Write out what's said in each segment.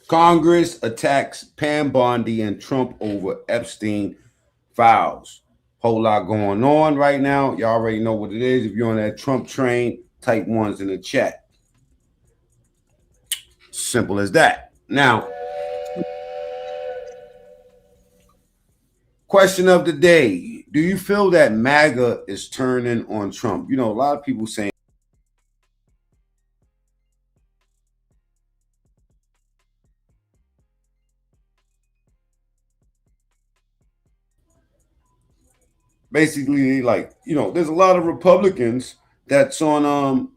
Congress attacks Pam Bondi and Trump over Epstein files. Whole lot going on right now. Y'all already know what it is. If you're on that Trump train, type ones in the chat. Simple as that. Now, question of the day. Do you feel that MAGA is turning on Trump? You know, a lot of people saying basically like, you know, there's a lot of Republicans that's on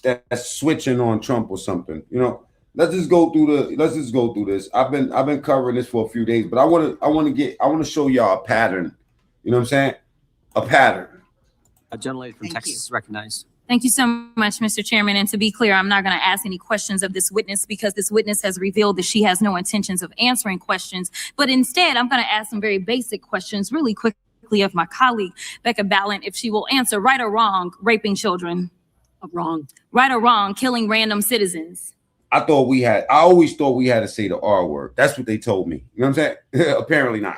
that's switching on Trump or something. You know, let's just go through this. I've been covering this for a few days, but I want to show y'all a pattern. You know what I'm saying? A pattern. A gentlelady from Texas is recognized. Thank you so much, Mr. Chairman. And to be clear, I'm not going to ask any questions of this witness because this witness has revealed that she has no intentions of answering questions. But instead, I'm going to ask some very basic questions really quickly of my colleague, Becca Ballant, if she will answer right or wrong, raping children. Wrong. Right or wrong, killing random citizens. I always thought we had to say the R word. That's what they told me. You know what I'm saying? Apparently not.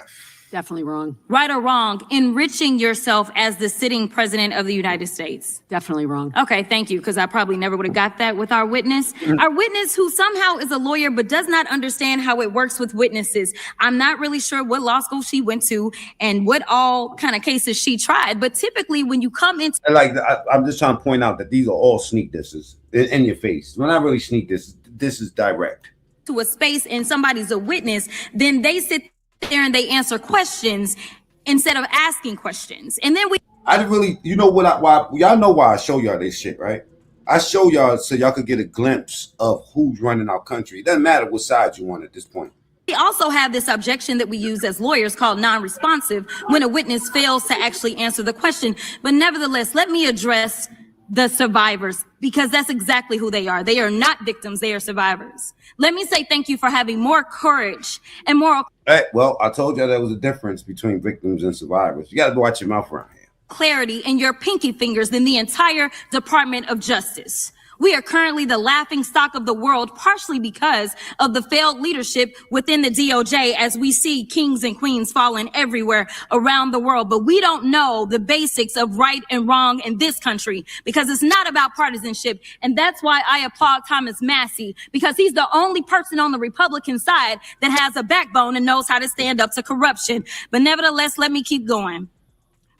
Definitely wrong. Right or wrong, enriching yourself as the sitting president of the United States. Definitely wrong. Okay, thank you, because I probably never would have got that with our witness. Our witness who somehow is a lawyer but does not understand how it works with witnesses. I'm not really sure what law school she went to and what all kind of cases she tried, but typically when you come into... I'm just trying to point out that these are all sneak disses in your face. Well, not really sneak disses. This is direct. ...to a space and somebody's a witness, then they sit there and they answer questions instead of asking questions. And then you know what, why y'all know why I show y'all this shit, right? I show y'all so y'all could get a glimpse of who's running our country. It doesn't matter what side you want at this point. We also have this objection that we use as lawyers called non-responsive when a witness fails to actually answer the question. But nevertheless, let me address the survivors, because that's exactly who they are. They are not victims, they are survivors. Let me say thank you for having more courage and moral... Well, I told you there was a difference between victims and survivors. You got to watch your mouth around here. ...clarity in your pinky fingers than the entire Department of Justice. We are currently the laughing stock of the world, partially because of the failed leadership within the DOJ, as we see kings and queens falling everywhere around the world. But we don't know the basics of right and wrong in this country because it's not about partisanship. And that's why I applaud Thomas Massie, because he's the only person on the Republican side that has a backbone and knows how to stand up to corruption. But nevertheless, let me keep going.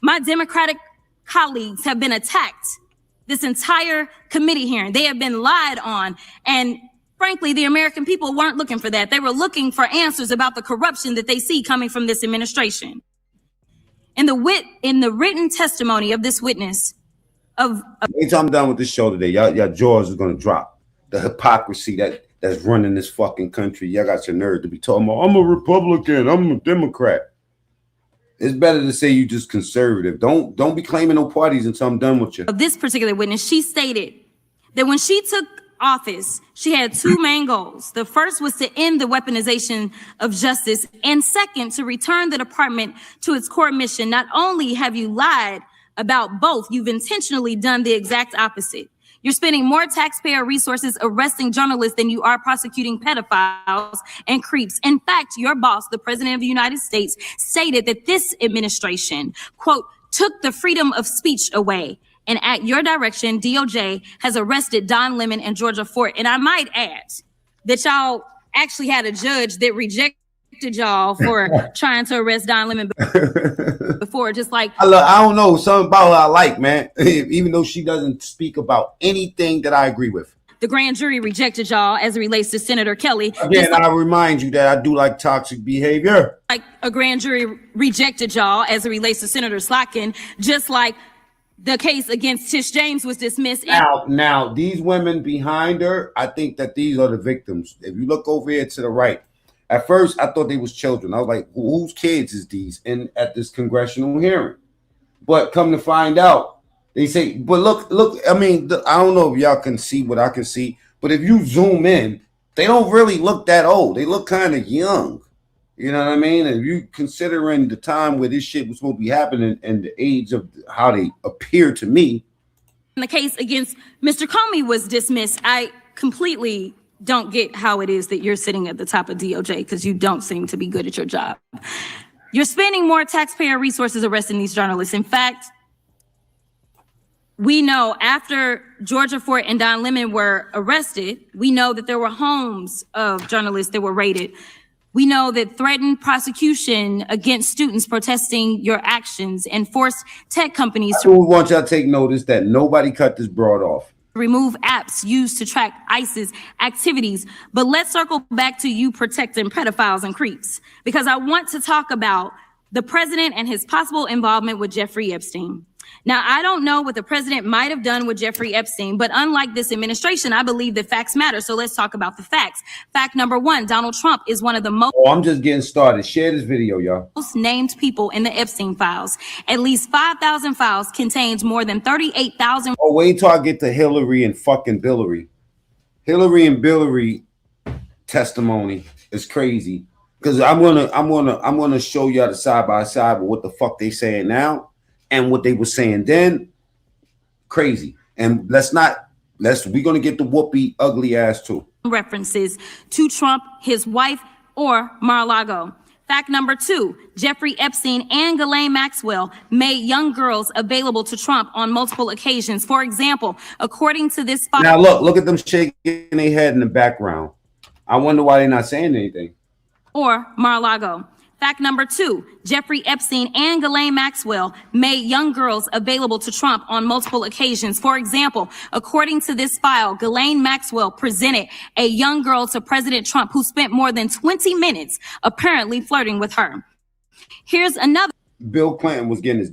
My Democratic colleagues have been attacked this entire committee hearing. They have been lied on. And frankly, the American people weren't looking for that. They were looking for answers about the corruption that they see coming from this administration. In the written testimony of this witness anytime I'm done with this show today, y'all jaws is gonna drop. The hypocrisy that's running this fucking country. Y'all got your nerve to be talking about, I'm a Republican, I'm a Democrat. It's better to say you just conservative. Don't be claiming no parties until I'm done with you. Of this particular witness, she stated that when she took office, she had two main goals. The first was to end the weaponization of justice, and second, to return the department to its core mission. Not only have you lied about both, you've intentionally done the exact opposite. You're spending more taxpayer resources arresting journalists than you are prosecuting pedophiles and creeps. In fact, your boss, the president of the United States, stated that this administration, quote, took the freedom of speech away. And at your direction, DOJ has arrested Don Lemon and Georgia Fort. And I might add that y'all actually had a judge that rejected y'all for trying to arrest Don Lemon before, just like I don't know, something about her I like, man. Even though she doesn't speak about anything that I agree with. The grand jury rejected y'all as it relates to Senator Kelly. Again, I remind you that I do like toxic behavior. Like a grand jury rejected y'all as it relates to Senator Slotkin, just like the case against Tish James was dismissed. Now, these women behind her, I think that these are the victims. If you look over here to the right, at first, I thought they was children. I was like, whose kids is these at this congressional hearing? But come to find out, they say, but look, I mean, I don't know if y'all can see what I can see, but if you zoom in, they don't really look that old. They look kind of young. You know what I mean? And you considering the time where this shit was supposed to be happening and the age of how they appear to me. The case against Mr. Comey was dismissed. I completely don't get how it is that you're sitting at the top of DOJ because you don't seem to be good at your job. You're spending more taxpayer resources arresting these journalists. In fact, we know after Georgia Fort and Don Lemon were arrested, we know that there were homes of journalists that were raided. We know that threatened prosecution against students protesting your actions and forced tech companies to want y'all to take notice that nobody cut this broad off. Remove apps used to track ISIS activities. But let's circle back to you protecting pedophiles and creeps, because I want to talk about the president and his possible involvement with Jeffrey Epstein. Now, I don't know what the president might have done with Jeffrey Epstein, but unlike this administration, I believe that facts matter. So let's talk about the facts. Fact number one, Donald Trump is one of the most— Oh, I'm just getting started. Share this video, y'all. Named people in the Epstein files. At least 5,000 files contains more than 38,000. Oh, wait till I get to Hillary and fucking Billary. Hillary and Billary testimony is crazy, because I'm gonna show y'all the side by side with what the fuck they saying now and what they were saying then. Crazy. And we're gonna get the whoopee ugly ass too. References to Trump, his wife, or Mar-a-Lago. Fact number two, Jeffrey Epstein and Ghislaine Maxwell made young girls available to Trump on multiple occasions. For example, according to this file— Now look at them shaking their head in the background. I wonder why they're not saying anything. Or Mar-a-Lago. Fact number two, Jeffrey Epstein and Ghislaine Maxwell made young girls available to Trump on multiple occasions. For example, according to this file, Ghislaine Maxwell presented a young girl to President Trump who spent more than 20 minutes apparently flirting with her. Here's another— Bill Clinton was getting his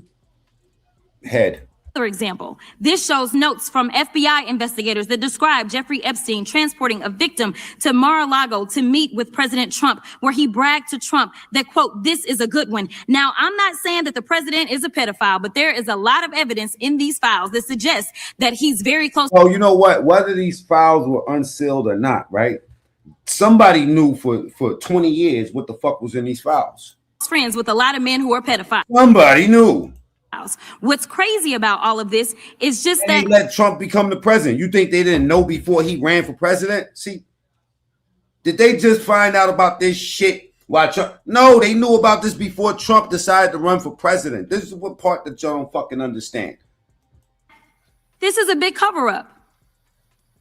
head. Example. This shows notes from FBI investigators that describe Jeffrey Epstein transporting a victim to Mar-a-Lago to meet with President Trump, where he bragged to Trump that, quote, "this is a good one." Now, I'm not saying that the president is a pedophile, but there is a lot of evidence in these files that suggests that he's very close. Oh, you know what? Whether these files were unsealed or not, right? Somebody knew for 20 years what the fuck was in these files. Friends with a lot of men who are pedophiles. Somebody knew. What's crazy about all of this is just that they let Trump become the president. You think they didn't know before he ran for president? See, did they just find out about this shit while Trump? No, they knew about this before Trump decided to run for president. This is what part that y'all don't fucking understand. This is a big cover-up,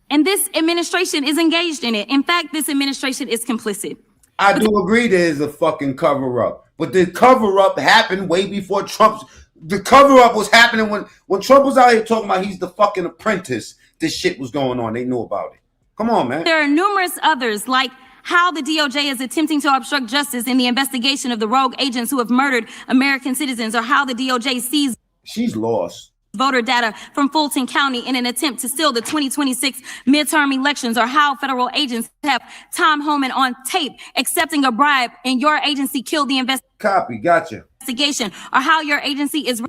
and this administration is engaged in it. In fact, this administration is complicit. I do agree there's a fucking cover-up, but the cover-up happened way before Trump's. The cover-up was happening when Trump was out here talking about he's the fucking apprentice. This shit was going on. They knew about it. Come on, man. There are numerous others, like how the DOJ is attempting to obstruct justice in the investigation of the rogue agents who have murdered American citizens, or how the DOJ seized— She's lost. Voter data from Fulton County in an attempt to steal the 2026 midterm elections, or how federal agents have Tom Homan on tape accepting a bribe and your agency killed the Copy, gotcha. Investigation, or how your agency is—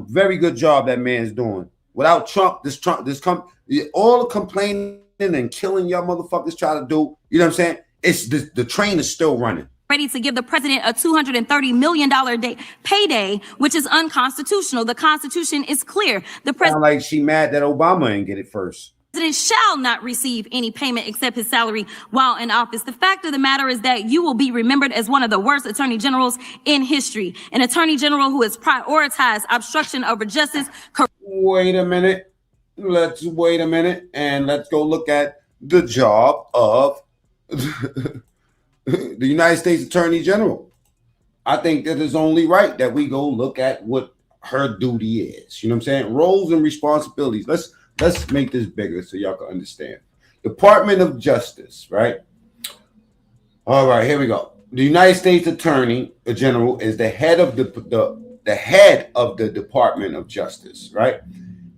very good job that man's doing. Without Trump, all the complaining and killing y'all motherfuckers try to do, you know what I'm saying? It's the train is still running. Ready to give the president a $230 million payday, which is unconstitutional. The Constitution is clear. The president— like she mad that Obama didn't get it first. President shall not receive any payment except his salary while in office. The fact of the matter is that you will be remembered as one of the worst attorney generals in history. An attorney general who has prioritized obstruction over justice. Wait a minute. Let's wait a minute and let's go look at the job of the United States Attorney General. I think that it's only right that we go look at what her duty is. You know what I'm saying? Roles and responsibilities. Let's make this bigger so y'all can understand. Department of Justice, right? All right, here we go. The United States Attorney General is the head of the head of the Department of Justice, right?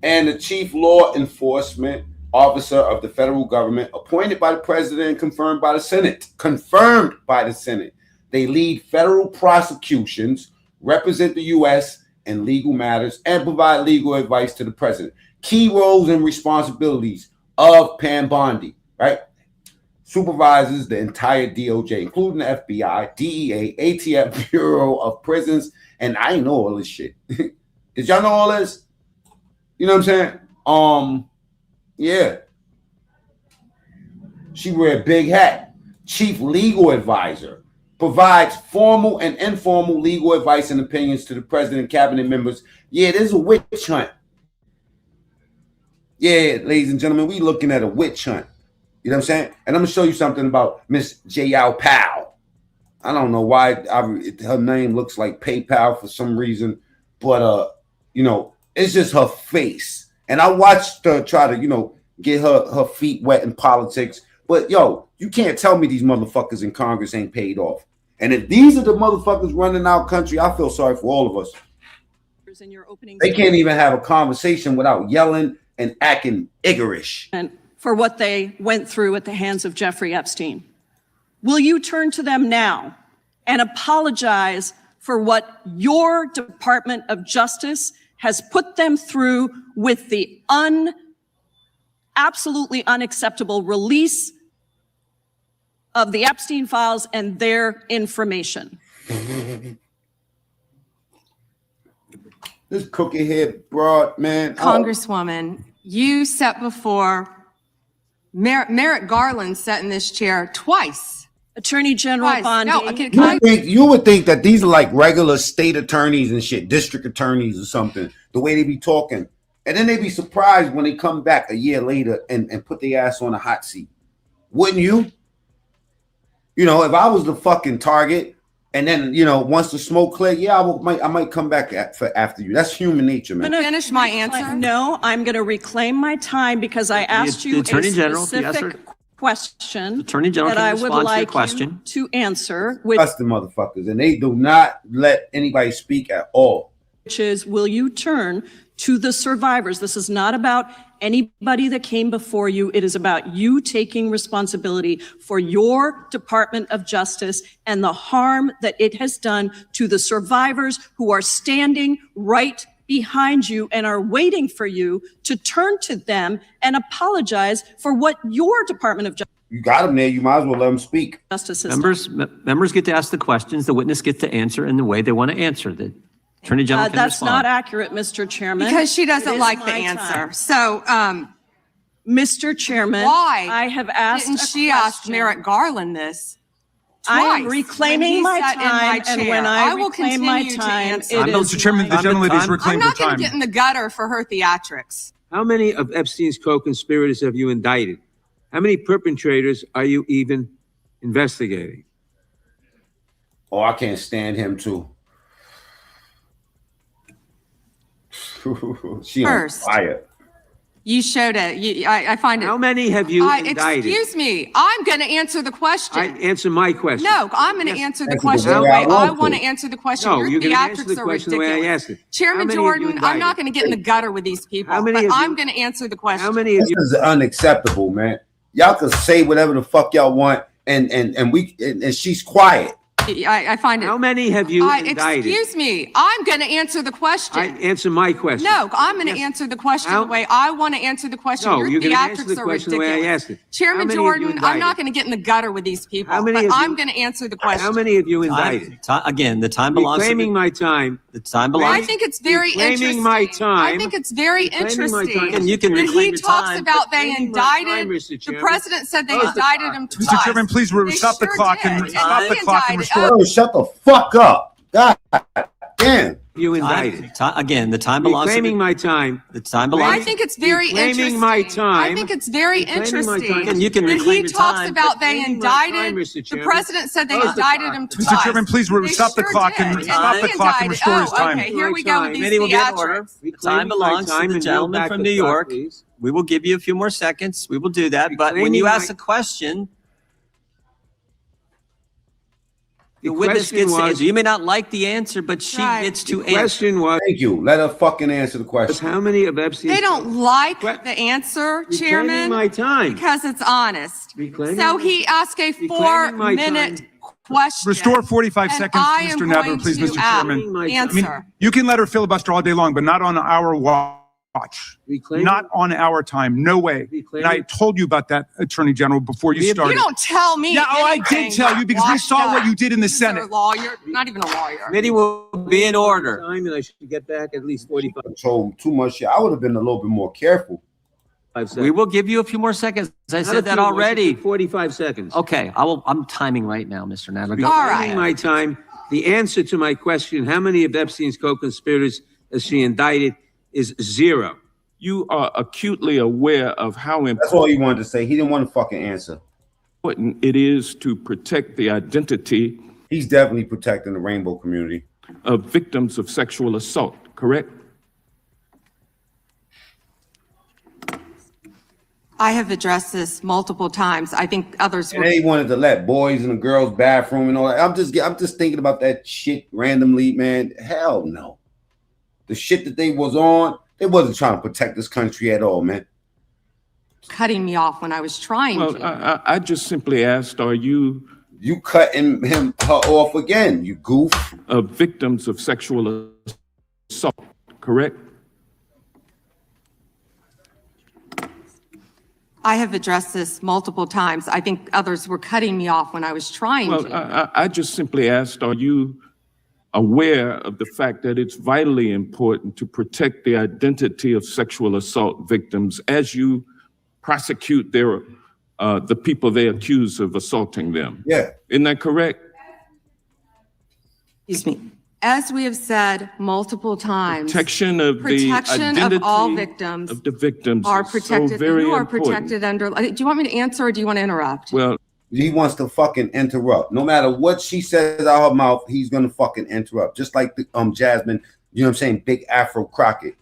And the chief law enforcement officer of the federal government, appointed by the president and confirmed by the Senate. Confirmed by the Senate. They lead federal prosecutions, represent the U.S. in legal matters, and provide legal advice to the president. Key roles and responsibilities of Pam Bondi, right? Supervises the entire DOJ, including the FBI, DEA, ATF, Bureau of Prisons, and I know all this shit. Did y'all know all this? You know what I'm saying? Yeah. She wear a big hat. Chief legal advisor. Provides formal and informal legal advice and opinions to the president and cabinet members. Yeah, there's a witch hunt. Yeah, ladies and gentlemen, we looking at a witch hunt. You know what I'm saying? And I'm going to show you something about Miss Jayal Powell. I don't know why her name looks like PayPal for some reason, but, it's just her face. And I watched her try to, get her feet wet in politics. But, you can't tell me these motherfuckers in Congress ain't paid off. And if these are the motherfuckers running our country, I feel sorry for all of us. They can't even have a conversation without yelling and acting iggerish. And for what they went through at the hands of Jeffrey Epstein. Will you turn to them now and apologize for what your Department of Justice has put them through with the absolutely unacceptable release of the Epstein files and their information? This cookie head broad, man. Congresswoman, you sat before Merrick Garland sat in this chair twice. Attorney General Bondi. No, you would think that these are like regular state attorneys and shit, district attorneys or something, the way they be talking. And then they be surprised when they come back a year later and put their ass on a hot seat. Wouldn't you? If I was the fucking target and then, once the smoke cleared, yeah, I might come back after you. That's human nature, man. I'm gonna finish my answer. No, I'm going to reclaim my time because I asked you a specific question that I would like you to answer, which the motherfuckers, and they do not let anybody speak at all. Which is, will you turn to the survivors? This is not about anybody that came before you. It is about you taking responsibility for your Department of Justice and the harm that it has done to the survivors who are standing right behind you and are waiting for you to turn to them and apologize for what your Department of Justice. You got them there. You might as well let them speak. Justice members get to ask the questions. The witness gets to answer in the way they want to answer. The Attorney General can that's respond. Not accurate, Mr. Chairman. Because she doesn't like the answer. Time. So, Mr. Chairman, why I have asked. Didn't she ask Merrick Garland this? I am reclaiming my time, and when I will reclaim my time, Mr. Chairman, the gentleman is reclaiming her time. I'm not going to get in the gutter for her theatrics. How many of Epstein's co-conspirators have you indicted? How many perpetrators are you even investigating? Oh, I can't stand him too. She on fire. You showed it. I find it. How many have you indicted? Excuse me. I'm going to answer the question. Answer my question. No, I'm going to answer the question the way I want to answer the question. No, Your you're going to answer the theatrics are question the way I ridiculous. asked it. Chairman Jordan, I'm not going to get in the gutter with these people, but I'm going to answer the question. How many of you? This is unacceptable, man. Y'all can say whatever the fuck y'all want, and she's quiet. I find it. How many have you indicted? Excuse me. I'm going to answer the question. Answer my question. No, I'm going to answer the question the way I want to answer the question. No, Your you're going to answer the theatrics are question the ridiculous. way I asked it. Chairman Jordan, I'm not going to get in the gutter with these people, but I'm going to answer the question. How many have you indicted? Again, the time belongs to reclaiming my time. The time belongs. I think it's very interesting. Reclaiming my time. I think it's very interesting. And you can reclaim your time. He talks about they indicted. The president said they indicted him twice. Mr. Chairman, please stop the clock and restore. Oh, shut the fuck up. God damn. You indicted. Again, the time belongs. Reclaiming my time. The time belongs. I think it's very interesting. My time. I think it's very interesting. And you can reclaim your time. He talks about they indicted. The president said they indicted him twice. Mr. Chairman, please stop the clock and restore his time. Okay, here we go with these Committee will get order. theatrics. The time belongs to the gentleman from New York. We will give you a few more seconds. We will do that. But when you ask a question, the witness gets to answer. You may not like the answer, but she gets to answer. Question was. Thank you. Let her fucking answer the question. How many of Epstein's? They don't like the answer, Chairman, my time. because it's honest. So he asked a 4-minute question. Restore 45 seconds, Mr. Nadler, please, Mr. Chairman. Answer. You can let her filibuster all day long, but not on our watch. Not on our time. No way. And I told you about that, Attorney General, before you started. You don't tell me. Yeah, I did tell you because we saw what you did in the Senate. You're a lawyer, not even a lawyer. Committee will be in order. Time and I should get back at least 45. Told too much shit. I would have been a little bit more careful. We will give you a few more seconds. I said that already. 45 seconds. Okay, I'm timing right now, Mr. Nadler. Go. All Reclaiming my time. The answer to my question, how many of Epstein's co-conspirators has she indicted, is 0. You are acutely aware of how That's all he wanted to say. He didn't want to fucking answer. important it is to protect the identity He's definitely protecting the rainbow community of victims of sexual assault, correct? I have addressed this multiple times. I think others And they wanted to let boys in the girls' bathroom and all that. I'm just thinking about that shit randomly, man. Hell no. The shit that they was on, they wasn't trying to protect this country at all, man. cutting me off when I was trying Well, to. I just simply asked, are you cutting her off again, you goof? Victims of sexual assault, correct? I have addressed this multiple times. I think others were cutting me off when I was trying Well, to. I just simply asked, are you aware of the fact that it's vitally important to protect the identity of sexual assault victims as you prosecute the people they accuse of assaulting them? Yeah. Isn't that correct? Excuse me. As we have said multiple times, Protection of the identity of all victims of the victims are is so protected. very Who are important. protected under? Do you want me to answer or do you want to interrupt? Well, he wants to fucking interrupt. No matter what she says out her mouth, he's gonna fucking interrupt. Just like the Jasmine, you know what I'm saying? Big Afro Crockett.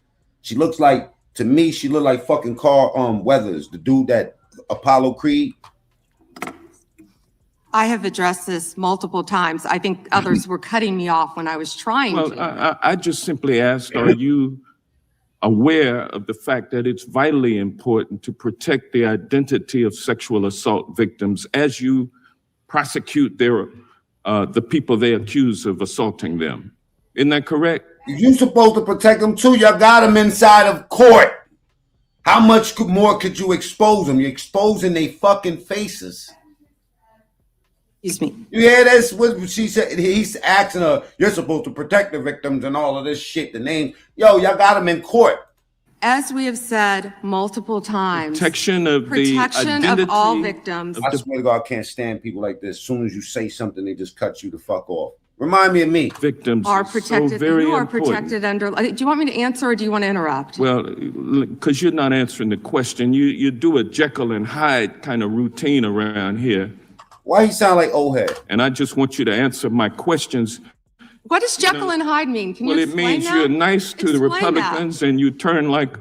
She looks like, to me, she looked like fucking Carl Weathers, the dude that Apollo Creed. I have addressed this multiple times. I think others were cutting me off when I was trying well, to. I just simply asked, are you aware of the fact that it's vitally important to protect the identity of sexual assault victims as you prosecute the people they accuse of assaulting them? Isn't that correct? You supposed to protect them too. Y'all got them inside of court. How much more could you expose them? You're exposing their fucking faces. Excuse me. You hear this? What she said? He's asking her, you're supposed to protect the victims and all of this shit, the names. Yo, y'all got them in court. As we have said multiple times, Protection of the identity of all victims. I swear to God, I can't stand people like this. As soon as you say something, they just cut you the fuck off. Remind me of me. Victims Are is protected. so very Who are important. protected under? Do you want me to answer or do you want to interrupt? Well, because you're not answering the question. You do a Jekyll and Hyde kind of routine around here. Why he sound like old head? And I just want you to answer my questions. What does Jekyll and Hyde mean? Can you Well, it explain means that? you're nice to the Explain that. Republicans and you turn like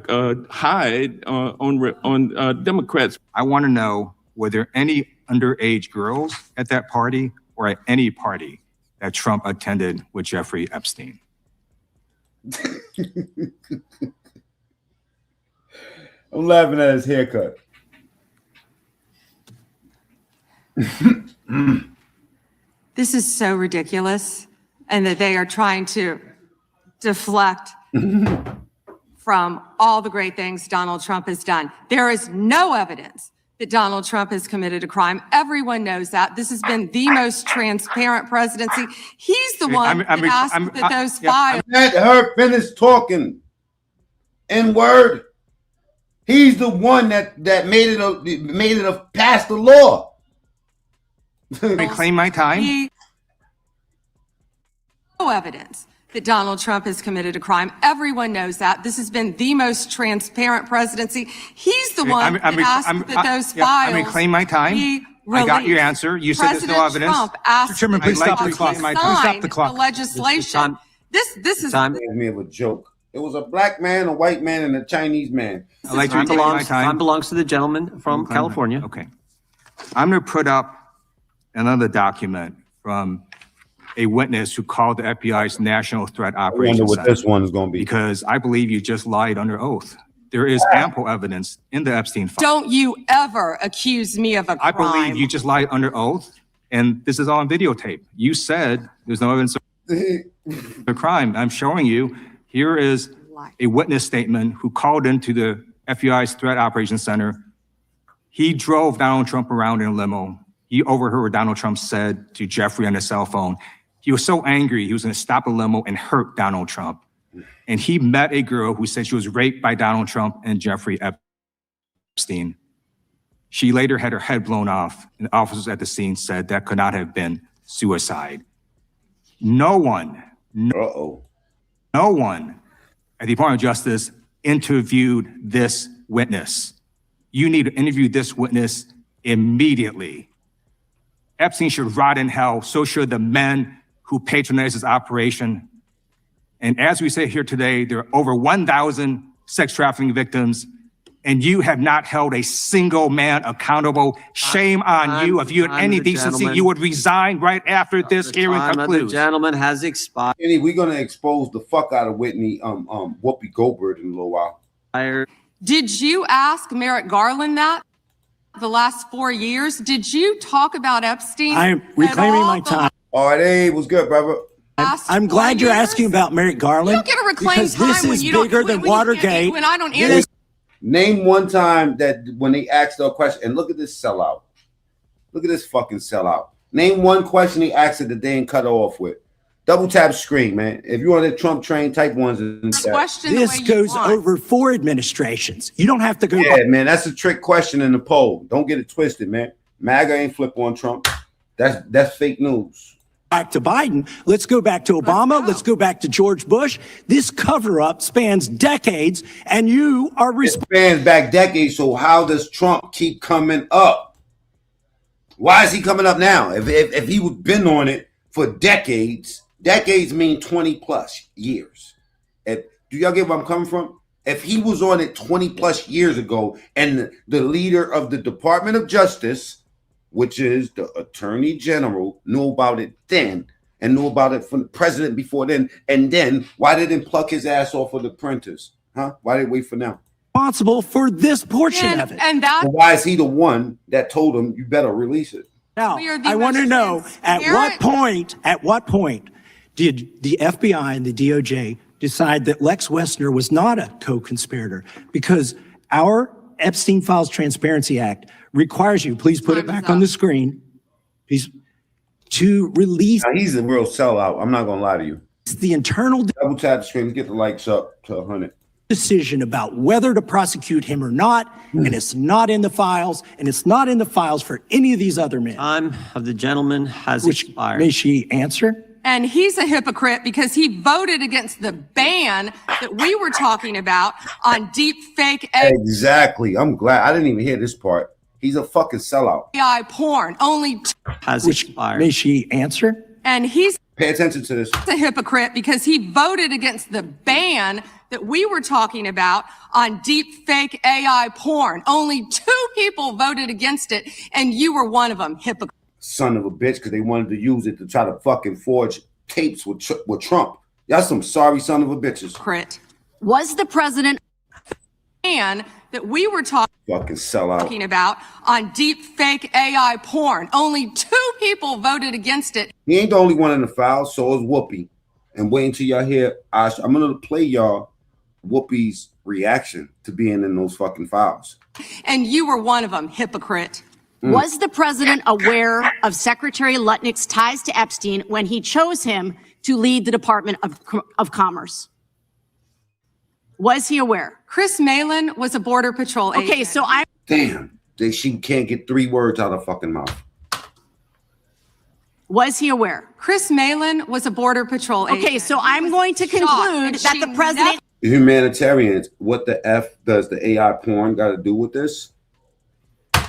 Hyde on Democrats. I want to know, were there any underage girls at that party or at any party that Trump attended with Jeffrey Epstein? I'm laughing at his haircut. This is so ridiculous, and that they are trying to deflect from all the great things Donald Trump has done. There is no evidence that Donald Trump has committed a crime. Everyone knows that. This has been the most transparent presidency. He's the one that asked that those files. Let her finish talking. N-word. He's the one that made it pass the law. Reclaim my time. No evidence that Donald Trump has committed a crime. Everyone knows that. This has been the most transparent presidency. He's the one that asked that those files. I reclaim my time. I got your answer. You said there's no evidence. Trump asked Mr. Chairman, please that stop the the clock. signed Please stop the clock. the legislation. This is Time. Gave me of a joke. It was a black man, a white man, and a Chinese man. I'd like to Time reclaim my belongs, time. time belongs to the gentleman from California. Okay. I'm going to put up another document from a witness who called the FBI's National Threat I wonder Operations what Center, this one is going to be. because I believe you just lied under oath. There is ample evidence in the Epstein file. Don't you ever accuse me of a crime. I believe you just lied under oath, and this is all on videotape. You said there's no evidence of a crime. I'm showing you. Here is a witness statement who called into the FBI's Threat Operations Center. He drove Donald Trump around in a limo. He overheard what Donald Trump said to Jeffrey on his cell phone. He was so angry, he was going to stop a limo and hurt Donald Trump. And he met a girl who said she was raped by Donald Trump and Jeffrey Epstein. Epstein. She later had her head blown off, and officers at the scene said that could not have been suicide. No one at the Department of Justice interviewed this witness. You need to interview this witness immediately. Epstein should rot in hell. So should the men who patronized his operation. And as we say here today, there are over 1,000 sex trafficking victims, and you have not held a single man accountable. Shame on you. If you had any decency, you would resign right after this hearing concludes. The gentleman has expired. We're gonna expose the fuck out of Whitney, Whoopi Goldberg in a little while. Did you ask Merrick Garland that the last 4 years? Did you talk about Epstein? I'm reclaiming my time. All right, hey, what's good, brother? I'm glad you're asking about Merrick Garland. You don't get to reclaim because time this when is you don't- bigger than Watergate. When I don't answer. Name one time that when they asked her a question, and look at this sellout. Look at this fucking sellout. Name one question he asked her that they didn't cut her off with. Double tap screen, man. If you're on the Trump train, type ones. This goes over 4 administrations. You don't have to go. Yeah, man, that's a trick question in the poll. Don't get it twisted, man. MAGA ain't flip on Trump. That's fake news. Back to Biden. Let's go back to Obama. Let's go back to George Bush. This cover-up spans decades, and you are responsible. Spans back decades. So how does Trump keep coming up? Why is he coming up now? If he would been on it for decades, decades mean 20 plus years. Do y'all get where I'm coming from? If he was on it 20 plus years ago, and the leader of the Department of Justice, which is the Attorney General, knew about it then and knew about it from the president before then. And then why didn't pluck his ass off of the printers? Huh? Why did they wait for now? Responsible for this portion of it. And that Well, why is he the one that told him you better release it? Now, I want to know at what point did the FBI and the DOJ decide that Lex Wessner was not a co-conspirator? Because our Epstein Files Transparency Act requires you, please put it back on the screen, please, to release. Now, he's a real sellout. I'm not going to lie to you. The internal double tap the screen, get the likes up to 100. Decision about whether to prosecute him or not, and it's not in the files, and it's not in the files for any of these other men. Time of the gentleman has expired. May she answer? And he's a hypocrite because he voted against the ban that we were talking about on deep fake Exactly. I'm glad. I didn't even hear this part. He's a fucking sellout. AI porn. Only has expired. May she answer? And he's Pay attention to this. a hypocrite because he voted against the ban that we were talking about on deep fake AI porn. Only 2 people voted against it, and you were one of them. Hypocrite. Son of a bitch, because they wanted to use it to try to fucking forge tapes with Trump. Y'all some sorry son of a bitches. Hypocrite. Was the president And that we were fucking sellout. talking about on deep fake AI porn. Only 2 people voted against it. He ain't the only one in the file, so is Whoopi. And wait until y'all hear, I'm going to play y'all Whoopi's reaction to being in those fucking files. And you were one of them. Hypocrite. Was the president aware of Secretary Lutnick's ties to Epstein when he chose him to lead the Department of Commerce? Was he aware? Chris Malin was a Border Patrol agent. Okay, so I... Damn, she can't get 3 words out of her fucking mouth. Was he aware? Chris Malin was a Border Patrol agent. Okay, so I'm going to conclude that the president... Humanitarians, what the F does the AI porn got to do with this?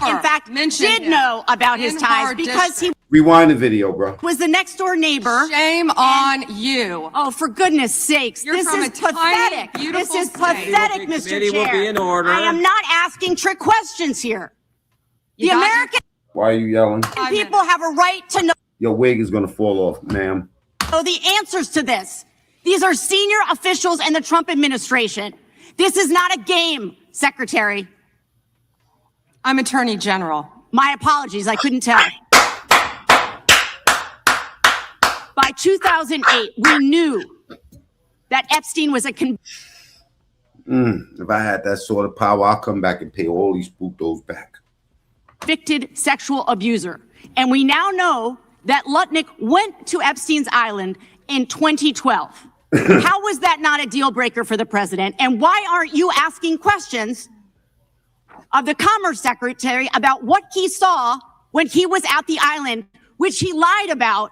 In fact, did know about his ties because he Rewind the video, bro. was the next door neighbor. Shame on you. Oh, for goodness sakes. You're This from is a tiny, pathetic. beautiful This is state. pathetic, The Mr. committee will Chair. be in order. I am not asking trick questions here. The got your- American Why are you yelling? people have a right to know Your wig is going to fall off, ma'am. the answers to this. These are senior officials in the Trump administration. This is not a game, Secretary. I'm Attorney General. My apologies, I couldn't tell. By 2008, we knew that Epstein was a If I had that sort of power, I'll come back and pay all these putos back. convicted sexual abuser. And we now know that Lutnick went to Epstein's Island in 2012. How was that not a deal breaker for the president? And why aren't you asking questions of the Commerce Secretary about what he saw when he was at the island, which he lied about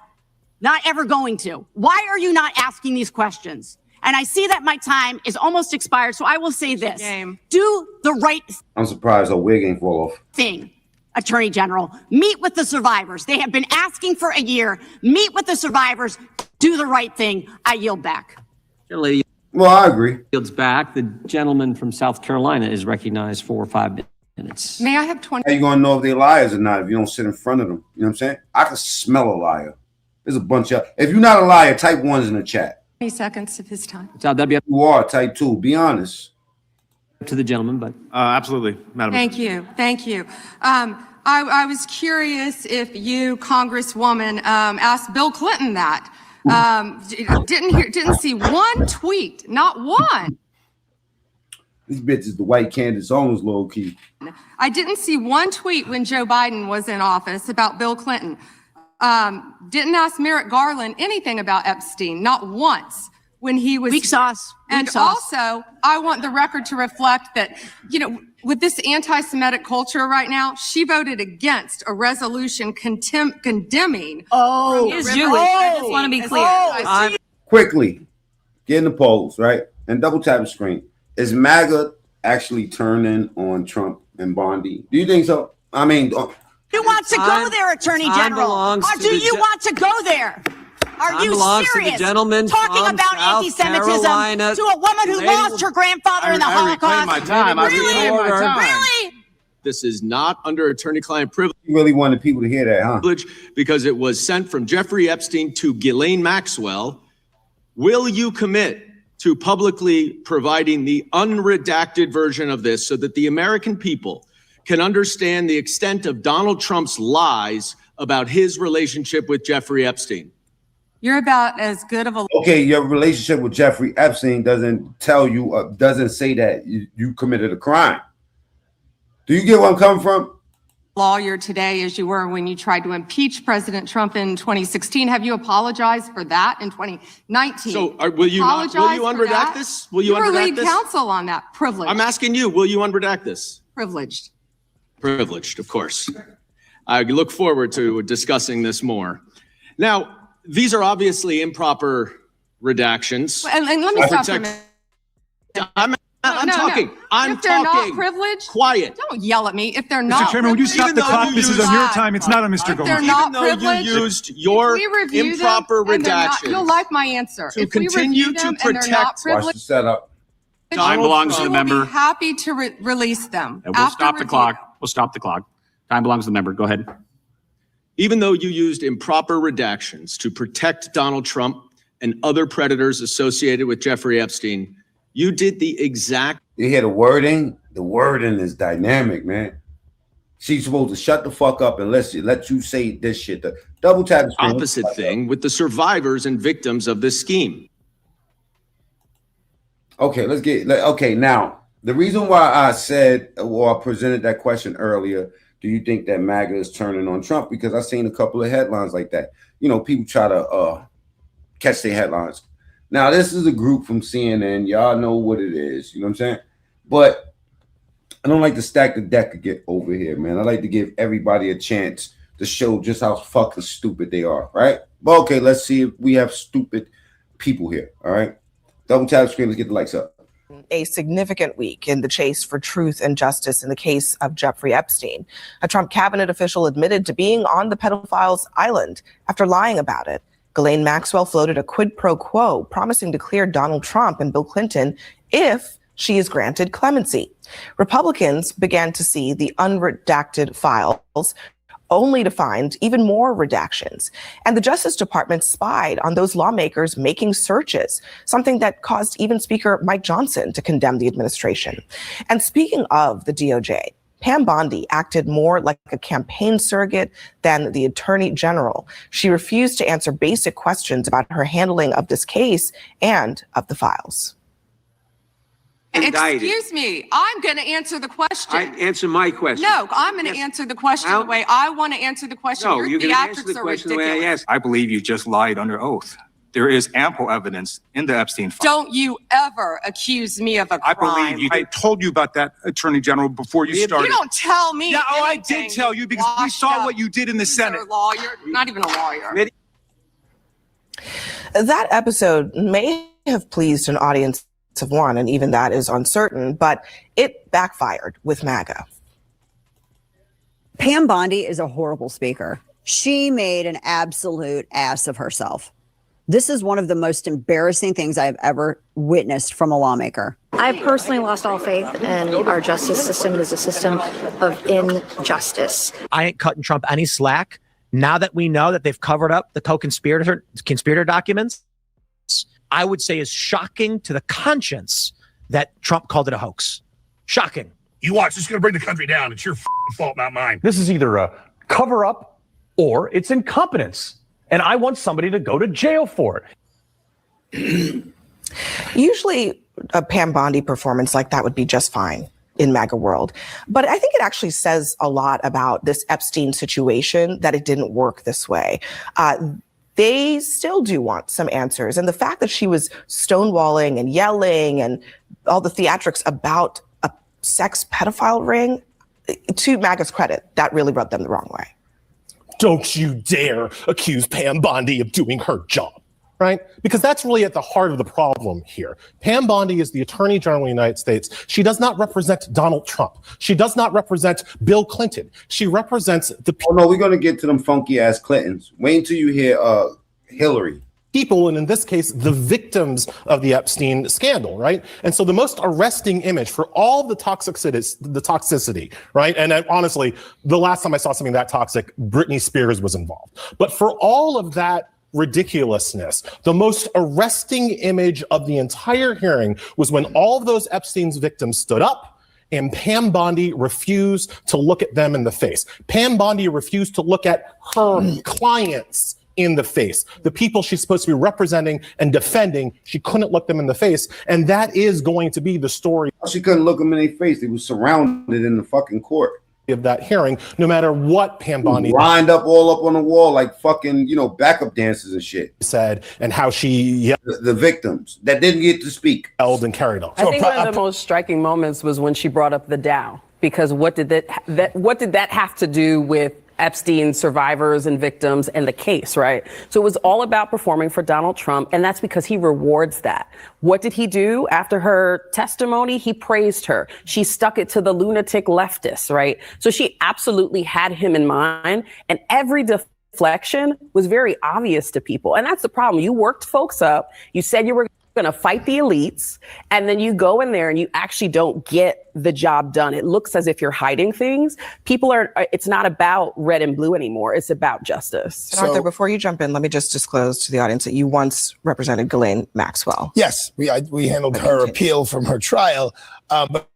not ever going to. Why are you not asking these questions? And I see that my time is almost expired, so I will say this. Do the right I'm surprised her wig ain't fall off. thing, Attorney General. Meet with the survivors. They have been asking for a year. Meet with the survivors. Do the right thing. I yield back. Lady Well, I agree. yields back. The gentleman from South Carolina is recognized for 5 minutes. May I have 20? How you gonna know if they're liars or not if you don't sit in front of them? You know what I'm saying? I can smell a liar. There's a bunch of. If you're not a liar, type ones in the chat. 20 seconds of his time. So that'd be up You are type two. Be honest. to the gentleman, but Absolutely, Madam. Thank you. Thank you. I was curious if you, Congresswoman, asked Bill Clinton that. Didn't see one tweet, not one. This bitch is the white Candace Owens low key. I didn't see one tweet when Joe Biden was in office about Bill Clinton. Didn't ask Merrick Garland anything about Epstein, not once when he was. Weak sauce. And also, I want the record to reflect that, with this anti-Semitic culture right now, she voted against a resolution condemning. Oh, He is Jewish. I just want to be clear. Quickly, get in the polls, right? And double tap the screen. Is MAGA actually turning on Trump and Bondi? Do you think so? I mean, You want to go there, Attorney General? Or do you want to go there? Are you serious? gentleman talking from about South anti-Semitism Carolina. to a woman who lost her grandfather in the Holocaust? Really? This is not under attorney-client privilege. you really wanted people to hear that, huh? Because it was sent from Jeffrey Epstein to Ghislaine Maxwell. Will you commit to publicly providing the unredacted version of this so that the American people can understand the extent of Donald Trump's lies about his relationship with Jeffrey Epstein? You're about as good of a Okay, your relationship with Jeffrey Epstein doesn't tell you, doesn't say that you committed a crime. Do you get where I'm coming from? lawyer today as you were when you tried to impeach President Trump in 2016. Have you apologized for that in 2019? So will you unredact this? Will you were unredact lead this? counsel on that. Privileged. I'm asking you, will you unredact this? Privileged. Privileged, of course. I look forward to discussing this more. Now, these are obviously improper redactions. And let me stop for a minute. I'm talking. If they're not privileged, quiet. Don't yell at me. If they're not Mr. Chairman, would you stop the clock? This is on your time. It's not on Mr. Gomes. They're not Even though you used your improper redactions. You'll like my answer. To continue to protect. Watch the setup. Time belongs to the member. We'll be happy to release them. And we'll stop the clock. We'll stop the clock. Time belongs to the member. Go ahead. Even though you used improper redactions to protect Donald Trump and other predators associated with Jeffrey Epstein, you did the exact. You hear the wording? The wording is dynamic, man. She's supposed to shut the fuck up and let you say this shit. The double tap opposite thing with the survivors and victims of this scheme. Okay, okay, now, the reason why I said or I presented that question earlier, do you think that MAGA is turning on Trump? Because I've seen a couple of headlines like that. You know, people try to catch their headlines. Now, this is a group from CNN. Y'all know what it is. You know what I'm saying? But I don't like to stack the deck over here, man. I like to give everybody a chance to show just how fucking stupid they are, right? But okay, let's see if we have stupid people here, all right? Double tap screen, let's get the lights up. A significant week in the chase for truth and justice in the case of Jeffrey Epstein. A Trump cabinet official admitted to being on the pedophile's island after lying about it. Ghislaine Maxwell floated a quid pro quo, promising to clear Donald Trump and Bill Clinton if she is granted clemency. Republicans began to see the unredacted files, only to find even more redactions. And the Justice Department spied on those lawmakers making searches, something that caused even Speaker Mike Johnson to condemn the administration. And speaking of the DOJ, Pam Bondi acted more like a campaign surrogate than the Attorney General. She refused to answer basic questions about her handling of this case and of the files. Excuse me, I'm going to answer the question. Answer my question. No, I'm going to answer the question the way I want to answer the question. No, Your you're going to answer theatrics the are question the ridiculous. way I asked. I believe you just lied under oath. there is ample evidence in the Epstein file. Don't you ever accuse me of a I crime. believe you. I told you about that, Attorney General, before you started. You don't tell me. Yeah, I anything, did tell you because we saw what you did in the Senate. You're a lawyer, not even a lawyer. That episode may have pleased an audience of one, and even that is uncertain, but it backfired with MAGA. Pam Bondi is a horrible speaker. She made an absolute ass of herself. This is one of the most embarrassing things I've ever witnessed from a lawmaker. I personally lost all faith in our justice system. It is a system of injustice. I ain't cutting Trump any slack. Now that we know that they've covered up the conspirator documents, I would say is shocking to the conscience that Trump called it a hoax. Shocking. You watch, this is going to bring the country down. It's your fault, not mine. This is either a cover up or it's incompetence. And I want somebody to go to jail for it. Usually a Pam Bondi performance like that would be just fine in MAGA world. But I think it actually says a lot about this Epstein situation that it didn't work this way. They still do want some answers. And the fact that she was stonewalling and yelling and all the theatrics about a sex pedophile ring, to MAGA's credit, that really rubbed them the wrong way. Don't you dare accuse Pam Bondi of doing her job, right? Because that's really at the heart of the problem here. Pam Bondi is the Attorney General of the United States. She does not represent Donald Trump. She does not represent Bill Clinton. She represents the people. Oh, no, we're going to get to them funky ass Clintons. Wait until you hear Hillary. People, and in this case, the victims of the Epstein scandal, right? And so the most arresting image for all the toxicity, right? And honestly, the last time I saw something that toxic, Britney Spears was involved. But for all of that ridiculousness, the most arresting image of the entire hearing was when all of those Epstein's victims stood up and Pam Bondi refused to look at them in the face. Pam Bondi refused to look at her clients in the face. The people she's supposed to be representing and defending, she couldn't look them in the face. And that is going to be the story. She couldn't look them in their face. They were surrounded in the fucking court of that hearing, no matter what Pam Bondi lined up all up on the wall like fucking, backup dancers and shit said, and how she the victims that didn't get to speak held and carried on. I think one of the most striking moments was when she brought up the Dow, because what did that have to do with Epstein survivors and victims and the case, right? So it was all about performing for Donald Trump, and that's because he rewards that. What did he do after her testimony? He praised her. She stuck it to the lunatic leftists, right? So she absolutely had him in mind, and every deflection was very obvious to people. And that's the problem. You worked folks up. You said you were going to fight the elites, and then you go in there and you actually don't get the job done. It looks as if you're hiding things. It's not about red and blue anymore. It's about justice. So, Arthur, before you jump in, let me just disclose to the audience that you once represented Ghislaine Maxwell. Yes, we handled her appeal from her trial, but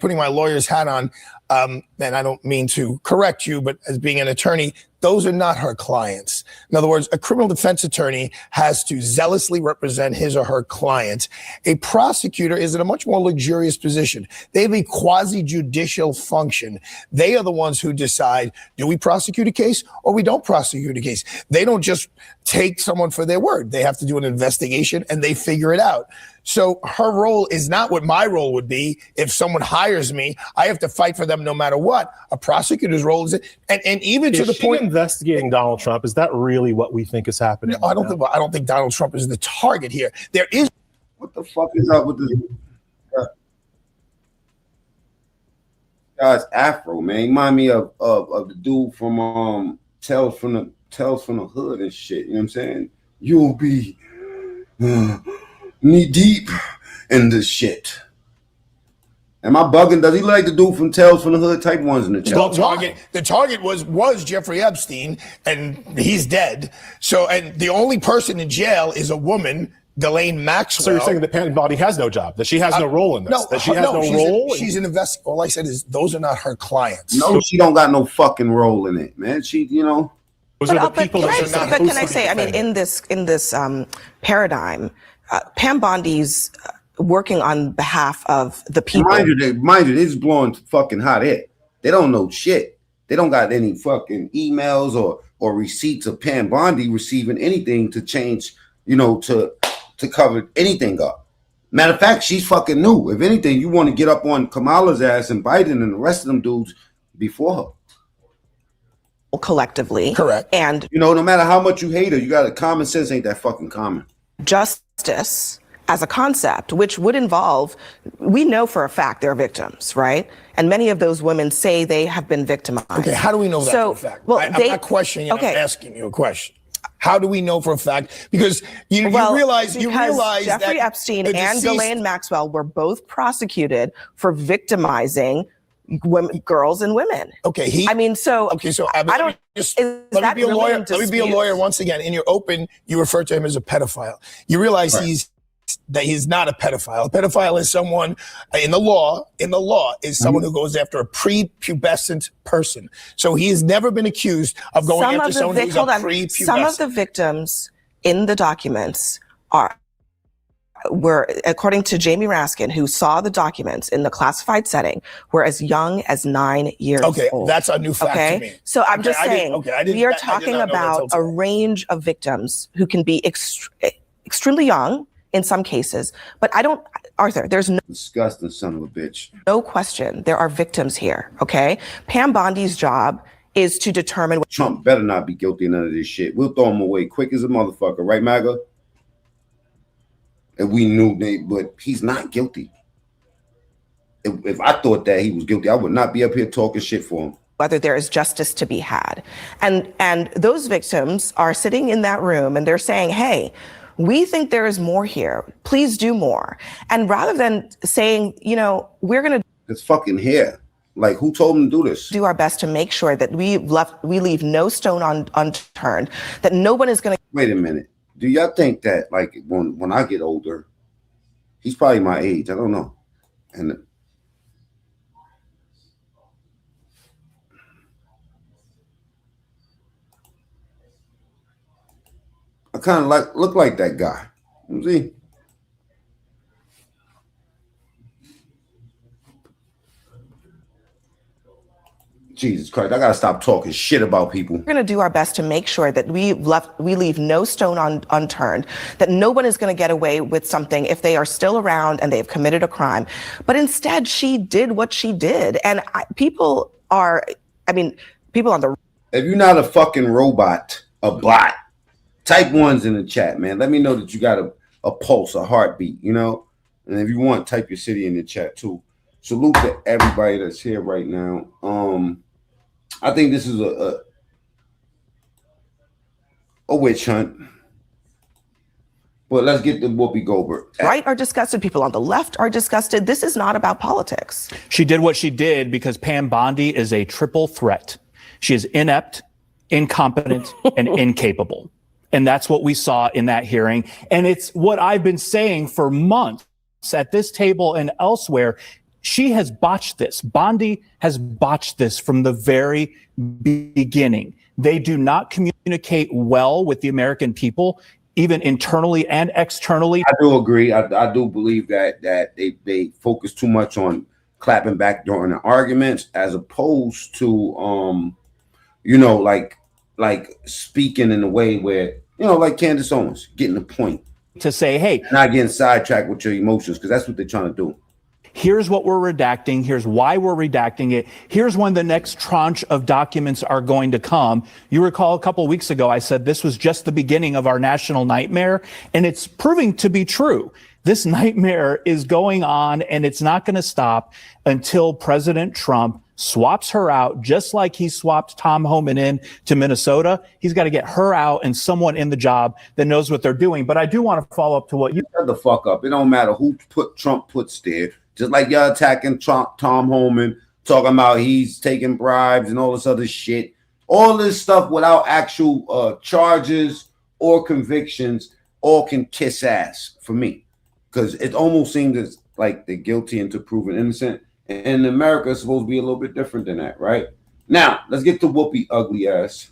putting my lawyer's hat on, and I don't mean to correct you, but as being an attorney, those are not her clients. In other words, a criminal defense attorney has to zealously represent his or her client. A prosecutor is in a much more luxurious position. They have a quasi-judicial function. They are the ones who decide, do we prosecute a case or we don't prosecute a case? They don't just take someone for their word. They have to do an investigation and they figure it out. So her role is not what my role would be. If someone hires me, I have to fight for them no matter what. A prosecutor's role is it, and even to the point investigating Donald Trump. Is that really what we think is happening? No, I don't think Donald Trump is the target here. There is. What the fuck is up with this guy's afro, man? He remind me of the dude from Tales from the Hood and shit. You know what I'm saying? You'll be knee deep in this shit. Am I bugging? Does he like the dude from Tales from the Hood type ones in the chat? The target was Jeffrey Epstein, and he's dead. So, and the only person in jail is a woman, Ghislaine Maxwell. So you're saying that Pam Bondi has no job, that she has no role in this? No, that she has no role? She's an investigator. All I said is those are not her clients. No, she don't got no fucking role in it, man. She, Those are the people that are not. But can I say, I mean, in this paradigm, Pam Bondi's working on behalf of the people. Mind you, they're just blowing fucking hot air. They don't know shit. They don't got any fucking emails or receipts of Pam Bondi receiving anything to change to cover anything up. Matter of fact, she's fucking new. If anything, you want to get up on Kamala's ass and Biden and the rest of them dudes before her. Collectively. Correct. And no matter how much you hate her, you got common sense ain't that fucking common. Justice as a concept, which would involve, we know for a fact they're victims, right? And many of those women say they have been victimized. Okay, how do we know that for a fact? Well, I'm not questioning you, okay. I'm asking you a question. How do we know for a fact? Because you realize Jeffrey that Epstein the and deceased- Ghislaine Maxwell were both prosecuted for victimizing women, girls and women. Okay, I don't. Let me be a lawyer. Let me be a lawyer once again. In your open, you refer to him as a pedophile. You realize he's not a pedophile. A pedophile is someone in the law is someone who goes after a prepubescent person. So he has never been accused of going after someone who's a prepubescent. Some of the victims in the documents were, according to Jamie Raskin, who saw the documents in the classified setting, were as young as 9 years old. Okay, that's a new fact to me. So I'm just saying, we are I talking did not know that about till a range of victims who can be extremely young in some cases, but Arthur, there's no disgusting son of a bitch. No question, there are victims here, okay? Pam Bondi's job is to determine what Trump better not be guilty of none of this shit. We'll throw him away quick as a motherfucker, right, MAGA? And we knew but he's not guilty. If I thought that he was guilty, I would not be up here talking shit for him. Whether there is justice to be had. And those victims are sitting in that room and they're saying, hey, we think there is more here. Please do more. And rather than saying, we're going to it's fucking here. Like, who told him to do this? Do our best to make sure that we leave no stone unturned, that no one is going to. Wait a minute. Do y'all think that, like, when I get older, he's probably my age, I don't know. And I kind of look like that guy. See? Jesus Christ, I gotta stop talking shit about people. We're going to do our best to make sure that we leave no stone unturned, that no one is going to get away with something if they are still around and they've committed a crime. But instead, she did what she did. And people on the... If you're not a fucking robot, a bot, type ones in the chat, man. Let me know that you got a pulse, a heartbeat, And if you want, type your city in the chat too. Salute to everybody that's here right now. I think this is a witch hunt. But let's get to Whoopi Goldberg. Right are disgusted. People on the left are disgusted. This is not about politics. She did what she did because Pam Bondi is a triple threat. She is inept, incompetent, and incapable. And that's what we saw in that hearing. And it's what I've been saying for months at this table and elsewhere. She has botched this. Bondi has botched this from the very beginning. They do not communicate well with the American people, even internally and externally. I do agree. I do believe that they focus too much on clapping back during the arguments as opposed to like speaking in a way where, like Candace Owens, getting the point. To say, hey, not getting sidetracked with your emotions, because that's what they're trying to do. Here's what we're redacting. Here's why we're redacting it. Here's when the next tranche of documents are going to come. You recall a couple of weeks ago, I said this was just the beginning of our national nightmare, and it's proving to be true. This nightmare is going on, and it's not going to stop until President Trump swaps her out, just like he swapped Tom Homan in to Minnesota. He's got to get her out and someone in the job that knows what they're doing. But I do want to follow up to what you... Shut the fuck up. It don't matter who Trump puts there. Just like y'all attacking Tom Homan, talking about he's taking bribes and all this other shit. All this stuff without actual charges or convictions, all can kiss ass for me. Because it almost seems like they're guilty until proven innocent. And America is supposed to be a little bit different than that, right? Now, let's get to Whoopi ugly ass.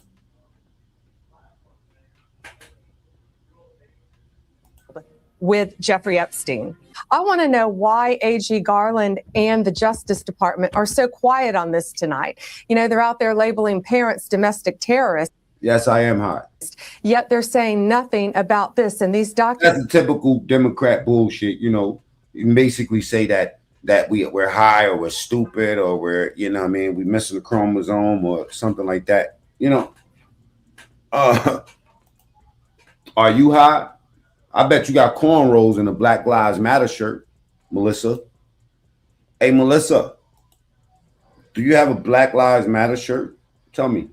With Jeffrey Epstein. I want to know why AG Garland and the Justice Department are so quiet on this tonight. They're out there labeling parents domestic terrorists. Yes, I am hot. Yet they're saying nothing about this in these documents. That's the typical Democrat bullshit. You know, you basically say that we're high or we're stupid or we're, you know what I mean, we missing a chromosome or something like that. You know, are you high? I bet you got cornrows in a Black Lives Matter shirt, Melissa. Hey, Melissa, do you have a Black Lives Matter shirt? Tell me.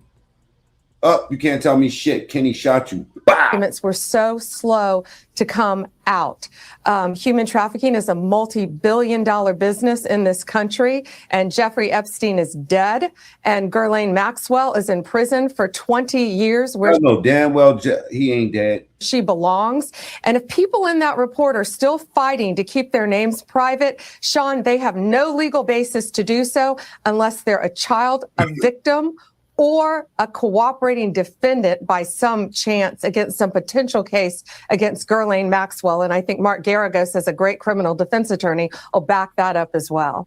You can't tell me shit. Kenny shot you. Documents were so slow to come out. Human trafficking is a multi-billion-dollar business in this country, and Jeffrey Epstein is dead, and Ghislaine Maxwell is in prison for 20 years. Where I know damn well he ain't dead. She belongs. And if people in that report are still fighting to keep their names private, Sean, they have no legal basis to do so unless they're a child, a victim, or a cooperating defendant by some chance against some potential case against Ghislaine Maxwell. And I think Mark Garagos, as a great criminal defense attorney, will back that up as well.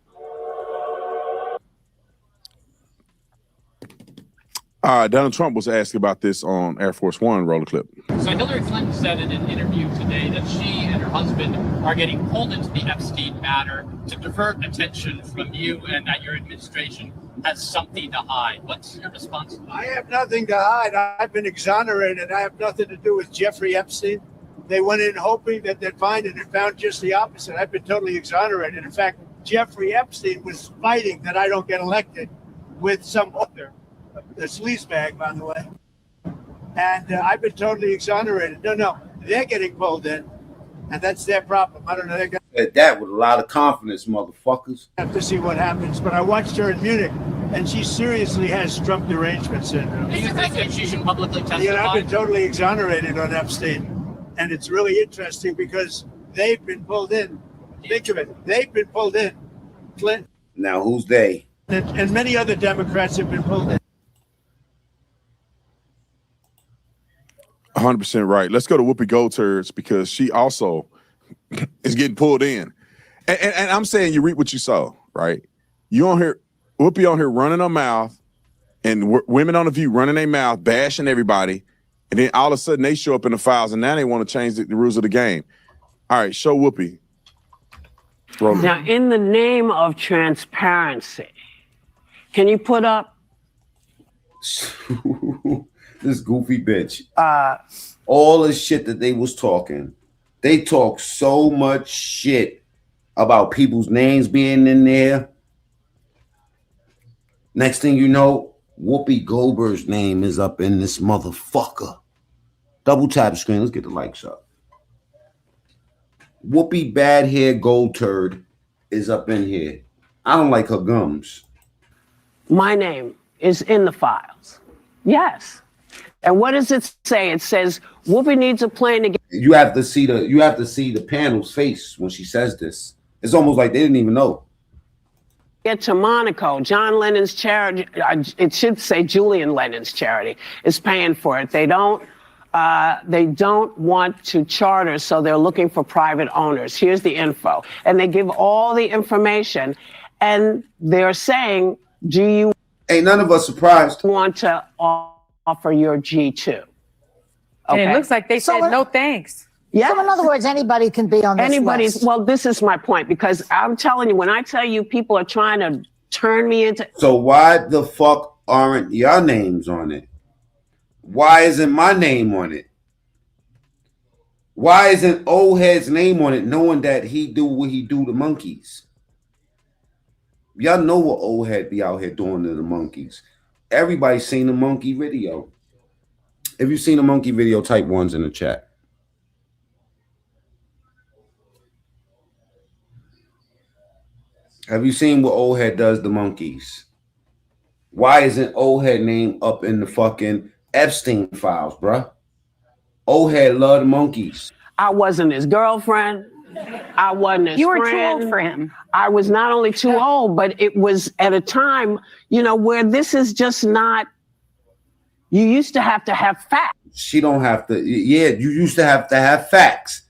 Donald Trump was asked about this on Air Force One. Roll the clip. So Hillary Clinton said in an interview today that she and her husband are getting pulled into the Epstein matter to divert attention from you and that your administration has something to hide. What's your response? I have nothing to hide. I've been exonerated. I have nothing to do with Jeffrey Epstein. They went in hoping that they'd find it and found just the opposite. I've been totally exonerated. In fact, Jeffrey Epstein was fighting that I don't get elected with some other, the sleazebag, by the way. And I've been totally exonerated. No, they're getting pulled in, and that's their problem. I don't know. They're going Said that with a lot of confidence, motherfuckers. have to see what happens. But I watched her in Munich, and she seriously has Trump derangement syndrome. Do you think that she should publicly testify? You know, I've been totally exonerated on Epstein. And it's really interesting because they've been pulled in. Think of it. They've been pulled in. Clinton. Now, who's they? And many other Democrats have been pulled in. 100% right. Let's go to Whoopi Goldturds because she also is getting pulled in. And I'm saying you reap what you sow, right? You on here, Whoopi on here running her mouth and women on The View running their mouth, bashing everybody. And then all of a sudden they show up in the files and now they want to change the rules of the game. All right, show Whoopi. Now, in the name of transparency, can you put up this goofy bitch? All the shit that they was talking. They talk so much shit about people's names being in there. Next thing you know, Whoopi Goldberg's name is up in this motherfucker. Double tap the screen. Let's get the likes up. Whoopi Bad Hair Gold Turd is up in here. I don't like her gums. my name is in the files? Yes. And what does it say? It says Whoopi needs a plane to get. You have to see the panel's face when she says this. It's almost like they didn't even know. Get to Monaco. John Lennon's charity, it should say Julian Lennon's charity, is paying for it. They don't want to charter, so they're looking for private owners. Here's the info. And they give all the information, and they're saying, do you ain't none of us surprised want to offer your G2? Okay. And it looks like they said no thanks. Yeah. So in other words, anybody can be on this list. Well, this is my point, because I'm telling you, when I tell you people are trying to turn me into. So why the fuck aren't your names on it? Why isn't my name on it? Why isn't old head's name on it, knowing that he do what he do to monkeys? Y'all know what old head be out here doing to the monkeys. Everybody's seen the monkey video. If you've seen a monkey video, type ones in the chat. Have you seen what old head does to monkeys? Why isn't old head name up in the fucking Epstein files, bruh? Old head love the monkeys. I wasn't his girlfriend. I wasn't his friend. You were too old for him. I was not only too old, but it was at a time, where this is just not. You used to have facts. She don't have to. Yeah, you used to have facts.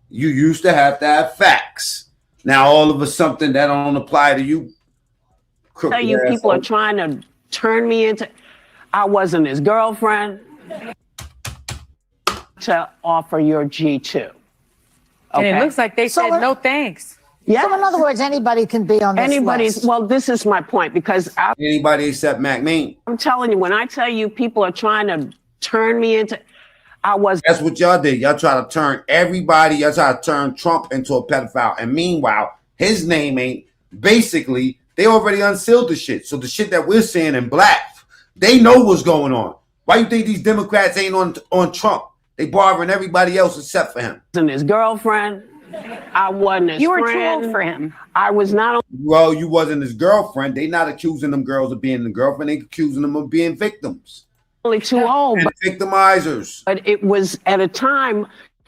You used to have facts. Now all of a something that don't apply to you. Tell you people are trying to turn me into. I wasn't his girlfriend. to offer your G2. And it Okay? looks like they said no thanks. Yeah. So in other words, anybody can be on this list. Well, this is my point because Anybody except Mac Mean. I'm telling you, when I tell you people are trying to turn me into, That's what y'all did. Y'all try to turn everybody, y'all try to turn Trump into a pedophile. And meanwhile, his name ain't, basically, they already unsealed the shit. So the shit that we're seeing in black, they know what's going on. Why you think these Democrats ain't on Trump? They borrowing everybody else except for him. And his girlfriend, I wasn't his You were too friend. old for him. I was not. Well, you wasn't his girlfriend. They not accusing them girls of being the girlfriend. They accusing them of being victims. Only too old. And victimizers. But it was at a time,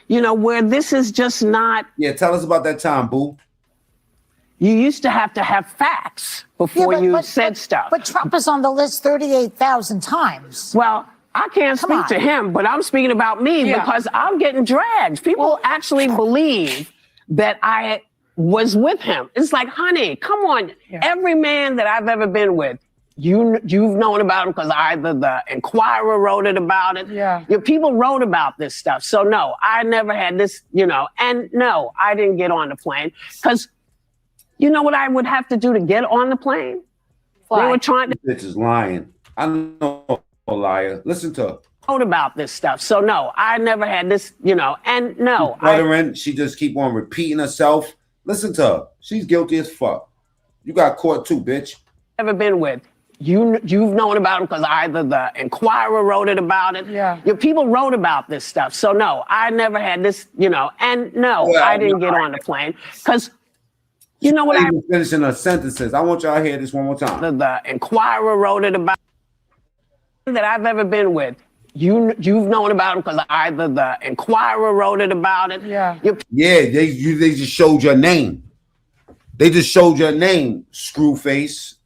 where this is just not. Yeah, tell us about that time, boo. You used to have facts before you said stuff. But Trump is on the list 38,000 times. Well, I can't speak to him, but I'm speaking about me because I'm getting dragged. People actually believe that I was with him. It's like, honey, come on. Yeah. Every man that I've ever been with, you've known about him because either the Inquirer wrote it about it. Yeah. People wrote about this stuff. So no, I never had this, and no, I didn't get on the plane because you know what I would have to do to get on the plane? Fly. They were trying to. This bitch is lying. I know, liar. Listen to her. Wrote about this stuff. So no, I never had this, and no. She just keep on repeating herself. Listen to her. She's guilty as fuck. You got caught too, bitch. Never been with. You've known about him because either the Inquirer wrote it about it. Yeah. People wrote about this stuff. So no, I never had this, and no, I didn't get on the plane because you know what I was finishing her sentences. I want y'all to hear this one more time. The Inquirer wrote it about that I've ever been with. You've known about him because either the Inquirer wrote it about it. Yeah. They just showed your name. They just showed your name, Screwface.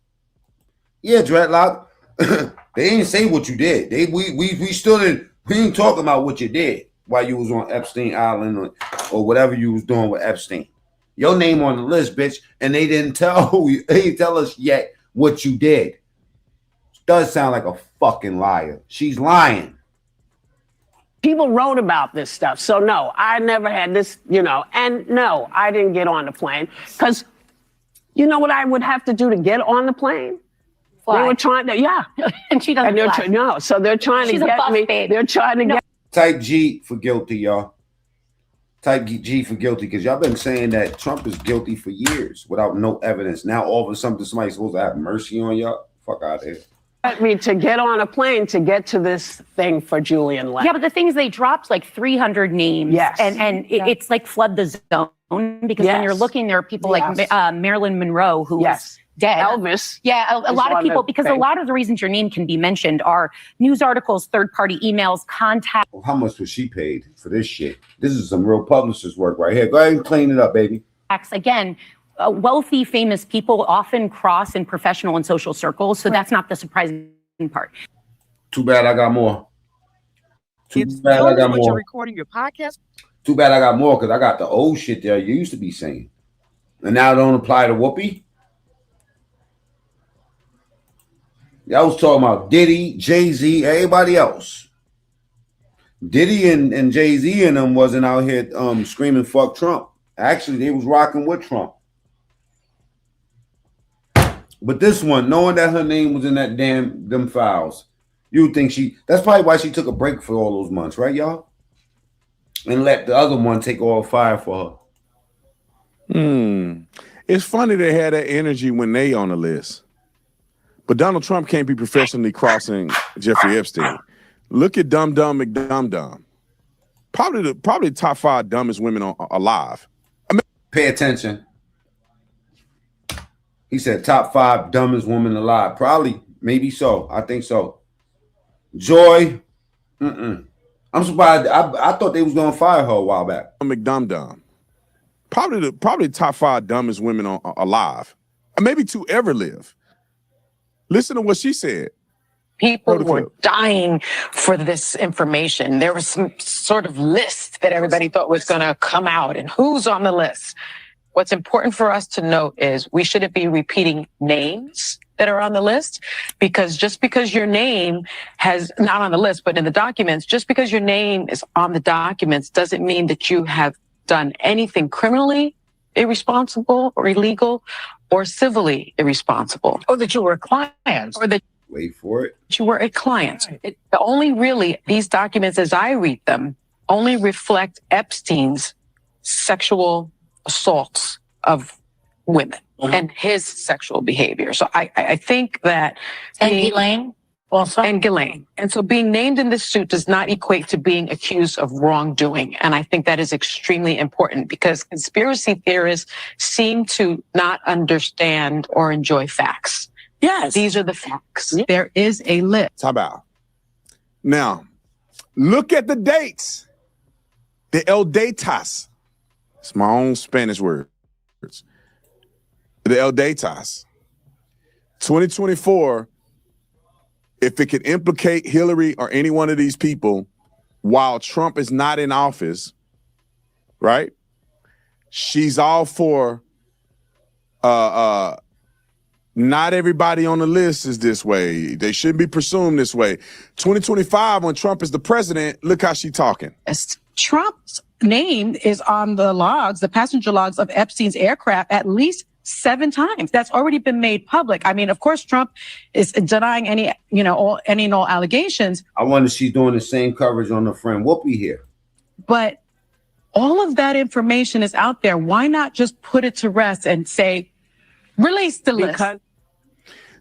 Yeah, Dreadlock. They didn't say what you did. We still didn't. We didn't talk about what you did while you was on Epstein Island or whatever you was doing with Epstein. Your name on the list, bitch, and they didn't tell you. They didn't tell us yet what you did. Does sound like a fucking liar. She's lying. People wrote about this stuff. So no, I never had this, and no, I didn't get on the plane because you know what I would have to do to get on the plane? Fly. They were trying to, and she doesn't fly. No, so they're trying She's to get me. Babe. They're trying to get. Type G for guilty, y'all. Type G for guilty because y'all been saying that Trump is guilty for years without no evidence. Now all of a sudden somebody's supposed to have mercy on y'all. Fuck out of here. Me to get on a plane to get to this thing for Julian Lang. Yeah, but the thing is, they dropped like 300 names. Yes. And it's like flood the zone because when you're looking, there are people like Marilyn Monroe who was dead. Elvis. Yeah, a lot of people, because a lot of the reasons your name can be mentioned are news articles, third-party emails, contact. Well, how much was she paid for this shit? This is some real publicist work right here. Go ahead and clean it up, baby. Again, wealthy, famous people often cross in professional and social circles, so that's not the surprising part. Too bad I got more. Too bad I got more. You're recording your podcast. Too bad I got more because I got the old shit there you used to be saying, and now it don't apply to Whoopi. Y'all was talking about Diddy, Jay-Z, everybody else. Diddy and Jay-Z and them wasn't out here screaming fuck Trump. Actually, they was rocking with Trump. But this one, knowing that her name was in that them files, you would think that's probably why she took a break for all those months, right, y'all? And let the other one take all fire for her. It's funny they had that energy when they on the list. But Donald Trump can't be professionally crossing Jeffrey Epstein. Look at Dumb Dumb McDumb. Probably top 5 dumbest women alive. Pay attention. He said top 5 dumbest women alive. Probably, maybe so. I think so. Joy, I'm surprised. I thought they was gonna fire her a while back. McDumb. Probably top 5 dumbest women alive. Maybe to ever live. Listen to what she said. People were dying for this information. There was some sort of list that everybody thought was going to come out, and who's on the list. What's important for us to note is we shouldn't be repeating names. that are on the list, because just because your name has not on the list, but in the documents, just because your name is on the documents doesn't mean that you have done anything criminally irresponsible or illegal or civilly irresponsible. Or that you were a client. Or that Wait for it. you were a client. It only really, these documents as I read them, only reflect Epstein's sexual assaults of women and his sexual behavior. So I think that... And Ghislaine also. And Ghislaine. And so being named in this suit does not equate to being accused of wrongdoing. And I think that is extremely important because conspiracy theorists seem to not understand or enjoy facts. Yes. These are the facts. There is a list. How about? Now, look at the dates. The el datas. It's my own Spanish words. The el datas. 2024, if it could implicate Hillary or any one of these people while Trump is not in office, right? She's all for not everybody on the list is this way. They shouldn't be presumed this way. 2025, when Trump is the president, look how she's talking. Trump's name is on the logs, the passenger logs of Epstein's aircraft at least 7 times. That's already been made public. I mean, of course, Trump is denying any and all allegations. I wonder if she's doing the same coverage on her friend Whoopi here. But all of that information is out there. Why not just put it to rest and say, release the list?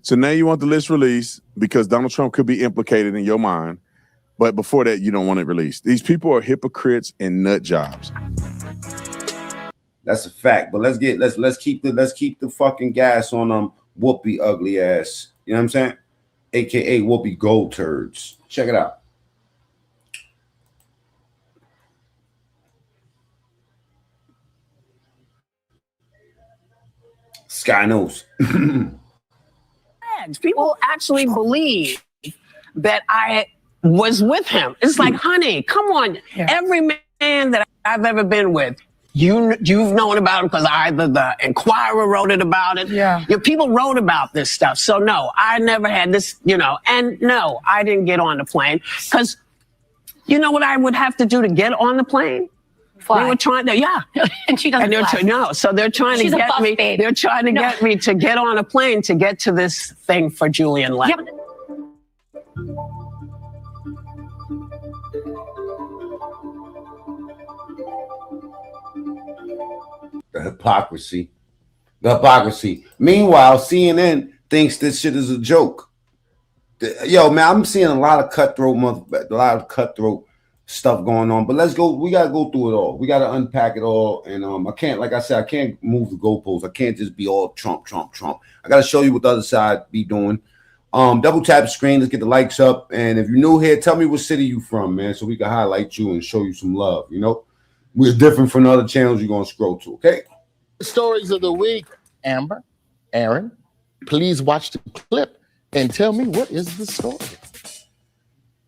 So now you want the list released because Donald Trump could be implicated in your mind. But before that, you don't want it released. These people are hypocrites and nut jobs. That's a fact. But let's keep the fucking gas on Whoopi ugly ass. You know what I'm saying? AKA Whoopi gold turds. Check it out. Sky knows. People actually believe that I was with him. It's like, honey, come on. Yeah. Every man that I've ever been with, you've known about it because either the Inquirer wrote it about it. Yeah. Your people wrote about this stuff. So no, I never had this, and no, I didn't get on the plane because you know what I would have to do to get on the plane? Fly. They were trying to, and she doesn't fly. So they're trying to get me. Babe. They're trying to get me to get on a plane to get to this thing for Julian Levin. Yeah, The hypocrisy. Meanwhile, CNN thinks this shit is a joke. Yo, man, I'm seeing a lot of cutthroat stuff going on. But let's go. We gotta go through it all. We gotta unpack it all. And I can't, like I said, I can't move the goalposts. I can't just be all Trump. I gotta show you what the other side be doing. Double tap the screen. Let's get the likes up. And if you're new here, tell me what city you from, man, so we can highlight you and show you some love. We're different from the other channels you're going to scroll to, okay? Stories of the week. Amber, Aaron, please watch the clip and tell me what is the story.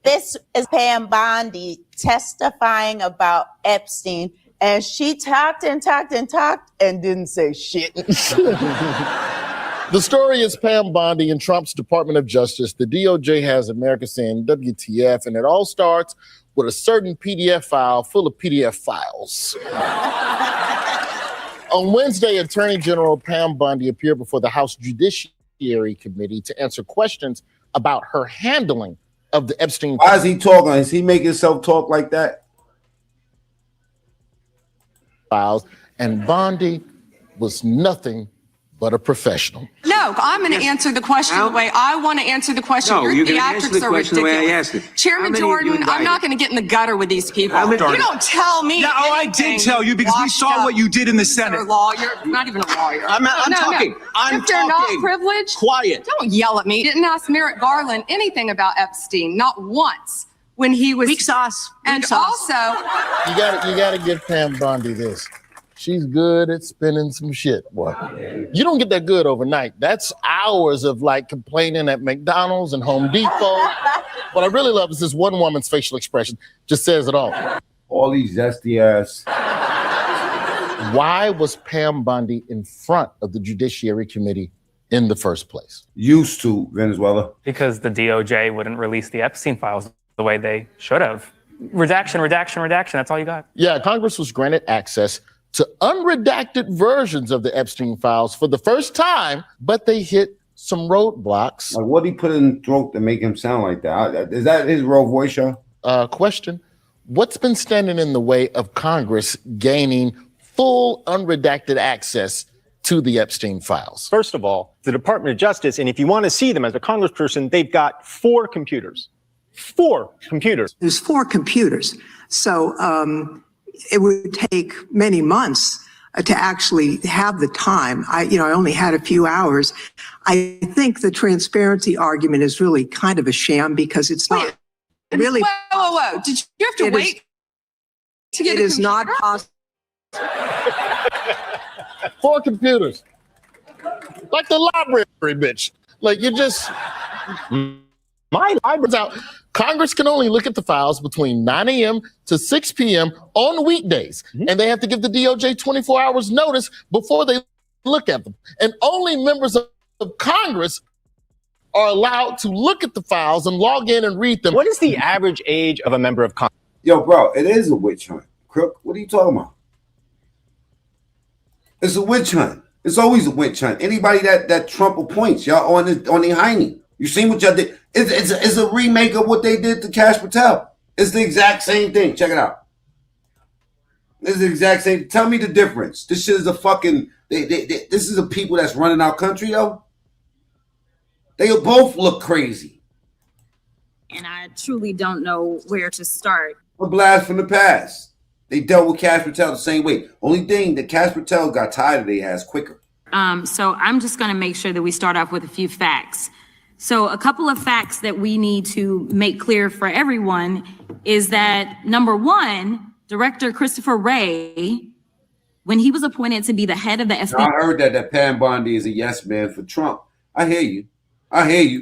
This is Pam Bondi testifying about Epstein, and she talked and didn't say shit. The story is Pam Bondi and Trump's Department of Justice. The DOJ has America saying WTF, and it all starts with a certain PDF file full of PDF files. On Wednesday, Attorney General Pam Bondi appeared before the House Judiciary Committee to answer questions about her handling of the Epstein. Why is he talking? Is he making himself talk like that? Files, and Bondi was nothing but a professional. No, I'm going to answer the question the way I want to answer the question. No, Your you're answer the theatrics are question ridiculous. the way I asked it. Chairman Jordan, I'm not going to get in the gutter with these people. You don't tell me. Yeah, I did tell you because we saw what you did in the Senate. You're a lawyer, not even a lawyer. I'm talking. No. I'm if they're talking. not privileged, Quiet. Don't yell at me. Didn't ask Merrick Garland anything about Epstein, not once when he was Weak sauce. And also, You gotta give Pam Bondi this. She's good at spinning some shit, boy. You don't get that good overnight. That's hours of complaining at McDonald's and Home Depot. What I really love is this one woman's facial expression. Just says it all. All these zesty ass. Why was Pam Bondi in front of the Judiciary Committee in the first place? Used to, Venezuela. Because the DOJ wouldn't release the Epstein files the way they should have. Redaction. That's all you got. Yeah, Congress was granted access to unredacted versions of the Epstein files for the first time, but they hit some roadblocks. Like, what did he put in the throat to make him sound like that? Is that his real voice, y'all? Question. What's been standing in the way of Congress gaining full unredacted access to the Epstein files? First of all, the Department of Justice, and if you want to see them as a congressperson, they've got 4 computers. 4 computers. There's 4 computers. So it would take many months to actually have the time. I only had a few hours. I think the transparency argument is really kind of a sham because it's not really. Whoa. Did you have to wait to get it? It is not possible. 4 computers. Like the library, bitch. Like you just, my library's out. Congress can only look at the files between 9 a.m. to 6 p.m. on weekdays. And they have to give the DOJ 24 hours notice before they look at them. And only members of Congress are allowed to look at the files and log in and read them. What is the average age of a member of Congress? Yo, bro, it is a witch hunt. Crook, what are you talking about? It's a witch hunt. It's always a witch hunt. Anybody that Trump appoints, y'all on the hiney. You seen what y'all did? It's a remake of what they did to Kash Patel. It's the exact same thing. Check it out. It's the exact same. Tell me the difference. This shit is a fucking. This is the people that's running our country, though. They both look crazy. And I truly don't know where to start. A blast from the past. They dealt with Kash Patel the same way. Only thing that Kash Patel got tired of their ass quicker. So I'm just going to make sure that we start off with a few facts. So a couple of facts that we need to make clear for everyone is that, number one, Director Christopher Wray, when he was appointed to be the head of the FBI. I heard that Pam Bondi is a yes man for Trump. I hear you.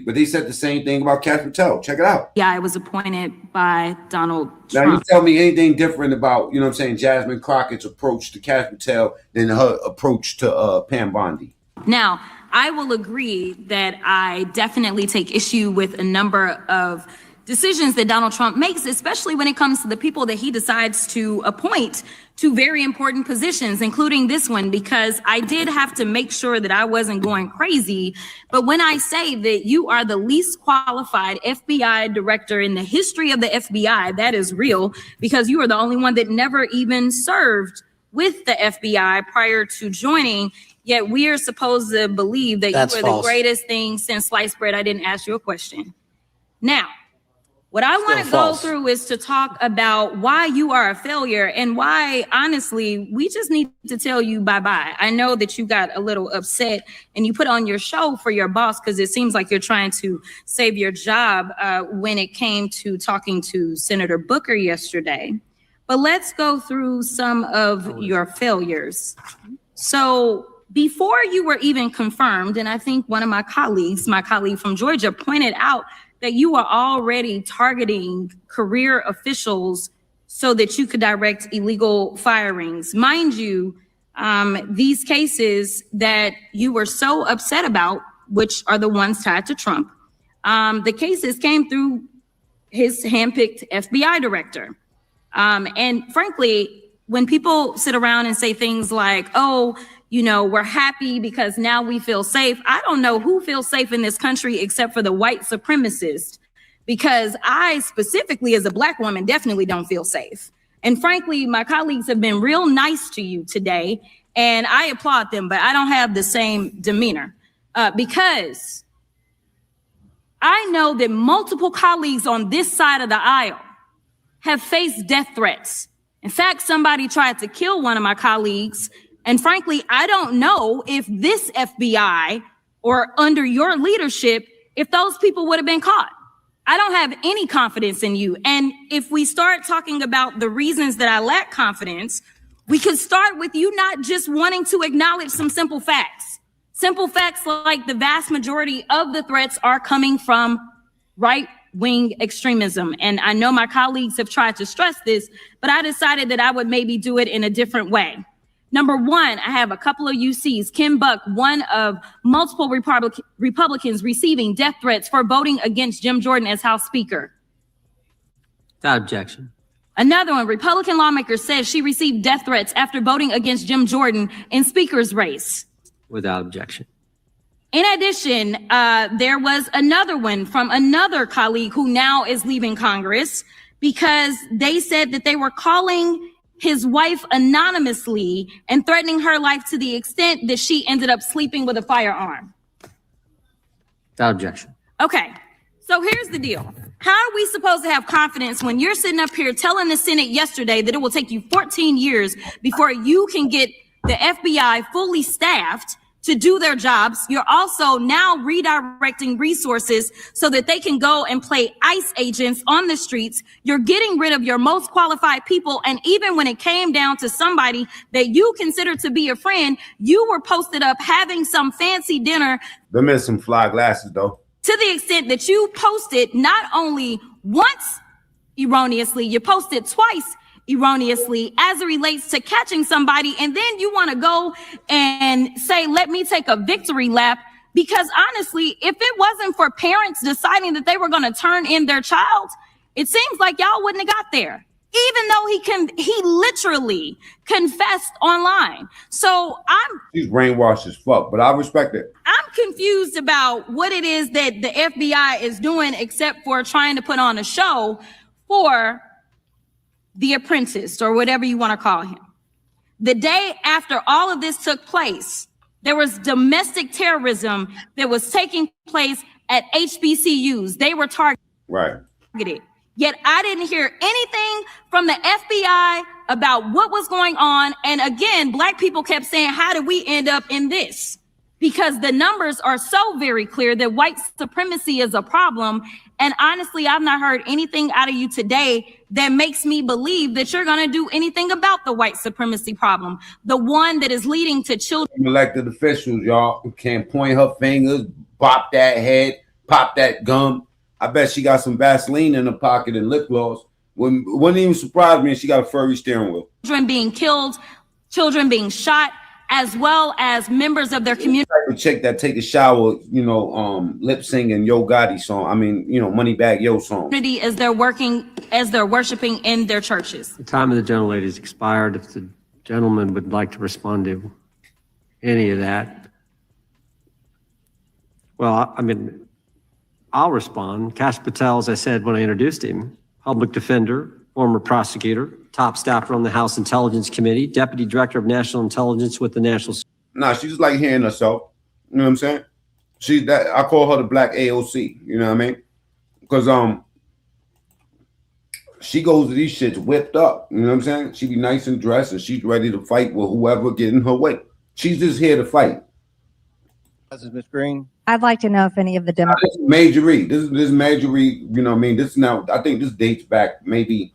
But they said the same thing about Kash Patel. Check it out. Yeah, I was appointed by Donald Trump. Now you tell me anything different about, Jasmine Crockett's approach to Kash Patel than her approach to Pam Bondi. Now, I will agree that I definitely take issue with a number of decisions that Donald Trump makes, especially when it comes to the people that he decides to appoint to very important positions, including this one, because I did have to make sure that I wasn't going crazy. But when I say that you are the least qualified FBI director in the history of the FBI, that is real, because you are the only one that never even served with the FBI prior to joining. Yet we are supposed to believe that you are the greatest thing since sliced bread. I didn't ask you a question. Now, what I want to go through is to talk about why you are a failure and why, honestly, we just need to tell you bye-bye. I know that you got a little upset and you put on your show for your boss because it seems like you're trying to save your job when it came to talking to Senator Booker yesterday. But let's go through some of your failures. So before you were even confirmed, and I think one of my colleague from Georgia, pointed out that you are already targeting career officials so that you could direct illegal firings. Mind you, these cases that you were so upset about, which are the ones tied to Trump, the cases came through his handpicked FBI director. And frankly, when people sit around and say things like, oh, we're happy because now we feel safe. I don't know who feels safe in this country except for the white supremacists, because I specifically as a Black woman definitely don't feel safe. And frankly, my colleagues have been real nice to you today, and I applaud them, but I don't have the same demeanor because I know that multiple colleagues on this side of the aisle have faced death threats. In fact, somebody tried to kill one of my colleagues. And frankly, I don't know if this FBI or under your leadership, if those people would have been caught. I don't have any confidence in you. And if we start talking about the reasons that I lack confidence, we could start with you not just wanting to acknowledge some simple facts. Simple facts like the vast majority of the threats are coming from right-wing extremism. And I know my colleagues have tried to stress this, but I decided that I would maybe do it in a different way. Number one, I have a couple of UCs. Kim Buck, one of multiple Republicans receiving death threats for voting against Jim Jordan as House Speaker. Without objection. Another one, Republican lawmaker says she received death threats after voting against Jim Jordan in Speaker's race. Without objection. In addition, there was another one from another colleague who now is leaving Congress because they said that they were calling his wife anonymously and threatening her life to the extent that she ended up sleeping with a firearm. Without objection. Okay, so here's the deal. How are we supposed to have confidence when you're sitting up here telling the Senate yesterday that it will take you 14 years before you can get the FBI fully staffed to do their jobs? You're also now redirecting resources so that they can go and play ICE agents on the streets. You're getting rid of your most qualified people. And even when it came down to somebody that you consider to be a friend, you were posted up having some fancy dinner. Them is some fly glasses, though. To the extent that you posted not only once erroneously, you posted twice erroneously as it relates to catching somebody, and then you want to go and say, let me take a victory lap, because honestly, if it wasn't for parents deciding that they were going to turn in their child, it seems like y'all wouldn't have got there, even though he literally confessed online. So She's brainwashed as fuck, but I respect it. I'm confused about what it is that the FBI is doing, except for trying to put on a show for The Apprentice, or whatever you want to call him. The day after all of this took place, there was domestic terrorism that was taking place at HBCUs. They were targeted. Right. Yet I didn't hear anything from the FBI about what was going on. And again, Black people kept saying, how did we end up in this? Because the numbers are so very clear that white supremacy is a problem. And honestly, I've not heard anything out of you today that makes me believe that you're going to do anything about the white supremacy problem, the one that is leading to children. Elected officials, y'all, can't point her fingers, bop that head, pop that gum. I bet she got some Vaseline in her pocket and lip gloss. Wouldn't even surprise me if she got a furry steering wheel. Children being killed, children being shot, as well as members of their community. Type of chick that take a shower, lip singing Yo Gotti song. I mean, Moneybag Yo song. As they're worshiping in their churches. The time of the gentlelady has expired. If the gentleman would like to respond to any of that. Well, I'll respond. Kash Patel, as I said when I introduced him, public defender, former prosecutor, top staffer on the House Intelligence Committee, deputy director of national intelligence with the National. Nah, she just like hearing herself. You know what I'm saying? I call her the Black AOC. You know what I mean? Because she goes to these shits whipped up. You know what I'm saying? She be nice and dressed, and she's ready to fight with whoever get in her way. She's just here to fight. This is Ms. Green. I'd like to know if any of the Democrats. This is Major Reed. This is Major Reed. You know what I mean? This now, I think this dates back maybe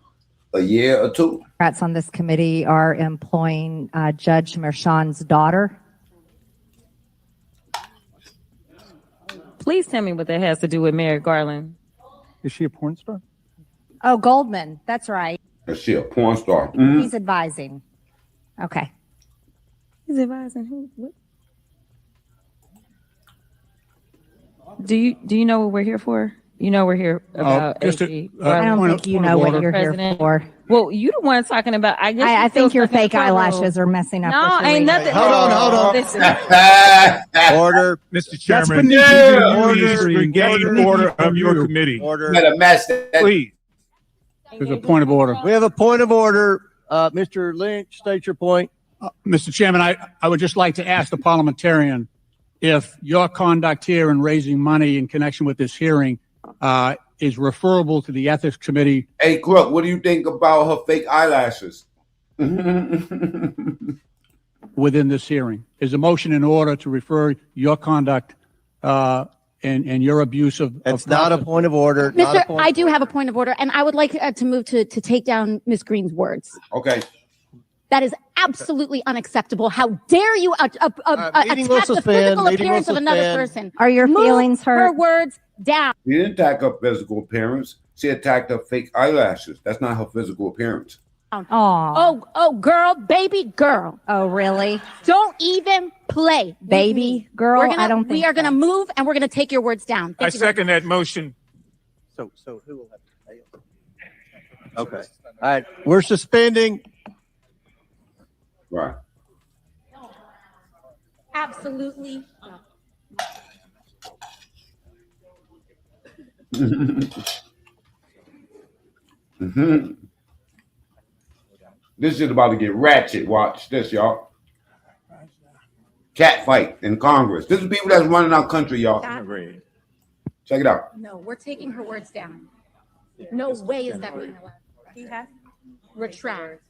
a year or two. Democrats on this committee are employing Judge Merchan's daughter. Please tell me what that has to do with Merrick Garland. Is she a porn star? Oh, Goldman. That's right. Is she a porn star? Mm-hmm. He's advising. Okay. He's advising who? What? Do you know what we're here for? You know we're here about AG. I don't think you know what you're here for. Well, you the one talking about. I think your fake eyelashes are messing up. No, ain't nothing. Hold on. Listen. Order, Mr. Chairman. Order of your committee. Order. Please. There's a point of order. We have a point of order. Mr. Lynch, state your point. Mr. Chairman, I would just like to ask the parliamentarian if your conduct here in raising money in connection with this hearing is referable to the Ethics Committee. Hey, Crook, what do you think about her fake eyelashes? Within this hearing? Is a motion in order to refer your conduct and your abuse of... It's not a point of order. I do have a point of order, and I would like to move to take down Ms. Green's words. Okay. That is absolutely unacceptable. How dare you attack the physical appearance of another person? Are your feelings hurt? Her words down. She didn't attack her physical appearance. She attacked her fake eyelashes. That's not her physical appearance. Oh, girl, baby girl. Oh, really? Don't even play. Baby girl? We're gonna, I don't think we are going to so. move and we're going to take your words down. I second that motion. So who will have to pay it? Okay. All right. We're suspending. Right. Absolutely. This shit about to get ratchet. Watch this, y'all. Cat fight in Congress. This is people that's running our country, y'all. Check it out. No, we're taking her words down. No way is that being allowed. He has retract.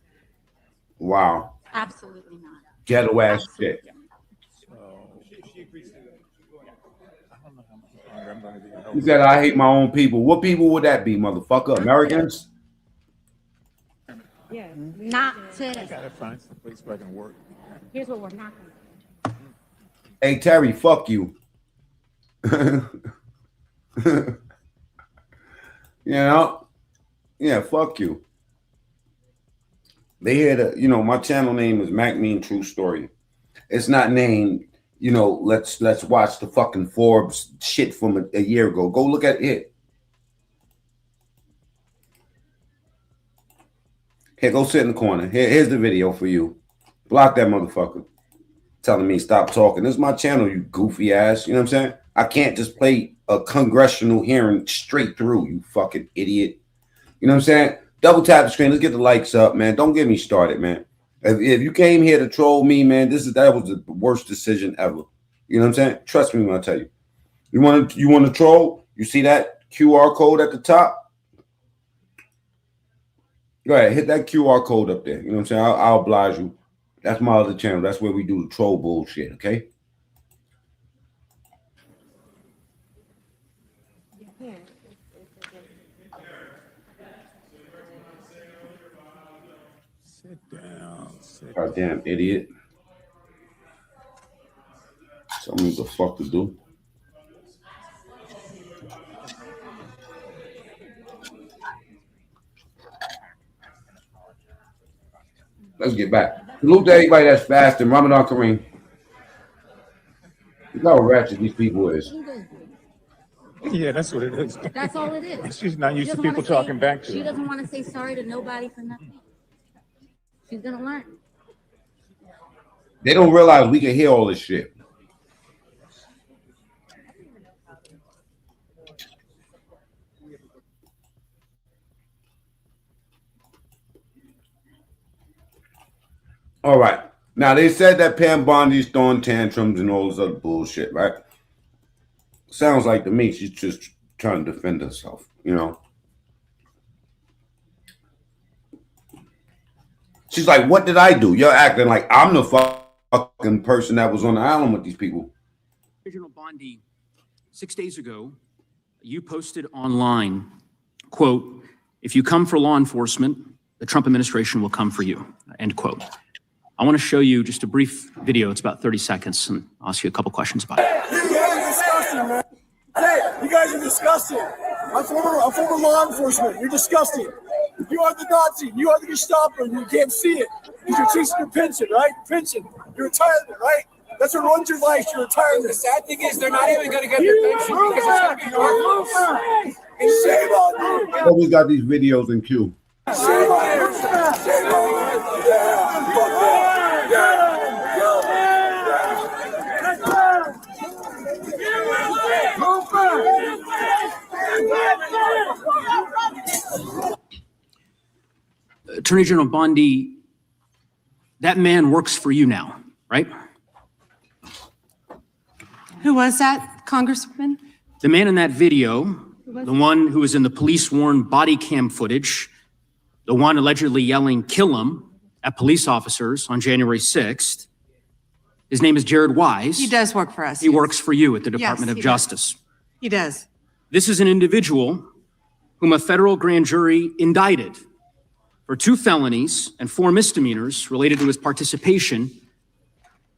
Wow. Absolutely not. Ghetto ass shit. He said, I hate my own people. What people would that be, motherfucker? Americans? Yeah. Not today. Gotta find some place where I can work. Here's what we're not going to do. Hey, Terry, fuck you. You know? Yeah, fuck you. They hear the, you know, my channel name is Mac Mean True Story. It's not named, you know, let's watch the fucking Forbes shit from a year ago. Go look at it. Here, go sit in the corner. Here's the video for you. Block that motherfucker. Telling me stop talking. This is my channel, you goofy ass. You know what I'm saying? I can't just play a congressional hearing straight through, you fucking idiot. You know what I'm saying? Double tap the screen. Let's get the likes up, man. Don't get me started, man. If you came here to troll me, man, that was the worst decision ever. You know what I'm saying? Trust me when I tell you. You want to troll? You see that QR code at the top? Go ahead, hit that QR code up there. You know what I'm saying? I'll oblige you. That's my other channel. That's where we do the troll bullshit, okay? Sit down. Goddamn idiot. Tell me what the fuck to do. Let's get back. Salute to everybody that's fasting. Ramadan Kareem. Look how ratchet these people is. Yeah, that's what it is. That's all it is. She's not used to doesn't people wanna talking back to She her. doesn't want to say sorry to nobody for nothing. She's going to learn. They don't realize we can hear all this shit. All right. Now, they said that Pam Bondi's throwing tantrums and all this other bullshit, right? Sounds like to me she's just trying to defend herself, you know? She's like, what did I do? You're acting like I'm the fucking person that was on the island with these people. Jeffrey Bondi, 6 days ago, you posted online, quote, if you come for law enforcement, the Trump administration will come for you, end quote. I want to show you just a brief video. It's about 30 seconds, and I'll ask you a couple questions about it. You guys are disgusting, man. Hey, you guys are disgusting. I'm former law enforcement. You're disgusting. You are the Nazi. You are the Gestapo. You can't see it because you're chasing your pension, right? Pension. Your retirement, right? That's what runs your life. Your retirement. The sad thing is they're not even going to get their pension because it's going to be and shame on you. Always got these videos in queue. Shame on you. Shame on you. Attorney General Bondi, that man works for you now, right? Who was that, Congressman? The man in that video, the one who was in the police-worn body cam footage, the one allegedly yelling, kill him, at police officers on January 6th, his name is Jared Wise. He does work for us. He works for you at the Department of he Justice. Does. He does. This is an individual whom a federal grand jury indicted for 2 felonies and 4 misdemeanors related to his participation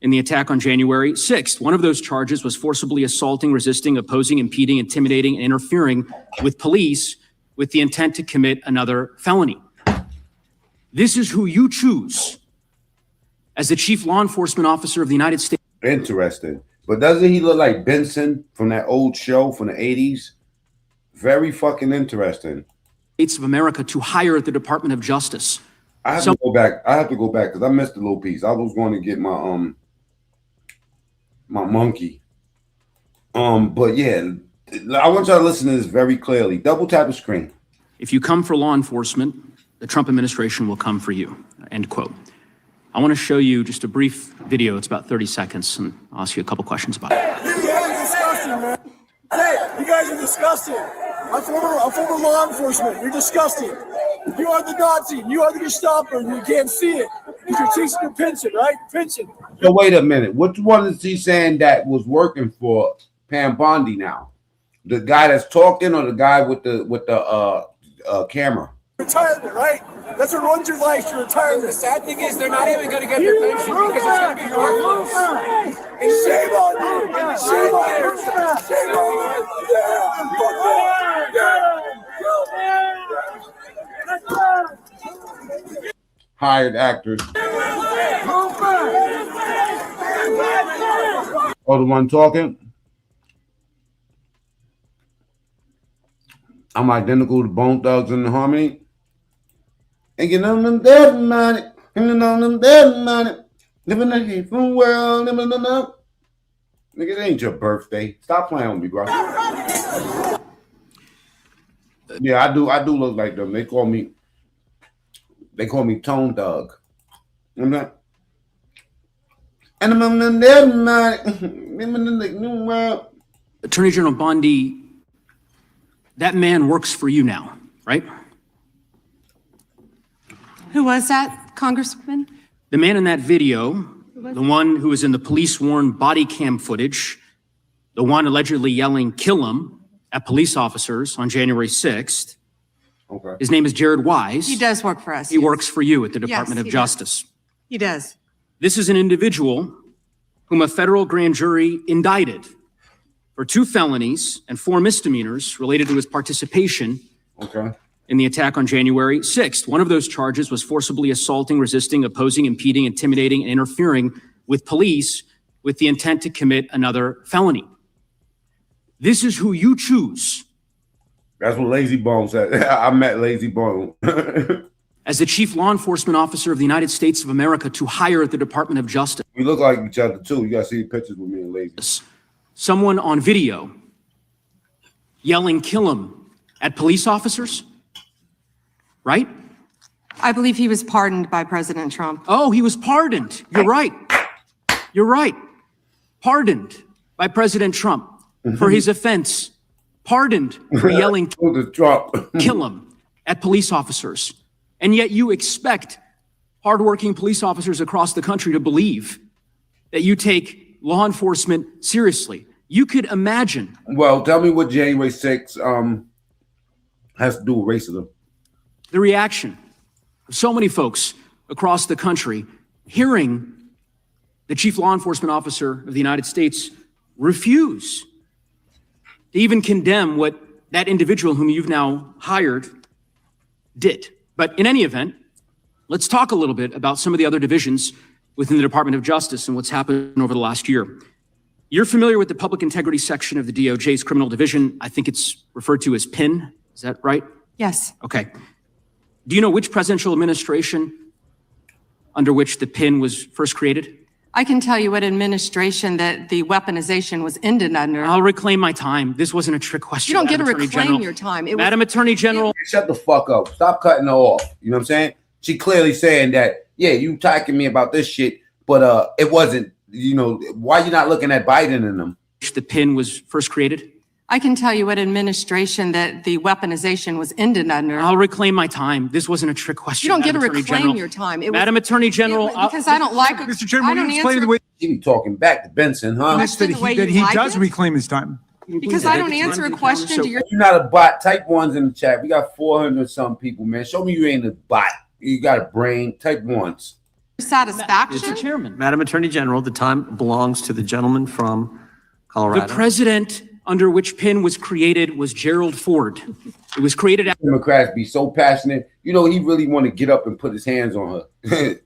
in the attack on January 6th. One of those charges was forcibly assaulting, resisting, opposing, impeding, intimidating, and interfering with police with the intent to commit another felony. This is who you choose as the chief law enforcement officer of the United States. Interesting. But doesn't he look like Benson from that old show from the 80s? Very fucking interesting. States of America to hire at the Department of Justice. I have to go back. I have to go back because I missed a little piece. I was going to get my my monkey. But yeah, I want y'all to listen to this very clearly. Double tap the screen. If you come for law enforcement, the Trump administration will come for you. End quote. I want to show you just a brief video. It's about 30 seconds, and I'll ask you a couple questions about it. You guys are disgusting, man. Hey, you guys are disgusting. I'm former law enforcement. You're disgusting. You are the Nazi. You are the Gestapo. You can't see it because you're chasing your pension, right? Pension. So wait a minute. Which one is he saying that was working for Pam Bondi now? The guy that's talking or the guy with the camera? Retirement, right? That's what runs your life, your retirement. The sad thing is they're not even going to get their pension because it's going to be your fault. And shame on you. Shame on you. Shame on you. Hired actors. Oh, the one talking? I'm identical to Bone Thugs and the Harmony. And get on them dead money, and on them dead money, living a hateful world, living in a nigga, it ain't your birthday. Stop playing with me, bro. Yeah, I do look like them. They call me Tone Thug. I'm not. And I'm on them dead money, living in the new world. Attorney General Bondi, that man works for you now, right? Who was that, Congressman? The man in that video, the one who was in the police-worn body cam footage, the one allegedly yelling, "Kill him," at police officers on January 6th. Okay. His name is Jared Wise. He does work for us. He works for you at the Department of he Justice. He does. This is an individual whom a federal grand jury indicted for 2 felonies and 4 misdemeanors related to his participation in the attack on January 6th. One of those charges was forcibly assaulting, resisting, opposing, impeding, intimidating, and interfering with police with the intent to commit another felony. This is who you choose. That's what Lazy Bone said. I met Lazy Bone. As the chief law enforcement officer of the United States of America to hire at the Department of Justice. We look like each other too. You gotta see the pictures with me and Lazy. Someone on video yelling, "Kill him," at police officers, right? I believe he was pardoned by President Trump. Oh, he was pardoned. You're right. You're right. Pardoned by President Trump for his offense. Pardoned for yelling, "Kill him," at police officers. And yet you expect hardworking police officers across the country to believe that you take law enforcement seriously. You could imagine. Well, tell me what January 6th has to do with racism. The reaction of so many folks across the country hearing the chief law enforcement officer of the United States refuse to even condemn what that individual whom you've now hired did. But in any event, let's talk a little bit about some of the other divisions within the Department of Justice and what's happened over the last year. You're familiar with the public integrity section of the DOJ's criminal division. I think it's referred to as PIN. Is that right? Yes. Okay. Do you know which presidential administration under which the PIN was first created? I can tell you what administration that the weaponization was ended under. I'll reclaim my time. This wasn't a trick question. You don't get to Madam Attorney reclaim General. your time. Madam Attorney General, shut the fuck up. Stop cutting her off. You know what I'm saying? She clearly saying that, yeah, you talking me about this shit, but it wasn't, you know, why you not looking at Biden in them? The PIN was first created? I can tell you what administration that the weaponization was ended under. I'll reclaim my time. This wasn't a trick question. You don't get to Madam Attorney reclaim General. your time. Madam Attorney General. Because I don't like it. Mr. Chairman, I don't will you explain answer- the way She be talking back to Benson, huh? that he does reclaim his time? Because I don't answer a question to your. You're not a bot. Type ones in the chat. We got 400 some people, man. Show me you ain't a bot. You got a brain. Type ones. Satisfaction. Mr. Chairman. Madam Attorney General, the time belongs to the gentleman from Colorado. The president under which PIN was created was Gerald Ford. It was created after Democrats be so passionate. You know, he really want to get up and put his hands on her.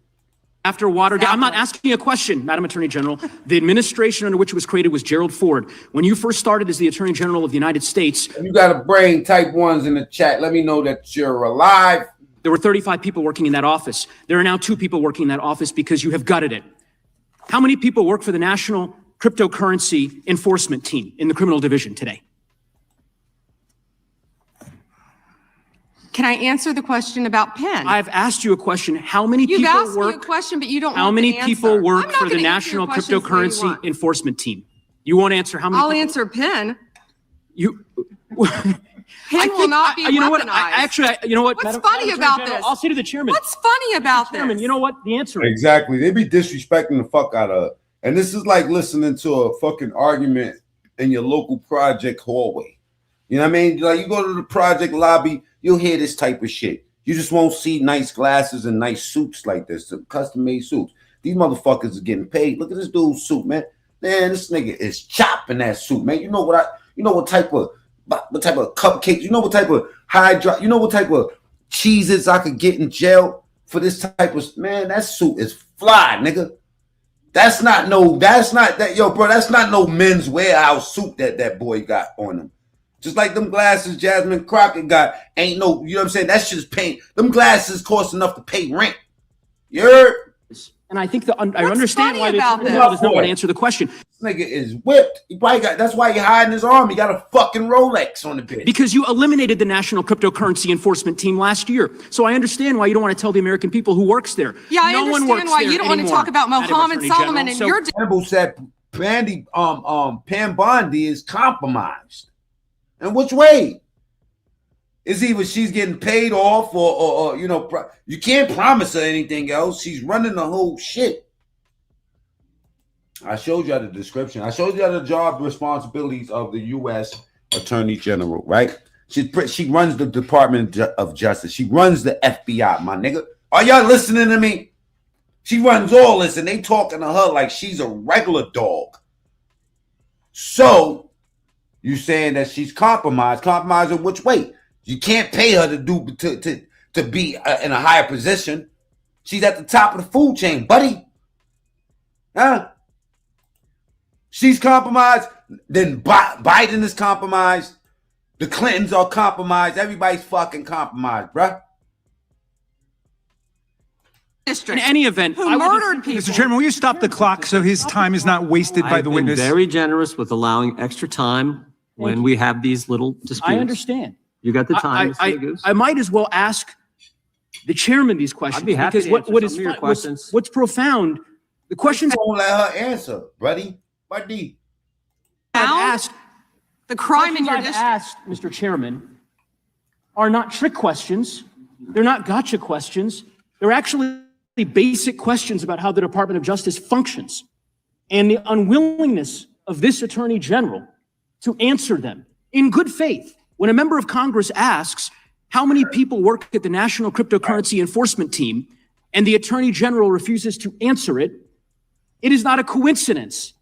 after Watergate. I'm not asking you a question, Madam Attorney General. The administration under which it was created was Gerald Ford. When you first started as the Attorney General of the United States. You got a brain, type ones in the chat. Let me know that you're alive. There were 35 people working in that office. There are now 2 people working in that office because you have gutted it. How many people work for the National Cryptocurrency Enforcement Team in the criminal division today? Can I answer the question about PIN? I've asked you a question. How many You've people asked work? me a question, but you don't How want many the answer. people work I'm not for the gonna answer your National questions the way you Cryptocurrency want. Enforcement Team? You won't answer how many I'll people? answer PIN. You. PIN will not be you know what? weaponized. You know what? What's funny about General, this? I'll say to the chairman. What's funny about this? Chairman, you know what? The answer is. Exactly. They be disrespecting the fuck out of her. And this is like listening to a fucking argument in your local project hallway. You know what I mean? Like you go to the project lobby, you'll hear this type of shit. You just won't see nice glasses and nice suits like this, custom-made suits. These motherfuckers are getting paid. Look at this dude's suit, man. Man, this nigga is chopping that suit, man. You know what type of cupcakes, you know what type of you know what type of cheeses I could get in jail for this type of, man, that suit is fly, nigga. That's not no men's warehouse suit that boy got on him. Just like them glasses Jasmine Crockett got, ain't no, you know what I'm saying? That's just paint. Them glasses cost enough to pay rent. You heard? And I think I understand why about does not want to answer the question. This nigga is whipped. He probably that's why he hiding his arm. He got a fucking Rolex on the bed. Because you eliminated the National Cryptocurrency Enforcement Team last year. So I understand why you don't want to tell the American people who works there. Yeah, I no one understand works why there you don't want to anymore, talk about Madam Mohammed Attorney Solomon General. and your. Campbell said Pam Bondi is compromised. And which way? It's either she's getting paid off or you know, you can't promise her anything else. She's running the whole shit. I showed you the description. I showed you the job responsibilities of the U.S. Attorney General, right? She runs the Department of Justice. She runs the FBI, my nigga. Are y'all listening to me? She runs all this, and they talking to her like she's a regular dog. So, you saying that she's compromised. Compromised in which way? You can't pay her to be in a higher position. She's at the top of the food chain, buddy. Huh? She's compromised. Then Biden is compromised. The Clintons are compromised. Everybody's fucking compromised, bruh. In any event, who murdered people. Mr. Chairman, will you stop the clock so his time is not wasted by the witness? I've been very generous with allowing extra time when we have these little disputes. I understand. You got the time. I might as well ask the chairman these questions. I'd be happy because to answer some of your questions. What's profound, the questions. Don't let her answer, buddy. Buddy. I've asked, the crime in your I've district. asked, Mr. Chairman, are not trick questions. They're not gotcha questions. They're actually basic questions about how the Department of Justice functions and the unwillingness of this Attorney General to answer them in good faith. When a member of Congress asks how many people work at the National Cryptocurrency Enforcement Team and the Attorney General refuses to answer it, it is not a coincidence.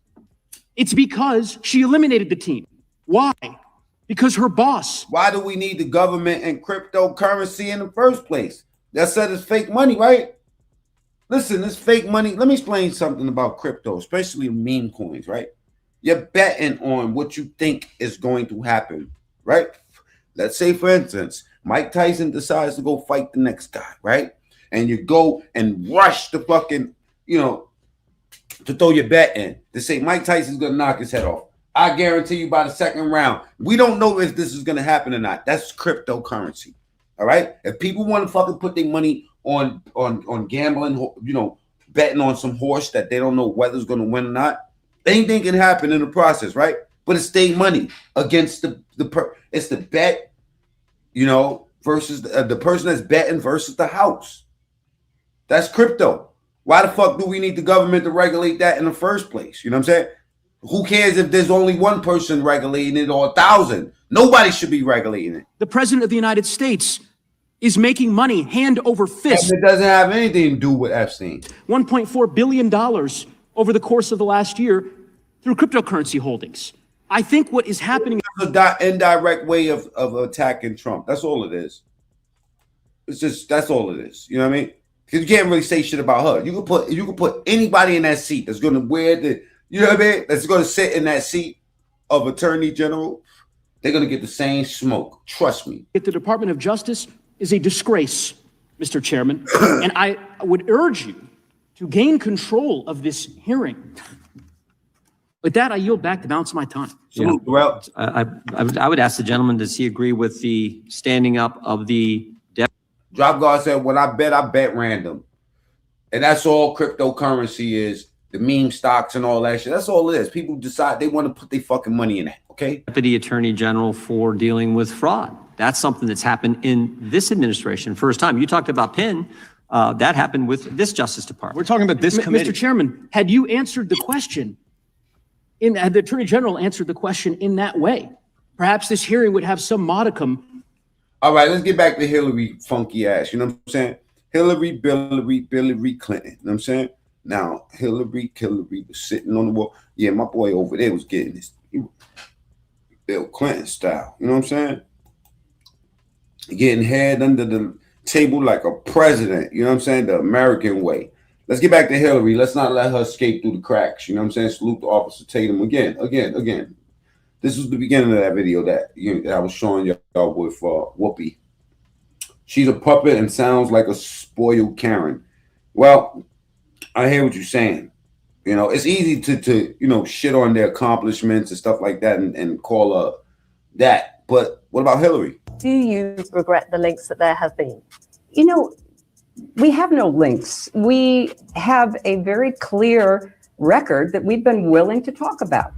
It's because she eliminated the team. Why? Because her boss. Why do we need the government and cryptocurrency in the first place? That said it's fake money, right? Listen, it's fake money. Let me explain something about crypto, especially meme coins, right? You're betting on what you think is going to happen, right? Let's say, for instance, Mike Tyson decides to go fight the next guy, right? And you go and rush the fucking, you know, to throw your bet in to say Mike Tyson's going to knock his head off. I guarantee you by the second round, we don't know if this is going to happen or not. That's cryptocurrency. All right. If people want to fucking put their money on gambling, you know, betting on some horse that they don't know whether it's going to win or not, anything can happen in the process, right? But it's their money against it's the bet, you know, versus the person that's betting versus the house. That's crypto. Why the fuck do we need the government to regulate that in the first place? You know what I'm saying? Who cares if there's only one person regulating it or 1,000? Nobody should be regulating it. The President of the United States is making money hand over fist. And it doesn't have anything to do with Epstein. $1.4 billion over the course of the last year through cryptocurrency holdings. I think what is happening is an indirect way of attacking Trump. That's all it is. It's just that's all it is. You know what I mean? Because you can't really say shit about her. You can put anybody in that seat that's going to wear the, you know what I mean? That's going to sit in that seat of Attorney General. They're going to get the same smoke. Trust me. At the Department of Justice is a disgrace, Mr. Chairman, and I would urge you to gain control of this hearing. With that, I yield back the balance of my time. Yeah. Well, I would ask the gentleman, does he agree with the standing up of the Drop Guard said, "When I bet random," and that's all cryptocurrency is. The meme stocks and all that shit. That's all it is. People decide they want to put their fucking money in that. Okay. Deputy Attorney General for dealing with fraud? That's something that's happened in this administration. First time. You talked about Penn. That happened with this Justice Department. We're talking about this committee. Mr. Chairman, had you answered the question, had the Attorney General answered the question in that way, perhaps this hearing would have some modicum. All right, let's get back to Hillary funky ass. You know what I'm saying? Hillary Clinton. You know what I'm saying? Now, Hillary was sitting on the wall. Yeah, my boy over there was getting this Bill Clinton style. You know what I'm saying? Getting head under the table like a president. You know what I'm saying? The American way. Let's get back to Hillary. Let's not let her escape through the cracks. You know what I'm saying? Salute to Officer Tatum again. This was the beginning of that video that I was showing y'all with Whoopi. She's a puppet and sounds like a spoiled Karen. Well, I hear what you're saying. You know, it's easy to shit on their accomplishments and stuff like that and call her that. But what about Hillary? Do you regret the links that there have been? You know, we have no links. We have a very clear record that we've been willing to talk about.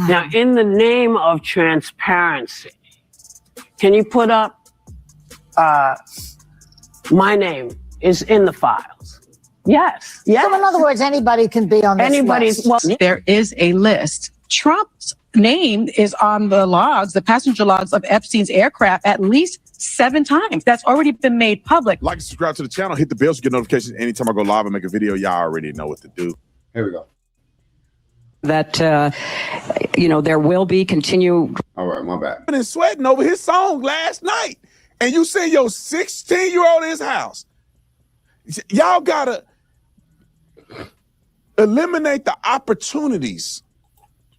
Now, in the name of transparency, can you put up my name is in the files? Yes. Yes. So in other words, anybody can be on this Anybody's list. Well, there is a list. Trump's name is on the logs, the passenger logs of Epstein's aircraft at least 7 times. That's already been made public. Like and subscribe to the channel, hit the bell to get notifications anytime I go live and make a video. Y'all already know what to do. Here we go. That, there will be continued. All right, my bad. I've been sweating over his song last night. And you send your 16-year-old in his house. Y'all got to eliminate the opportunities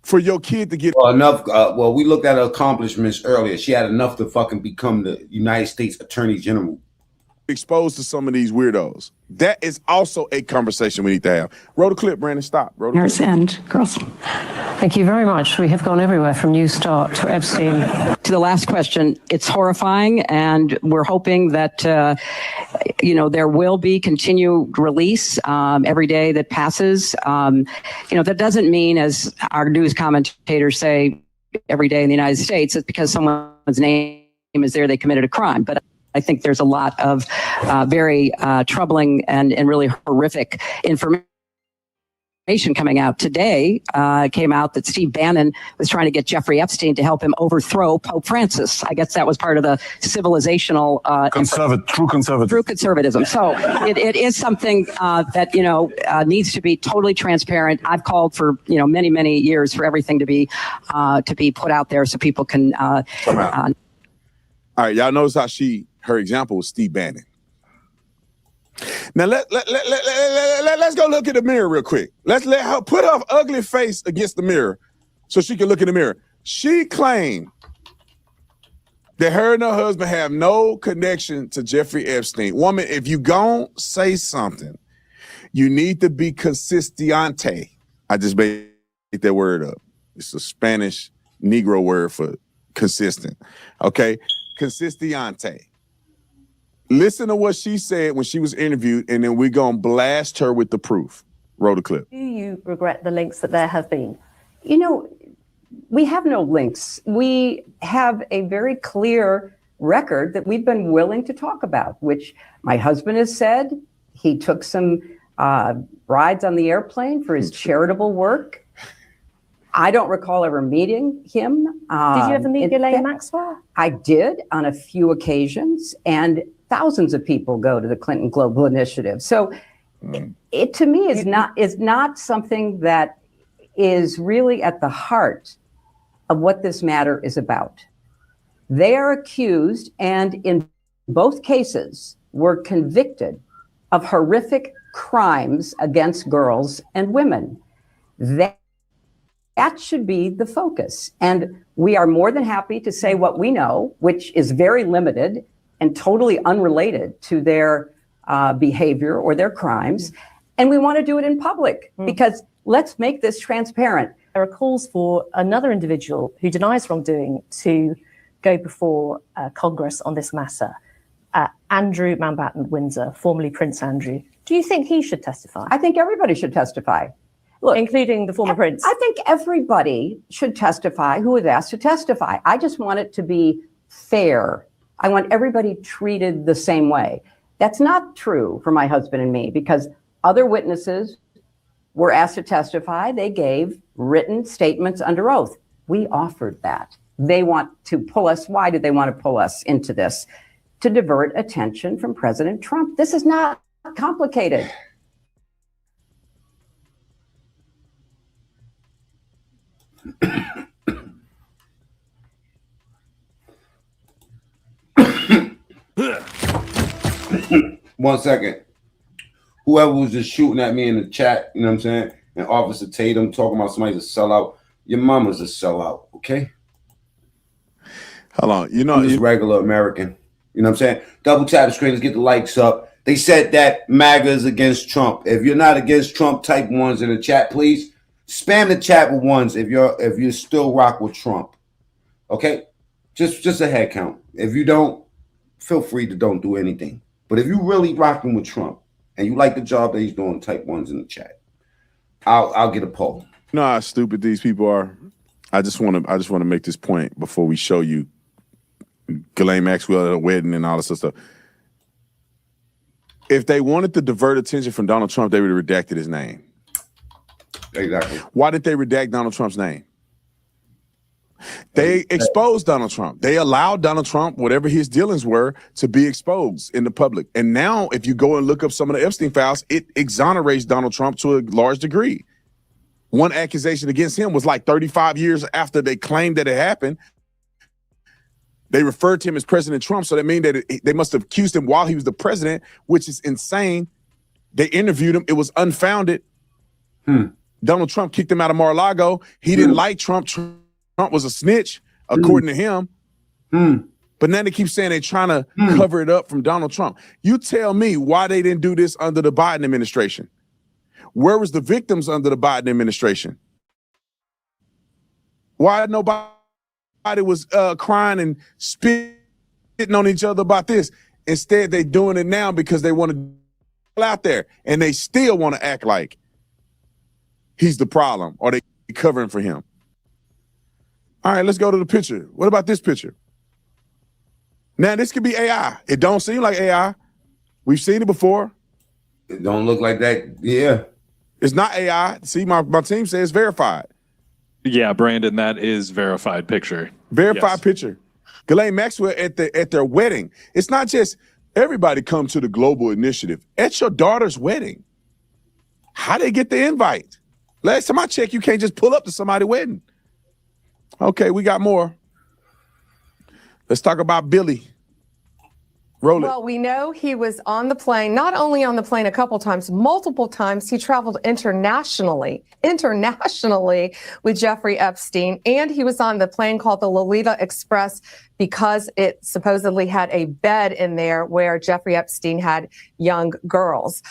for your kid to get enough. We looked at her accomplishments earlier. She had enough to fucking become the United States Attorney General. Exposed to some of these weirdos. That is also a conversation we need to have. Roll the clip, Brandon. Stop. Roll the clip. And girls, thank you very much. We have gone everywhere from New Start to Epstein. To the last question, it's horrifying, and we're hoping that, there will be continued release every day that passes. That doesn't mean, as our news commentators say every day in the United States, it's because someone's name is there, they committed a crime. But I think there's a lot of very troubling and really horrific information coming out. Today came out that Steve Bannon was trying to get Jeffrey Epstein to help him overthrow Pope Francis. I guess that was part of the civilizational true conservatism. So it is something that needs to be totally transparent. I've called for many years for everything to be put out there so people can. All right, y'all notice how her example was Steve Bannon. Now let's go look at the mirror real quick. Let's let her put her ugly face against the mirror so she can look in the mirror. She claimed that her and her husband have no connection to Jeffrey Epstein. Woman, if you gon' say something, you need to be consistente. I just made that word up. It's a Spanish Negro word for consistent. Okay? Consistente. Listen to what she said when she was interviewed, and then we're going to blast her with the proof. Roll the clip. Do you regret the links that there have been? We have no links. We have a very clear record that we've been willing to talk about, which my husband has said. He took some rides on the airplane for his charitable work. I don't recall ever meeting him. Did you ever meet Ghislaine Maxwell? I did on a few occasions, and thousands of people go to the Clinton Global Initiative. So it to me is not something that is really at the heart of what this matter is about. They are accused, and in both cases were convicted of horrific crimes against girls and women. That should be the focus. And we are more than happy to say what we know, which is very limited and totally unrelated to their behavior or their crimes. And we want to do it in public because let's make this transparent. There are calls for another individual who denies wrongdoing to go before Congress on this matter. Andrew Mountbatten Windsor, formerly Prince Andrew. Do you think he should testify? I think everybody should testify. Look, including the former prince. I think everybody should testify who is asked to testify. I just want it to be fair. I want everybody treated the same way. That's not true for my husband and me because other witnesses were asked to testify. They gave written statements under oath. We offered that. They want to pull us. Why did they want to pull us into this? To divert attention from President Trump. This is not complicated. One second. Whoever was just shooting at me in the chat, you know what I'm saying? And Officer Tatum talking about somebody's a sellout. Your mama's a sellout, okay? Hold on. You know, I'm just regular American. You know what I'm saying? Double tap the screen, let's get the likes up. They said that MAGA is against Trump. If you're not against Trump, type ones in the chat, please. Spam the chat with ones if you still rock with Trump. Okay? Just a head count. If you don't, feel free to don't do anything. But if you really rocking with Trump and you like the job that he's doing, type ones in the chat. I'll get a poll. You know how stupid these people are? I just want to make this point before we show you Ghislaine Maxwell at a wedding and all this stuff. If they wanted to divert attention from Donald Trump, they would have redacted his name. Exactly. Why did they redact Donald Trump's name? They exposed Donald Trump. They allowed Donald Trump, whatever his dealings were, to be exposed in the public. And now, if you go and look up some of the Epstein files, it exonerates Donald Trump to a large degree. One accusation against him was like 35 years after they claimed that it happened. They referred to him as President Trump, so that means that they must have accused him while he was the president, which is insane. They interviewed him. It was unfounded. Donald Trump kicked him out of Mar-a-Lago. He didn't like Trump. Trump was a snitch, according to him. But now they keep saying they're trying to cover it up from Donald Trump. You tell me why they didn't do this under the Biden administration. Where was the victims under the Biden administration? Why nobody was crying and spitting on each other about this? Instead, they're doing it now because they want to out there, and they still want to act like he's the problem or they covering for him. All right, let's go to the picture. What about this picture? Now, this could be AI. It don't seem like AI. We've seen it before. It don't look like that. Yeah. It's not AI. See, my team says verified. Yeah, Brandon, that is verified picture. Verified picture. Ghislaine Maxwell at their wedding. It's not just everybody come to the global initiative. At your daughter's wedding. How they get the invite? Last time I checked, you can't just pull up to somebody's wedding. Okay, we got more. Let's talk about Billy. Roll it. Well, we know he was on the plane, not only on the plane a couple times, multiple times. He traveled internationally with Jeffrey Epstein. And he was on the plane called the Lolita Express because it supposedly had a bed in there where Jeffrey Epstein had young girls.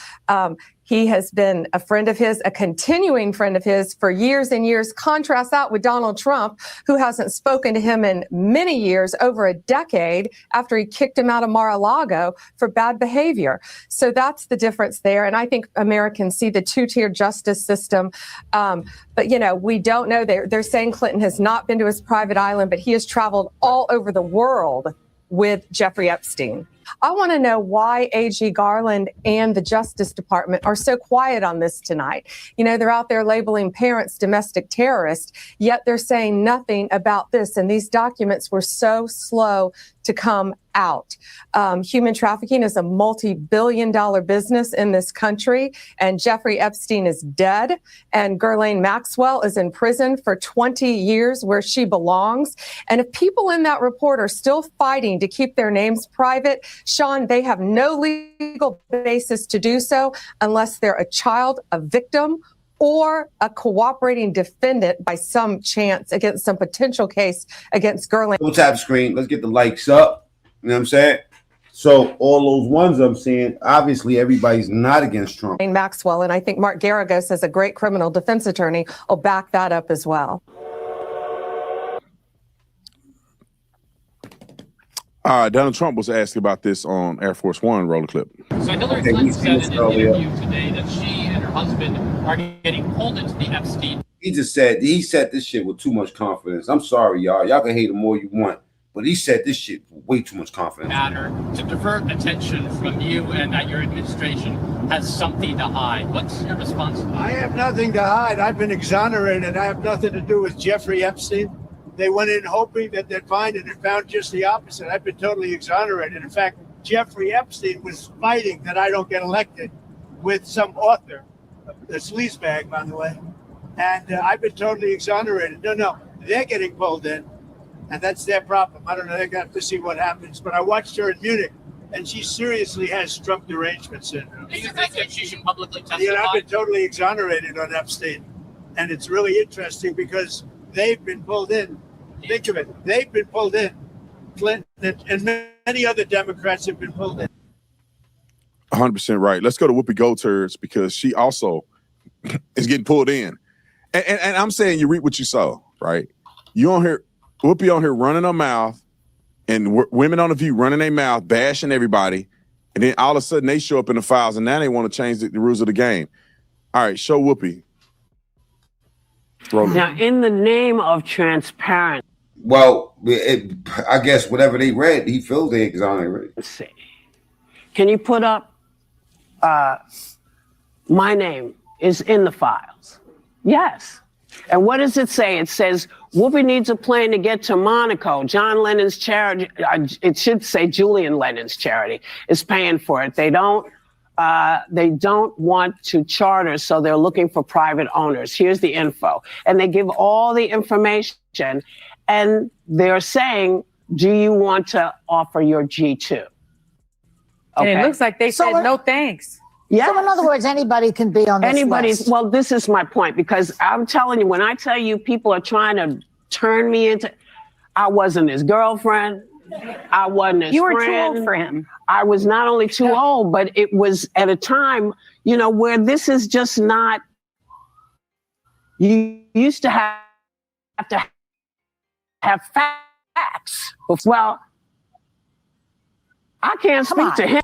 He has been a friend of his, a continuing friend of his for years and years. Contrast that with Donald Trump, who hasn't spoken to him in many years, over a decade, after he kicked him out of Mar-a-Lago for bad behavior. So that's the difference there. And I think Americans see the two-tier justice system. But, you know, we don't know. They're saying Clinton has not been to his private island, but he has traveled all over the world with Jeffrey Epstein. I want to know why AG Garland and the Justice Department are so quiet on this tonight. You know, they're out there labeling parents domestic terrorists, yet they're saying nothing about this. And these documents were so slow to come out. Human trafficking is a multi-billion-dollar business in this country, and Jeffrey Epstein is dead, and Ghislaine Maxwell is in prison for 20 years where she belongs. And if people in that report are still fighting to keep their names private, Sean, they have no legal basis to do so unless they're a child, a victim, or a cooperating defendant by some chance against some potential case against Ghislaine. We'll tap the screen. Let's get the likes up. You know what I'm saying? So all those ones I'm seeing, obviously everybody's not against Trump. Maxwell, and I think Mark Garagos, as a great criminal defense attorney, will back that up as well. Donald Trump was asked about this on Air Force One. Roll the clip. So Hillary Clinton said in an interview today that she and her husband are getting pulled into the Epstein. He said this shit with too much confidence. I'm sorry, y'all. Y'all can hate him all you want, but he said this shit with way too much confidence. Matter to divert attention from you and that your administration has something to hide. What's your response? I have nothing to hide. I've been exonerated. I have nothing to do with Jeffrey Epstein. They went in hoping that they'd find it and found just the opposite. I've been totally exonerated. In fact, Jeffrey Epstein was fighting that I don't get elected with some author, the sleazebag, by the way. And I've been totally exonerated. No, they're getting pulled in, and that's their problem. I don't know. They're going to have to see what happens. But I watched her in Munich, and she seriously has Trump derangement syndrome. Do you think that she should publicly testify? You know, I've been totally exonerated on Epstein. And it's really interesting because they've been pulled in. Think of it. They've been pulled in. Clinton and many other Democrats have been pulled in. 100% right. Let's go to Whoopi Goldberg because she also is getting pulled in. And I'm saying you reap what you sow, right? You on here, Whoopi on here running her mouth, and women on The View running their mouth, bashing everybody, and then all of a sudden they show up in the files, and now they want to change the rules of the game. All right, show Whoopi. Now, in the name of transparency. Well, I guess whatever they read, he feels they exonerated. Let's see. Can you put up my name is in the files? Yes. And what does it say? It says, Whoopi needs a plane to get to Monaco. John Lennon's charity, it should say Julian Lennon's charity, is paying for it. They don't want to charter, so they're looking for private owners. Here's the info. And they give all the information, and they're saying, do you want to offer your G2? Okay. And it looks like they said no thanks. Yeah. So in other words, anybody can be on this list. Well, this is my point, because I'm telling you, when I tell you people are trying to turn me into, I wasn't his girlfriend. I wasn't his friend. You were too old for him. I was not only too old, but it was at a time, you know, where this is just not, you used to have facts. Well, I can't speak to him.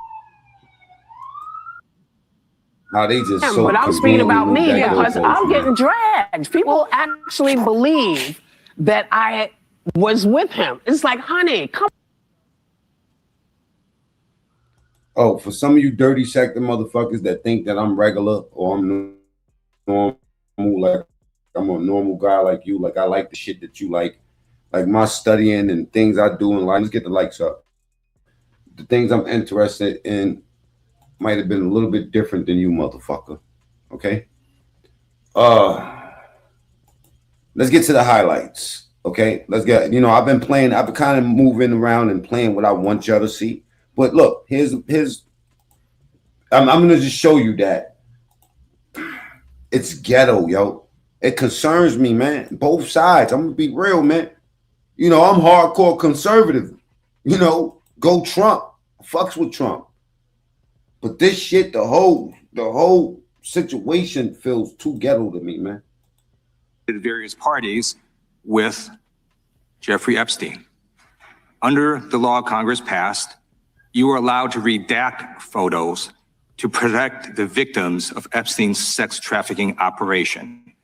How they just so but I'm speaking about me because I'm getting dragged. dragged. People actually believe that I was with him. It's like, honey, come. Oh, for some of you dirty sector motherfuckers that think that I'm regular or I'm normal, like I'm a normal guy like you, like I like the shit that you like my studying and things I do in life. Let's get the likes up. The things I'm interested in might have been a little bit different than you, motherfucker. Okay. Let's get to the highlights. Okay. Let's get, I've been kind of moving around and playing what I want y'all to see. But look, I'm gonna just show you that it's ghetto, yo. It concerns me, man. Both sides. I'm gonna be real, man. I'm hardcore conservative. Go Trump. Fucks with Trump. But this shit, the whole situation feels too ghetto to me, man. Various parties with Jeffrey Epstein. Under the law Congress passed, you were allowed to redact photos to protect the victims of Epstein's sex trafficking operation.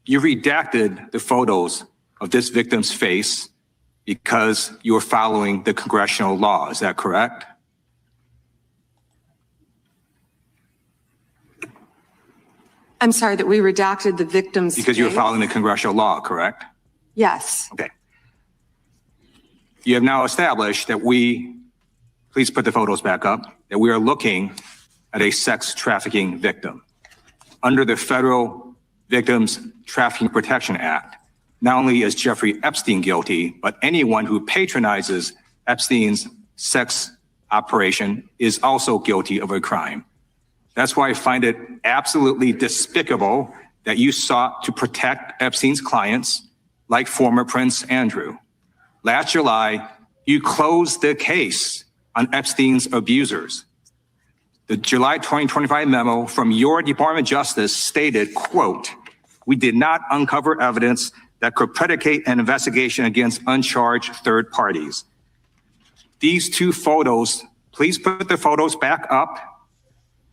You redacted the photos of this victim's face because you were following the congressional law. Is that correct? I'm sorry, that we redacted the victim's Because you were following the congressional law, correct? Yes. Okay. You have now established that please put the photos back up, that we are looking at a sex trafficking victim. Under the Federal Victims Trafficking Protection Act, not only is Jeffrey Epstein guilty, but anyone who patronizes Epstein's sex operation is also guilty of a crime. That's why I find it absolutely despicable that you sought to protect Epstein's clients, like former Prince Andrew. Last July, you closed the case on Epstein's abusers. The July 2025 memo from your Department of Justice stated, quote, "We did not uncover evidence that could predicate an investigation against uncharged third parties." These two photos, please put the photos back up.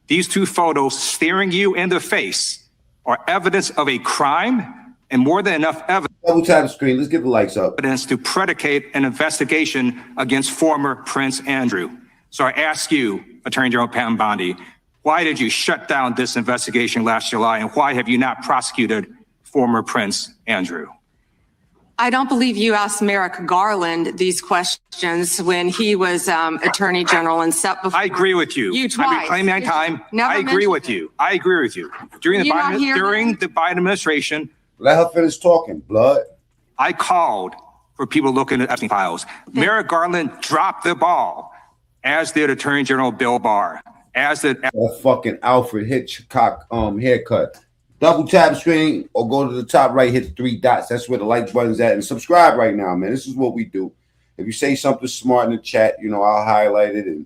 These two photos staring you in the face are evidence of a crime and more than enough evidence. Double tap the screen. Let's get the lights up. Evidence to predicate an investigation against former Prince Andrew. So I ask you, Attorney General Pam Bondi, why did you shut down this investigation last July, and why have you not prosecuted former Prince Andrew? I don't believe you asked Merrick Garland these questions when he was Attorney General and set before. I agree with you. You twice. I've been claiming my time. I agree with you. I agree with you. During the Biden administration, let her finish talking, blood. I called for people looking at Epstein files. Merrick Garland dropped the ball, as did Attorney General Bill Barr, as did that fucking Alfred Hitchcock haircut. Double tap the screen or go to the top right, hit the 3 dots. That's where the like button's at. And subscribe right now, man. This is what we do. If you say something smart in the chat, I'll highlight it and,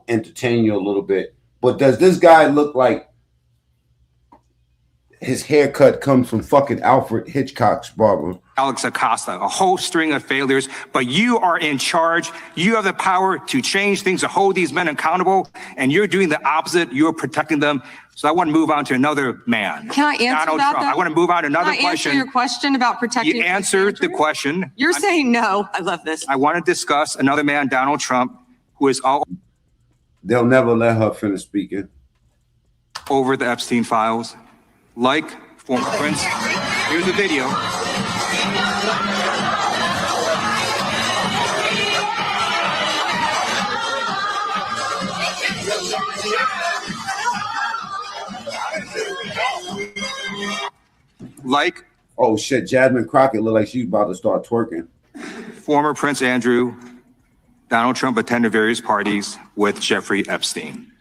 entertain you a little bit. But does this guy look like his haircut comes from fucking Alfred Hitchcock's barber? Alex Acosta, a whole string of failures, but you are in charge. You have the power to change things, to hold these men accountable, and you're doing the opposite. You're protecting them. So I want to move on to another man. Can I answer Donald that? Trump. I want to move on to another question. Can I answer question. your question about protecting? You answered the question. You're saying no. I love this. I want to discuss another man, Donald Trump, who is all. They'll never let her finish speaking. Over the Epstein files, like former Prince. Here's the video. Like, oh shit, Jasmine Crockett looked like she's about to start twerking. Former Prince Andrew, Donald Trump attended various parties with Jeffrey Epstein.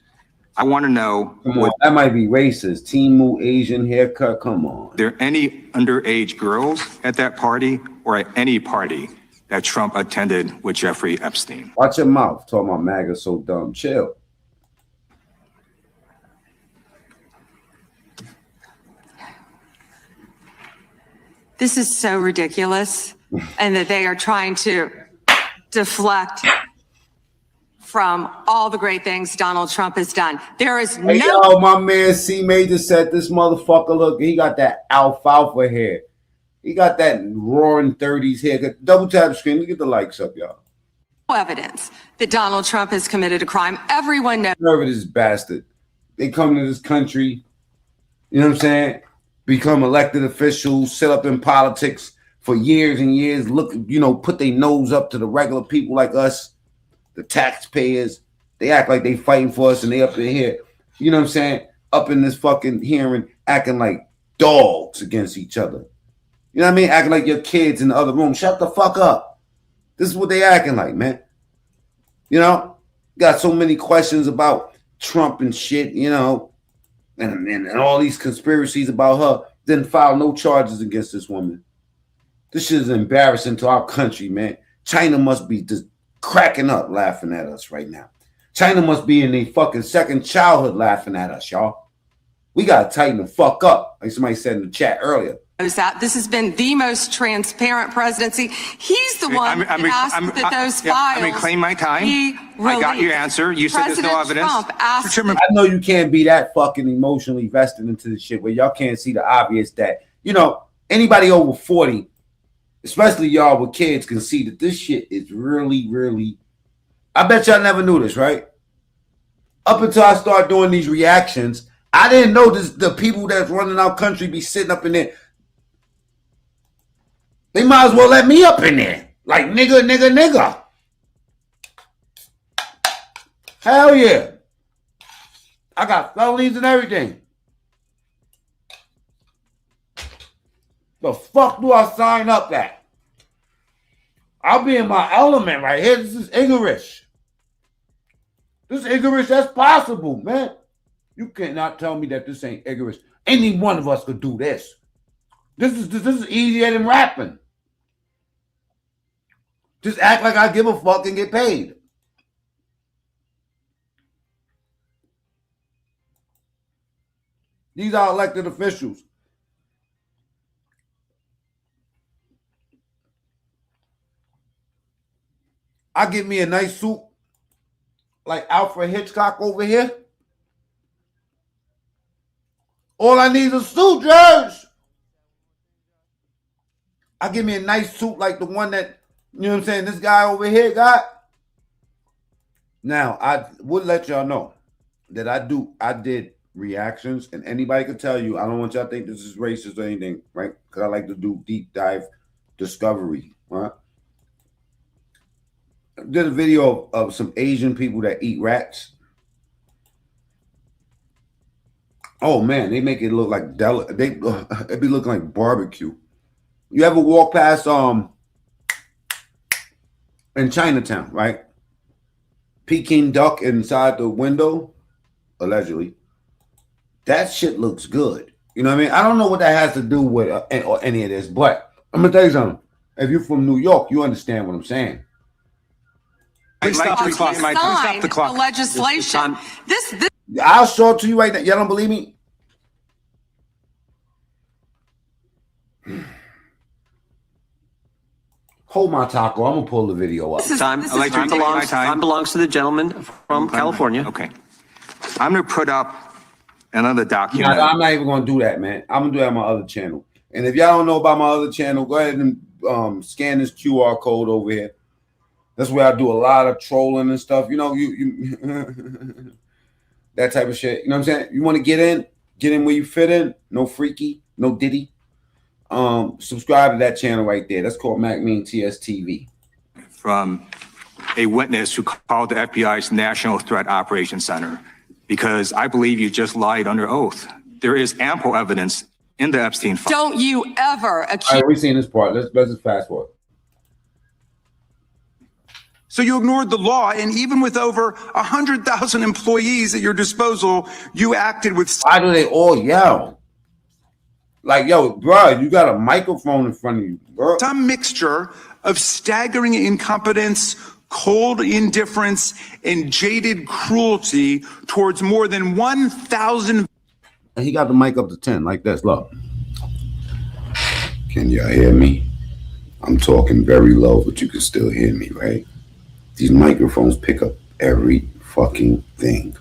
I want to know. Come on, that might be racist. Timu Asian haircut. Come on. Are there any underage girls at that party or at any party that Trump attended with Jeffrey Epstein? Watch your mouth. Talking about MAGA so dumb. Chill. This is so ridiculous, and that they are trying to deflect from all the great things Donald Trump has done. There is no. Hey, yo, my man C Major said this motherfucker, look, he got that alfalfa hair. He got that roaring 30s hair. Double tap the screen. Look at the likes up, y'all. Evidence that Donald Trump has committed a crime. Everyone knows. This bastard. They come to this country, you know what I'm saying? Become elected officials, sit up in politics for years and years, look, put their nose up to the regular people like us, the taxpayers. They act like they fighting for us and they up in here, you know what I'm saying? Up in this fucking hearing, acting like dogs against each other. You know what I mean? Acting like your kids in the other room. Shut the fuck up. This is what they acting like, man. Got so many questions about Trump and shit, and all these conspiracies about her, didn't file no charges against this woman. This shit is embarrassing to our country, man. China must be just cracking up laughing at us right now. China must be in their fucking second childhood laughing at us, y'all. We got to tighten the fuck up, like somebody said in the chat earlier. That this has been the most transparent presidency. He's the one that asked that those files. I'm reclaiming my time. I got your answer. You said there's no evidence. I know you can't be that fucking emotionally vested into this shit where y'all can't see the obvious that, anybody over 40, especially y'all with kids, can see that this shit is really, really. I bet y'all never knew this, right? Up until I start doing these reactions, I didn't know this. The people that's running our country be sitting up in there. They might as well let me up in there. Like nigga, nigga, nigga. Hell yeah. I got felonies and everything. The fuck do I sign up at? I'll be in my element right here. This is Igorish. This is Igorish as possible, man. You cannot tell me that this ain't Igorish. Any one of us could do this. This is easier than rapping. Just act like I give a fuck and get paid. These are elected officials. I get me a nice suit like Alfred Hitchcock over here. All I need is a suit, George. I give me a nice suit like the one that, you know what I'm saying, this guy over here got. Now, I would let y'all know that I did reactions, and anybody could tell you, I don't want y'all to think this is racist or anything, right? Because I like to do deep dive discovery, right? I did a video of some Asian people that eat rats. Oh man, they make it look like it be looking like barbecue. You ever walk past in Chinatown, right? Peking duck inside the window, allegedly. That shit looks good. You know what I mean? I don't know what that has to do with or any of this, but I'm gonna tell you something. If you're from New York, you understand what I'm saying. Stop the clock. Stop the clock. The legislation. This I'll show it to you right now. Y'all don't believe me? Hold my taco. I'm gonna pull the video up. Time belongs to the gentleman from California. Okay. I'm going to put up another document. I'm not even gonna do that, man. I'm gonna do that on my other channel. And if y'all don't know about my other channel, go ahead and scan this QR code over here. That's where I do a lot of trolling and stuff. You know, you that type of shit. You know what I'm saying? You want to get in where you fit in. No freaky, no diddy. Subscribe to that channel right there. That's called MacMean TSTV. From a witness who called the FBI's National Threat Operations Center, because I believe you just lied under oath. There is ample evidence in the Epstein file. Don't you ever accuse. All right, we've seen this part. Let's just fast forward. So you ignored the law, and even with over 100,000 employees at your disposal, you acted with. Why do they all yell? Like, yo, bro, you got a microphone in front of you, bro. Some mixture of staggering incompetence, cold indifference, and jaded cruelty towards more than 1,000. And he got the mic up to 10, like this. Look. Can y'all hear me? I'm talking very low, but you can still hear me, right? These microphones pick up every fucking thing.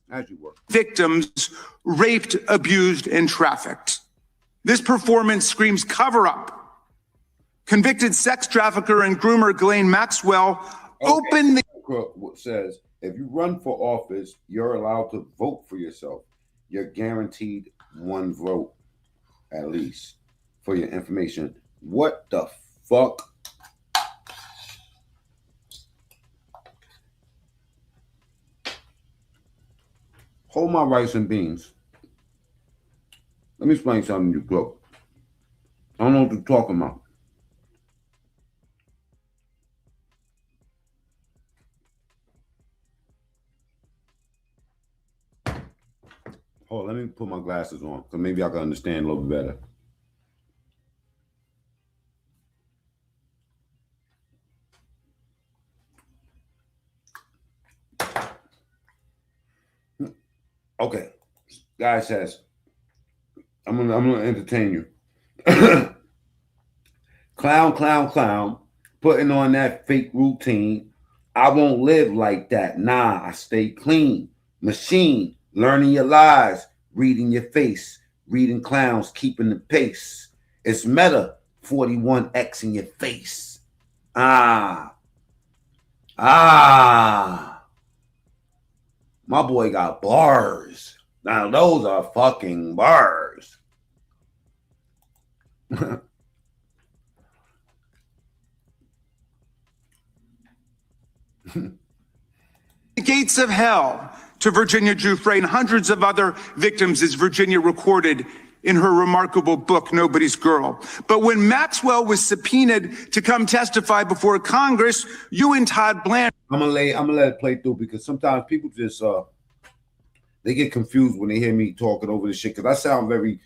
As you work. Victims raped, abused, and trafficked. This performance screams cover up. Convicted sex trafficker and groomer Ghislaine Maxwell opened the. Says if you run for office, you're allowed to vote for yourself. You're guaranteed one vote, at least, for your information. What the fuck? Hold my rice and beans. Let me explain something to you, bro. I don't know what you're talking about. Hold on, let me put my glasses on, so maybe I can understand a little bit better. Okay, guy says, I'm gonna entertain you. Clown, putting on that fake routine. I won't live like that. Nah, I stay clean. Machine, learning your lies, reading your face, reading clowns, keeping the pace. It's meta, 41X in your face. My boy got bars. Now those are fucking bars. The gates of hell to Virginia Giuffre and hundreds of other victims, as Virginia recorded in her remarkable book, Nobody's Girl. But when Maxwell was subpoenaed to come testify before Congress, you and Todd Blanchard. I'm gonna let it play through because sometimes people just they get confused when they hear me talking over this shit because I sound very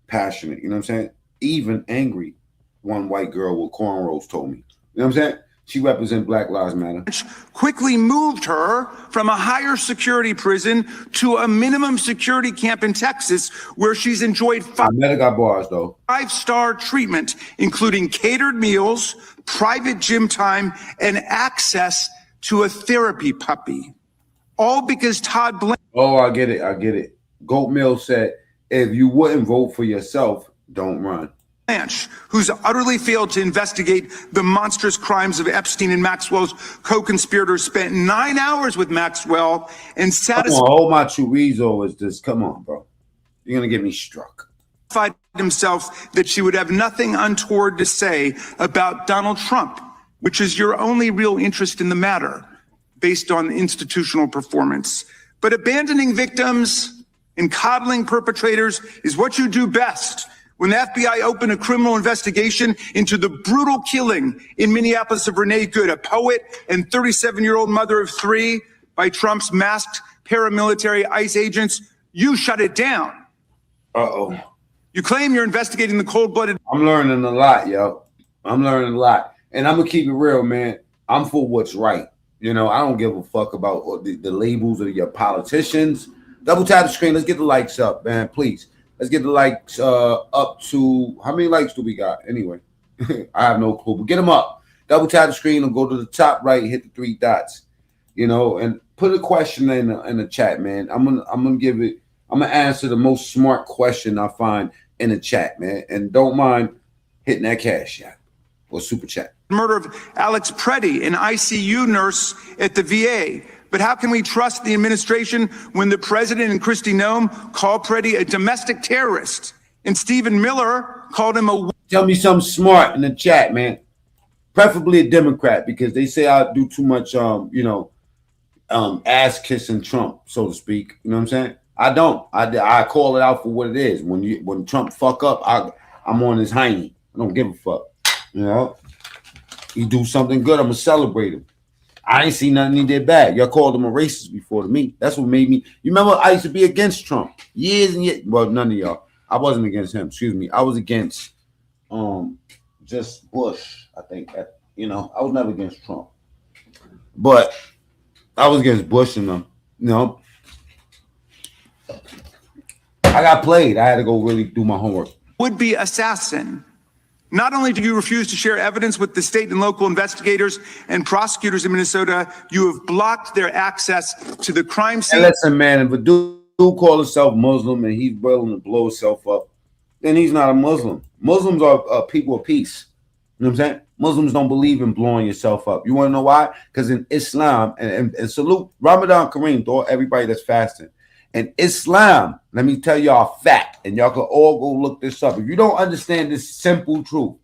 passionate. You know what I'm saying? Even angry. One white girl with cornrows told me. You know what I'm saying? She represents Black Lives Matter. Quickly moved her from a higher security prison to a minimum security camp in Texas, where she's enjoyed five-star treatment, including catered meals, private gym time, and access to a therapy puppy. All because Todd Blanchard. Oh, I get it. Goat Mill said, if you wouldn't vote for yourself, don't run. Who's utterly failed to investigate the monstrous crimes of Epstein and Maxwell's co-conspirators, spent 9 hours with Maxwell and satisfied hold my chorizo is this. Come on, bro. You're going to get me struck. Himself that she would have nothing untoward to say about Donald Trump, which is your only real interest in the matter, based on institutional performance. But abandoning victims and coddling perpetrators is what you do best. When the FBI opened a criminal investigation into the brutal killing in Minneapolis of Renee Good, a poet and 37-year-old mother of 3, by Trump's masked paramilitary ICE agents, you shut it down. Uh-oh. You claim you're investigating the cold-blooded. I'm learning a lot, yo. I'm learning a lot. And I'm going to keep it real, man. I'm for what's right. You know, I don't give a fuck about the labels of your politicians. Double tap the screen. Let's get the likes up, man, please. Let's get the likes up to, how many likes do we got? Anyway, I have no clue, but get them up. Double tap the screen and go to the top right, hit the 3 dots, you know, and put a question in the chat, man. I'm gonna answer the most smart question I find in the chat, man. And don't mind hitting that cash app or super chat. Murder of Alex Preddy, an ICU nurse at the VA. But how can we trust the administration when the president and Kristi Noem called Preddy a domestic terrorist and Stephen Miller called him a... Tell me something smart in the chat, man. Preferably a Democrat, because they say I do too much, ass kissing Trump, so to speak. You know what I'm saying? I don't. I call it out for what it is. When Trump fuck up, I'm on his hiney. I don't give a fuck. You know? He do something good, I'm gonna celebrate him. I ain't seen nothing he did bad. Y'all called him a racist before to me. That's what made me. You remember I used to be against Trump years and years. Well, none of y'all. I wasn't against him. Excuse me. I was against just Bush. I think I was never against Trump, but I was against Bush and them. You know, I got played. I had to go really do my homework. Would-be assassin. Not only do you refuse to share evidence with the state and local investigators and prosecutors in Minnesota, you have blocked their access to the crime scene. And listen, man, if a dude call himself Muslim and he's willing to blow himself up, then he's not a Muslim. Muslims are people of peace. You know what I'm saying? Muslims don't believe in blowing yourself up. You want to know why? Because in Islam, and salute Ramadan Kareem to everybody that's fasting. In Islam, let me tell y'all a fact, and y'all can all go look this up. If you don't understand this simple truth,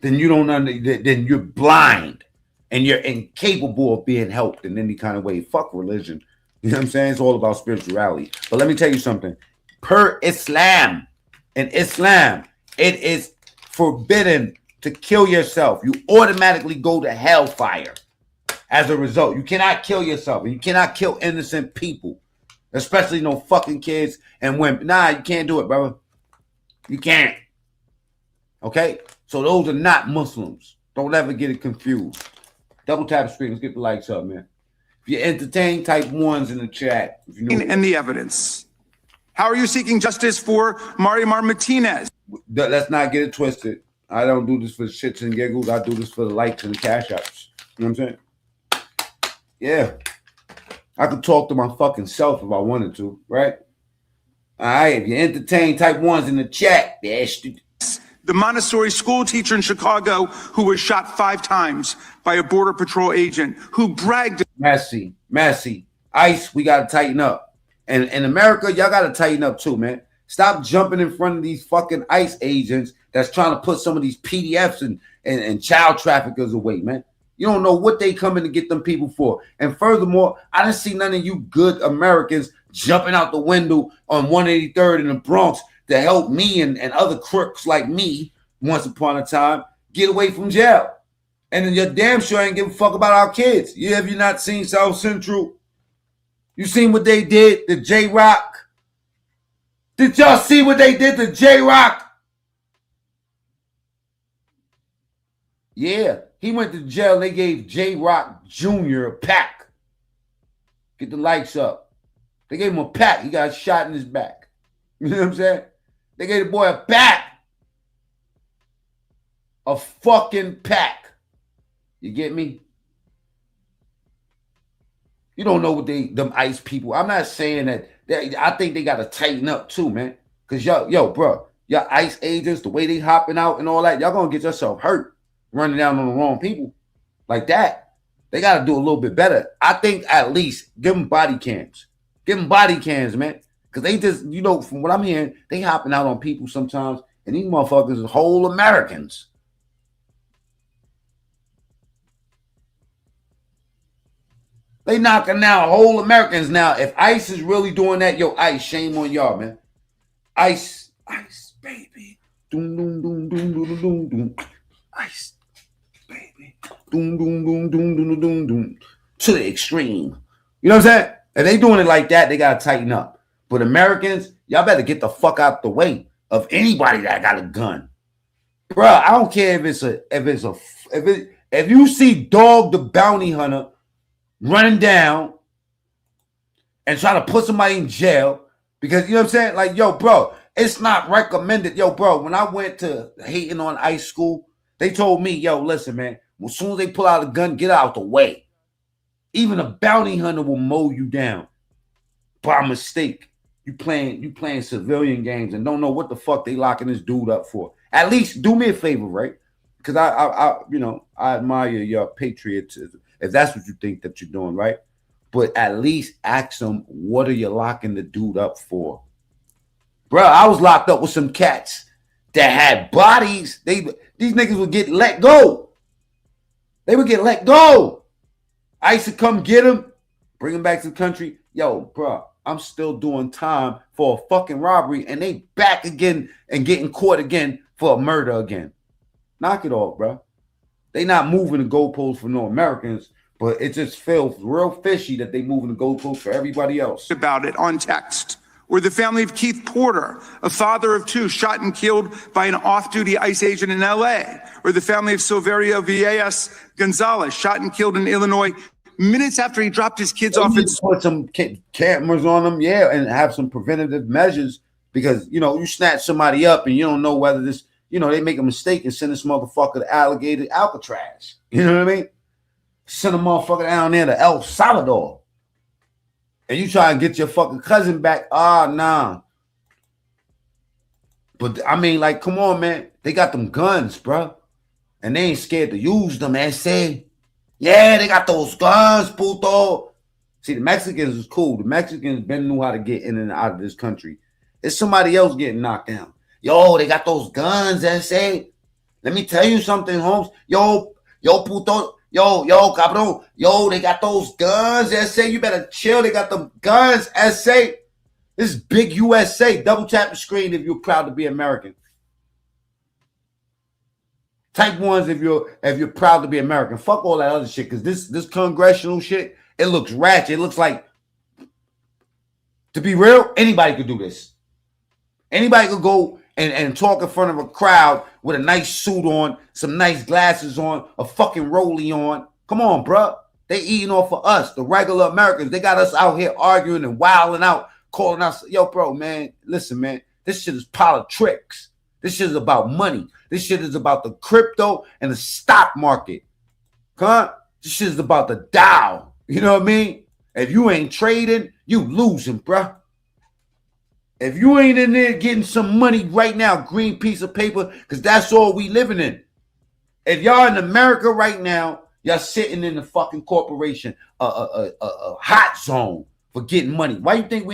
then then you're blind and you're incapable of being helped in any kind of way. Fuck religion. You know what I'm saying? It's all about spirituality. But let me tell you something. Per Islam, in Islam, it is forbidden to kill yourself. You automatically go to hellfire as a result. You cannot kill yourself, and you cannot kill innocent people. Especially no fucking kids and women. Nah, you can't do it, brother. You can't. Okay? So those are not Muslims. Don't ever get it confused. Double tap the screen. Let's get the likes up, man. If you entertain, type 1s in the chat. If you know and the evidence. How are you seeking justice for Marimar Martinez? Let's not get it twisted. I don't do this for shits and giggles. I do this for the likes and the cash apps. You know what I'm saying? Yeah. I could talk to my fucking self if I wanted to, right? All right, if you entertain, type 1s in the chat. The Montessori school teacher in Chicago who was shot 5 times by a Border Patrol agent who bragged. Messy. ICE, we got to tighten up. And in America, y'all got to tighten up too, man. Stop jumping in front of these fucking ICE agents that's trying to put some of these PDFs and child traffickers away, man. You don't know what they coming to get them people for. And furthermore, I didn't see none of you good Americans jumping out the window on 183rd in the Bronx to help me and other crooks like me once upon a time get away from jail. And then you're damn sure ain't give a fuck about our kids. Have you not seen South Central? You seen what they did to J-Rock? Did y'all see what they did to J-Rock? Yeah, he went to jail. They gave J-Rock Jr. a pack. Get the lights up. They gave him a pack. He got shot in his back. You know what I'm saying? They gave the boy a pack. A fucking pack. You get me? You don't know what them ICE people. I'm not saying that. I think they got to tighten up too, man. Because bro, y'all ICE agents, the way they hopping out and all that, y'all going to get yourself hurt running down on the wrong people like that. They got to do a little bit better. I think at least give them body cams. Give them body cams, man. Because they just, from what I'm hearing, they hopping out on people sometimes. And these motherfuckers are whole Americans. They knocking down whole Americans now. If ICE is really doing that, ICE, shame on y'all, man. ICE, baby. Doom, doom, doom, doom, doom, doom, doom. ICE, baby. Doom, doom, doom, doom, doom, doom, doom. To the extreme. You know what I'm saying? If they doing it like that, they got to tighten up. But Americans, y'all better get the fuck out the way of anybody that got a gun. Bruh, I don't care if you see Dog the Bounty Hunter running down and try to put somebody in jail because, you know what I'm saying? Like, bro, it's not recommended. Bro, when I went to Hating on ICE school, they told me, listen, man, as soon as they pull out a gun, get out the way. Even a bounty hunter will mow you down by mistake. You playing civilian games and don't know what the fuck they locking this dude up for. At least do me a favor, right? Because I admire your patriotism. If that's what you think that you're doing, right? But at least ask them, what are you locking the dude up for? Bro, I was locked up with some cats that had bodies. These niggas would get let go. They would get let go. I used to come get them, bring them back to the country. Bro, I'm still doing time for a fucking robbery, and they back again and getting caught again for a murder again. Knock it off, bro. They not moving the goalposts for no Americans, but it just feels real fishy that they moving the goalposts for everybody else. About it on text. Or the family of Keith Porter, a father of two, shot and killed by an off-duty ICE agent in L.A. Or the family of Silverio Villegas Gonzalez, shot and killed in Illinois minutes after he dropped his kids off at school. Put some cameras on them, and have some preventative measures because, you snatch somebody up and you don't know whether this, they make a mistake and send this motherfucker to Alligator Alcatraz. You know what I mean? Send a motherfucker down there to El Salvador. And you try and get your fucking cousin back. Nah. But, come on, man. They got them guns, bro. And they ain't scared to use them, man. Say, yeah, they got those guns, puto. See, the Mexicans is cool. The Mexicans been knew how to get in and out of this country. It's somebody else getting knocked down. They got those guns, say. Let me tell you something, Holmes. Yo, puto. Yo, cabrón. They got those guns, say. You better chill. They got them guns, say. This is big USA. Double tap the screen if you're proud to be American. Type ones if you're proud to be American. Fuck all that other shit, because this congressional shit, it looks ratchet. It looks like, to be real, anybody could do this. Anybody could go and talk in front of a crowd with a nice suit on, some nice glasses on, a fucking rollie on. Come on, bruh. They eating off of us, the regular Americans. They got us out here arguing and wilding out, calling us. Bro, man, listen, man. This shit is politics. This shit is about money. This shit is about the crypto and the stock market. This shit is about the Dow. You know what I mean? If you ain't trading, you losing, bruh. If you ain't in there getting some money right now, green piece of paper, because that's all we living in. If y'all in America right now, y'all sitting in the fucking corporation, a hot zone for getting money. Why you think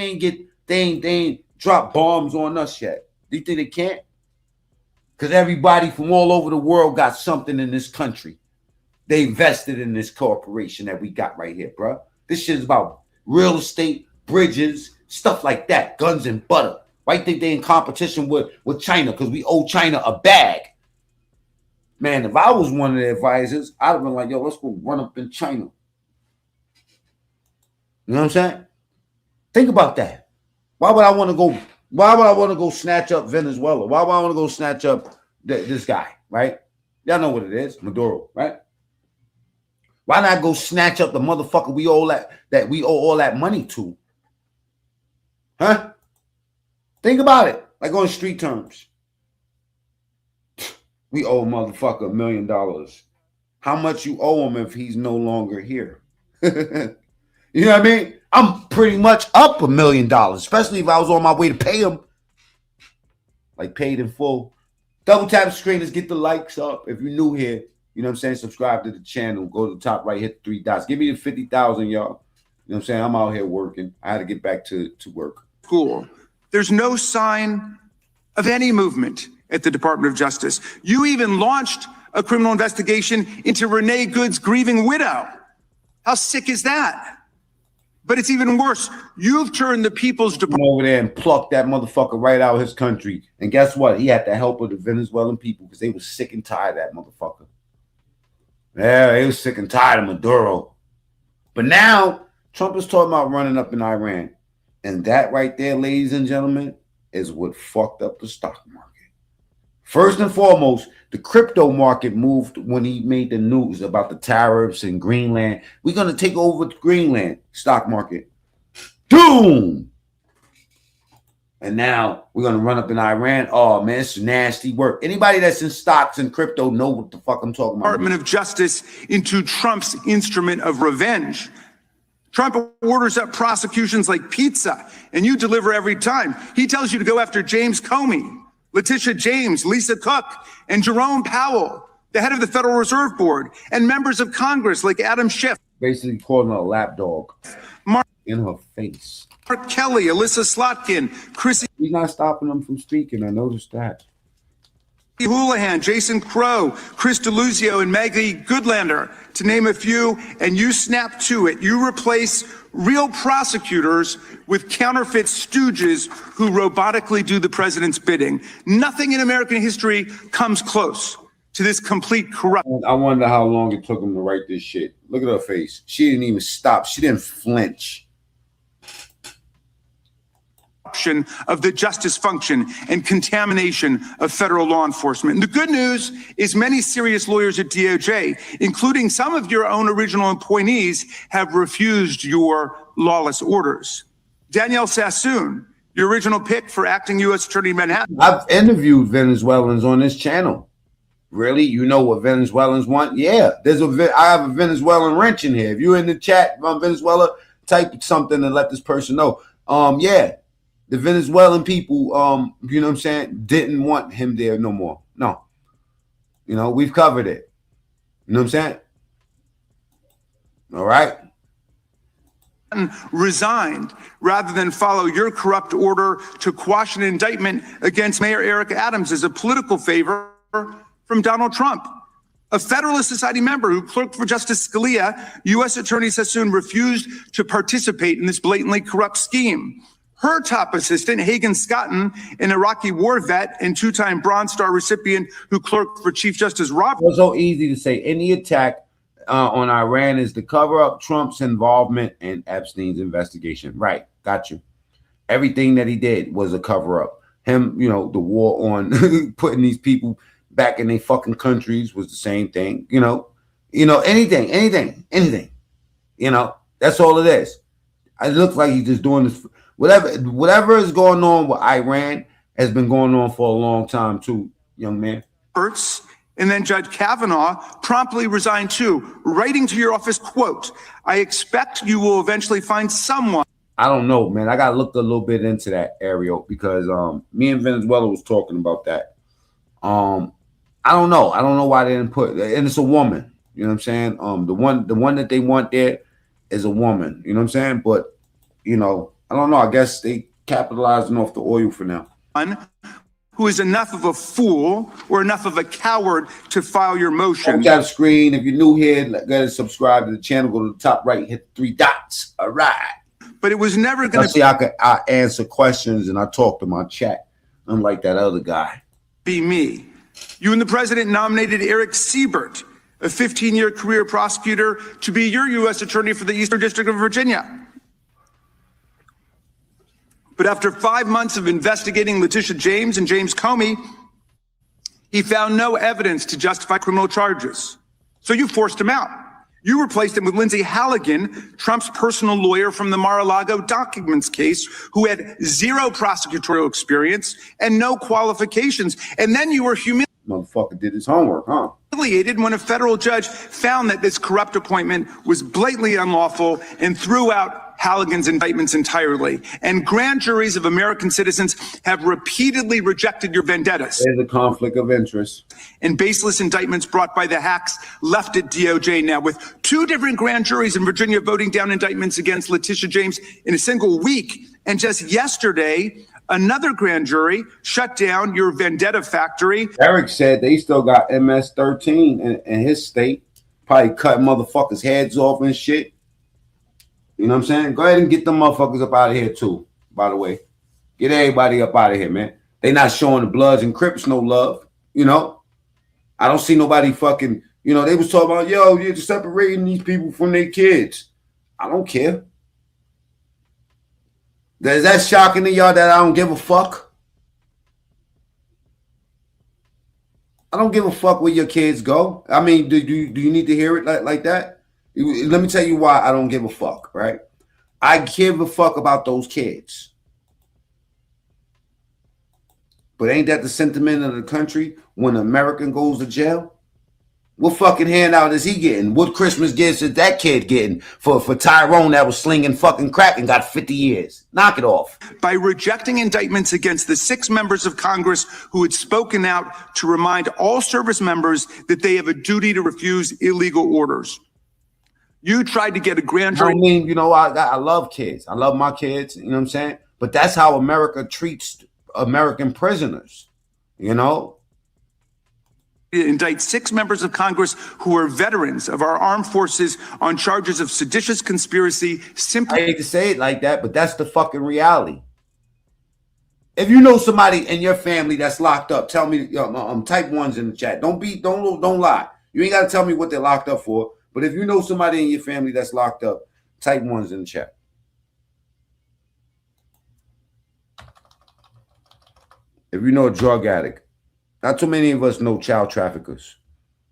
they ain't dropped bombs on us yet? Do you think they can't? Because everybody from all over the world got something in this country. they invested in this corporation that we got right here, bro. This shit is about real estate, bridges, stuff like that, guns and butter. Why you think they in competition with China? Because we owe China a bag. Man, if I was one of the advisors, I'd have been like, yo, let's go run up in China. You know what I'm saying? Think about that. Why would I want to go? Why would I want to go snatch up Venezuela? Why would I want to go snatch up this guy, right? Y'all know what it is, Maduro, right? Why not go snatch up the motherfucker we owe that we owe all that money to? Huh? Think about it, like on street terms. We owe a motherfucker $1 million. How much you owe him if he's no longer here? You know what I mean? I'm pretty much up $1 million, especially if I was on my way to pay him. Like paid in full. Double tap the screen, let's get the likes up. If you're new here, you know what I'm saying? Subscribe to the channel. Go to the top right, hit the 3 dots. Give me the 50,000, y'all. You know what I'm saying? I'm out here working. I had to get back to work. Cool. There's no sign of any movement at the Department of Justice. You even launched a criminal investigation into Renee Good's grieving widow. How sick is that? But it's even worse. You've turned the People's Department over there and plucked that motherfucker right out of his country. And guess what? He had the help of the Venezuelan people because they were sick and tired of that motherfucker. Yeah, they was sick and tired of Maduro. But now Trump is talking about running up in Iran. And that right there, ladies and gentlemen, is what fucked up the stock market. First and foremost, the crypto market moved when he made the news about the tariffs in Greenland. We're going to take over Greenland stock market. Doom! And now we're going to run up in Iran. Oh, man, it's nasty work. Anybody that's in stocks and crypto know what the fuck I'm talking about. Department of Justice into Trump's instrument of revenge. Trump orders up prosecutions like pizza, and you deliver every time. He tells you to go after James Comey, Letitia James, Lisa Cook, and Jerome Powell, the head of the Federal Reserve Board, and members of Congress like Adam Schiff. Basically calling her a lapdog in her face. Mark Kelly, Alyssa Slotkin, Chrissy. He's not stopping them from speaking. I noticed that. Houlihan, Jason Crow, Chris DeLuzio, and Maggie Goodlander, to name a few, and you snap to it. You replace real prosecutors with counterfeit stooges who robotically do the president's bidding. Nothing in American history comes close to this complete corruption. I wonder how long it took him to write this shit. Look at her face. She didn't even stop. She didn't flinch. Of the justice function and contamination of federal law enforcement. And the good news is many serious lawyers at DOJ, including some of your own original appointees, have refused your lawless orders. Danielle Sassoon, your original pick for acting U.S. Attorney in Manhattan. I've interviewed Venezuelans on this channel. Really? You know what Venezuelans want? Yeah. I have a Venezuelan wrench in here. If you're in the chat from Venezuela, type something and let this person know. Yeah. The Venezuelan people, you know what I'm saying, didn't want him there no more. No. You know, we've covered it. You know what I'm saying? All right. Resigned rather than follow your corrupt order to quash an indictment against Mayor Eric Adams as a political favor from Donald Trump. A Federalist Society member who clerked for Justice Scalia, U.S. Attorney Sassoon refused to participate in this blatantly corrupt scheme. Her top assistant, Hagen Scotton, an Iraqi war vet and two-time Bronze Star recipient who clerked for Chief Justice Roberts. It's so easy to say any attack on Iran is to cover up Trump's involvement in Epstein's investigation. Right, got you. Everything that he did was a cover-up. Him, you know, the war on putting these people back in their fucking countries was the same thing. You know, anything. You know, that's all it is. It looks like he's just doing this. Whatever is going on with Iran has been going on for a long time too, young man. And then Judge Kavanaugh promptly resigned too, writing to your office, quote, "I expect you will eventually find someone." I don't know, man. I got to look a little bit into that, Ariel, because me and Venezuela was talking about that. I don't know. I don't know why they didn't put, and it's a woman. You know what I'm saying? The one that they want there is a woman. You know what I'm saying? But, you know, I don't know. I guess they capitalizing off the oil for now. who is enough of a fool or enough of a coward to file your motion. Got a screen. If you're new here, go to subscribe to the channel. Go to the top right, hit the 3 dots. All right. But it was never going to see. I answer questions and I talk to my chat, unlike that other guy. Be me. You and the president nominated Eric Siebert, a 15-year career prosecutor, to be your U.S. attorney for the Eastern District of Virginia. But after 5 months of investigating Letitia James and James Comey, he found no evidence to justify criminal charges. So you forced him out. You replaced him with Lindsay Halligan, Trump's personal lawyer from the Mar-a-Lago documents case, who had zero prosecutorial experience and no qualifications. And then you were Motherfucker did his homework, huh? humiliated when a federal judge found that this corrupt appointment was blatantly unlawful and threw out Halligan's indictments entirely. And grand juries of American citizens have repeatedly rejected your vendettas. There's a conflict of interest. And baseless indictments brought by the hacks left at DOJ now, with 2 different grand juries in Virginia voting down indictments against Letitia James in a single week. And just yesterday, another grand jury shut down your vendetta factory. Eric said they still got MS-13 in his state, probably cutting motherfuckers' heads off and shit. You know what I'm saying? Go ahead and get them motherfuckers up out of here too, by the way. Get everybody up out of here, man. They not showing the Bloods and Crips no love, you know? I don't see nobody fucking, you know, they was talking about, yo, you're separating these people from their kids. I don't care. Is that shocking to y'all that I don't give a fuck? I don't give a fuck where your kids go. I mean, do you need to hear it like that? Let me tell you why I don't give a fuck, right? I give a fuck about those kids. But ain't that the sentiment of the country when an American goes to jail? What fucking handout is he getting? What Christmas gifts is that kid getting for Tyrone that was slinging fucking crack and got 50 years? Knock it off. By rejecting indictments against the 6 members of Congress who had spoken out to remind all service members that they have a duty to refuse illegal orders. You tried to get a grand jury. I mean, you know, I love kids. I love my kids. You know what I'm saying? But that's how America treats American prisoners, you know? Indict 6 members of Congress who are veterans of our armed forces on charges of seditious conspiracy. I hate to say it like that, but that's the fucking reality. If you know somebody in your family that's locked up, tell me. Type 1s in the chat. Don't lie. You ain't got to tell me what they're locked up for. But if you know somebody in your family that's locked up, type 1s in the chat. If you know a drug addict, not too many of us know child traffickers.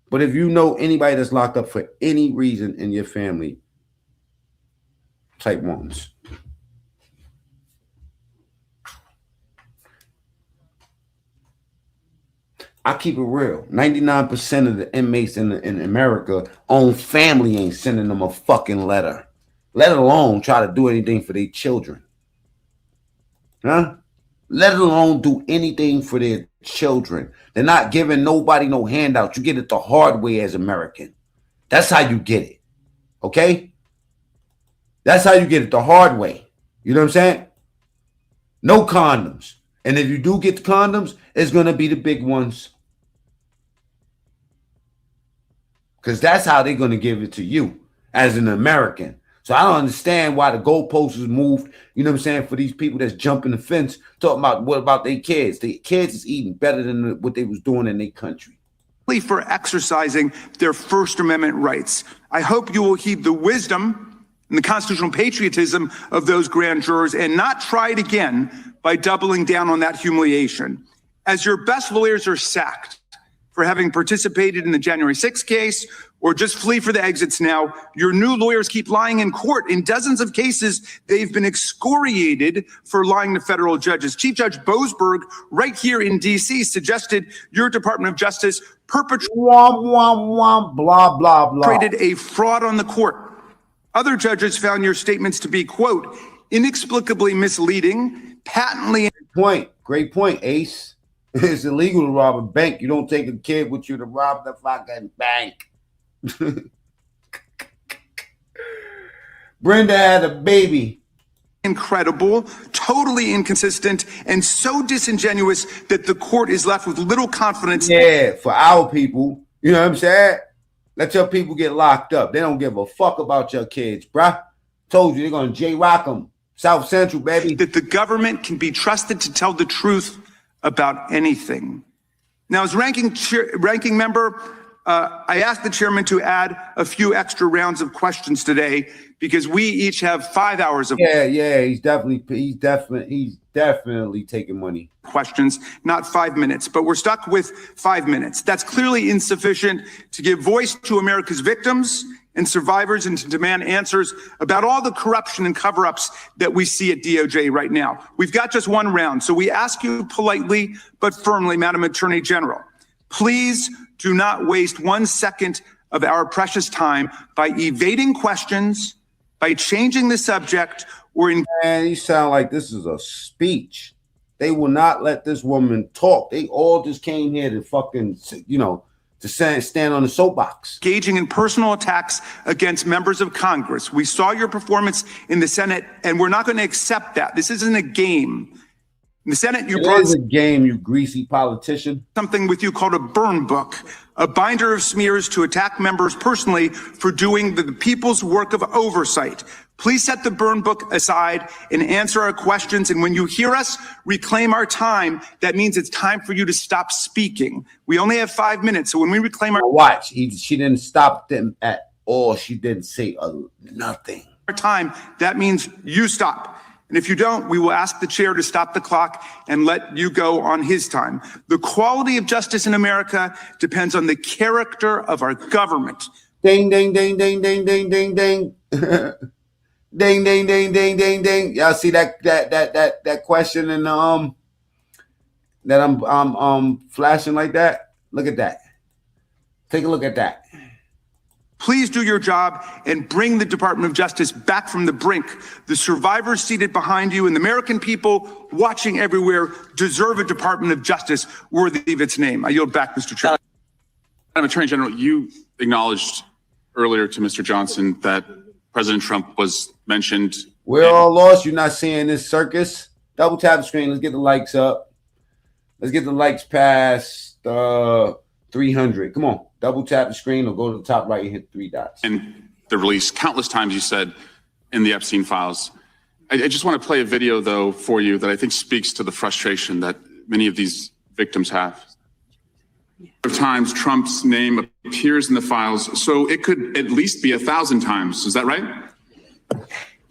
But if you know anybody that's locked up for any reason in your family, type 1s. I keep it real. 99% of the inmates in America own family ain't sending them a fucking letter, let alone try to do anything for their children. Huh? Let alone do anything for their children. They're not giving nobody no handout. You get it the hard way as American. That's how you get it. Okay? That's how you get it the hard way. You know what I'm saying? No condoms. And if you do get the condoms, it's going to be the big ones. Because that's how they're going to give it to you as an American. So I don't understand why the goalposts is moved, you know what I'm saying, for these people that's jumping the fence, talking about what about their kids. The kids is eating better than what they was doing in their country. For exercising their First Amendment rights. I hope you will heed the wisdom and the constitutional patriotism of those grand jurors and not try it again by doubling down on that humiliation. As your best lawyers are sacked for having participated in the January 6th case or just flee for the exits now, your new lawyers keep lying in court. In dozens of cases, they've been excoriated for lying to federal judges. Chief Judge Boasberg, right here in D.C., suggested your Department of Justice perpetrated blah, blah, blah. A fraud on the court. Other judges found your statements to be, quote, inexplicably misleading, patently. Great point, Ace. It's illegal to rob a bank. You don't take a kid with you to rob the fucking bank. Brenda had a baby Incredible, totally inconsistent, and so disingenuous that the court is left with little confidence. Yeah, for our people, you know what I'm saying? Let your people get locked up. They don't give a fuck about your kids, bruh. Told you they're gonna J-Rock them. South Central, baby. That the government can be trusted to tell the truth about anything. Now, as ranking member, I asked the chairman to add a few extra rounds of questions today because we each have 5 hours of he's definitely taking money. Questions, not 5 minutes, but we're stuck with 5 minutes. That's clearly insufficient to give voice to America's victims and survivors and to demand answers about all the corruption and cover-ups that we see at DOJ right now. We've got just one round, so we ask you politely but firmly, Madam Attorney General, please do not waste 1 second of our precious time by evading questions, by changing the subject, or in— Man, you sound like this is a speech. They will not let this woman talk. They all just came here to fucking, to stand on the soapbox. Engaging in personal attacks against members of Congress. We saw your performance in the Senate, and we're not going to accept that. This isn't a game. In the Senate, you brought— It is a game, you greasy politician. Something with you called a burn book, a binder of smears to attack members personally for doing the people's work of oversight. Please set the burn book aside and answer our questions. And when you hear us reclaim our time, that means it's time for you to stop speaking. We only have 5 minutes. So when we reclaim our— Watch, she didn't stop them at all. She didn't say nothing. Our time, that means you stop. And if you don't, we will ask the chair to stop the clock and let you go on his time. The quality of justice in America depends on the character of our government. Ding, ding, ding, ding, ding, ding, ding, ding. Ding, ding, ding, ding, ding, ding. Y'all see that question in the that I'm flashing like that? Look at that. Take a look at that. Please do your job and bring the Department of Justice back from the brink. The survivors seated behind you and the American people watching everywhere deserve a Department of Justice worthy of its name. I yield back, Mr. Chair. Madam Attorney General, you acknowledged earlier to Mr. Johnson that President Trump was mentioned. We're all lost. You're not seeing this circus. Double tap the screen. Let's get the likes up. Let's get the likes past 300. Come on. Double tap the screen or go to the top right and hit 3 dots. And the release, countless times you said in the Epstein files. I just want to play a video, though, for you that I think speaks to the frustration that many of these victims have. Times Trump's name appears in the files, so it could at least be 1,000 times. Is that right?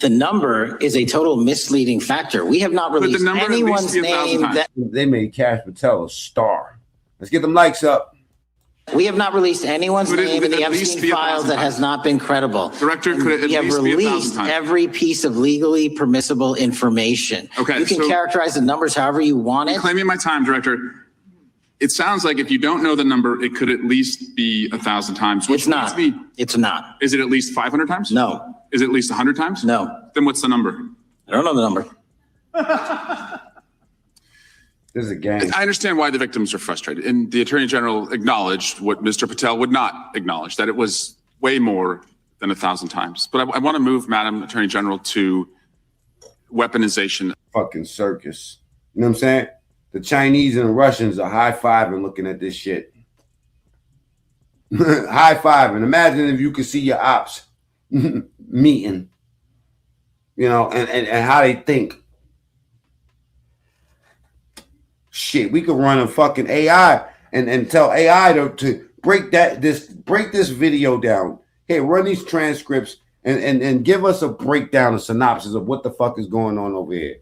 The number is a total misleading factor. We have not released anyone's name. They made Cash Patel a star. Let's get them likes up. We have not released anyone's name in the Epstein files that has not been credible. Director, could it at least be 1,000 times? We have released every piece of legally permissible information. Okay, you can characterize the numbers however you want it. Claiming my time, Director. It sounds like if you don't know the number, it could at least be 1,000 times. It's not. It's not. Is it at least 500 times? No. Is it at least 100 times? No. Then what's the number? I don't know the number. This is a game. I understand why the victims are frustrated. And the Attorney General acknowledged what Mr. Patel would not acknowledge, that it was way more than 1,000 times. But I want to move, Madam Attorney General, to weaponization. Fucking circus. You know what I'm saying? The Chinese and the Russians are high-fiving looking at this shit. High-fiving. Imagine if you could see your ops meeting, and how they think. Shit, we could run a fucking AI and tell AI to break this video down. Hey, run these transcripts and give us a breakdown, a synopsis of what the fuck is going on over here.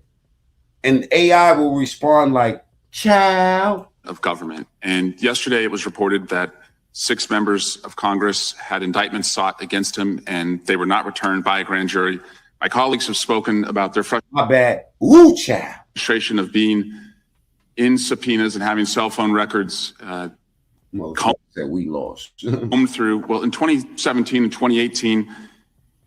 And AI will respond like, ciao. Of government. And yesterday it was reported that 6 members of Congress had indictments sought against him and they were not returned by a grand jury. My colleagues have spoken about their frustration of being in subpoenas and having cell phone records that we lost. Combed through. Well, in 2017 and 2018,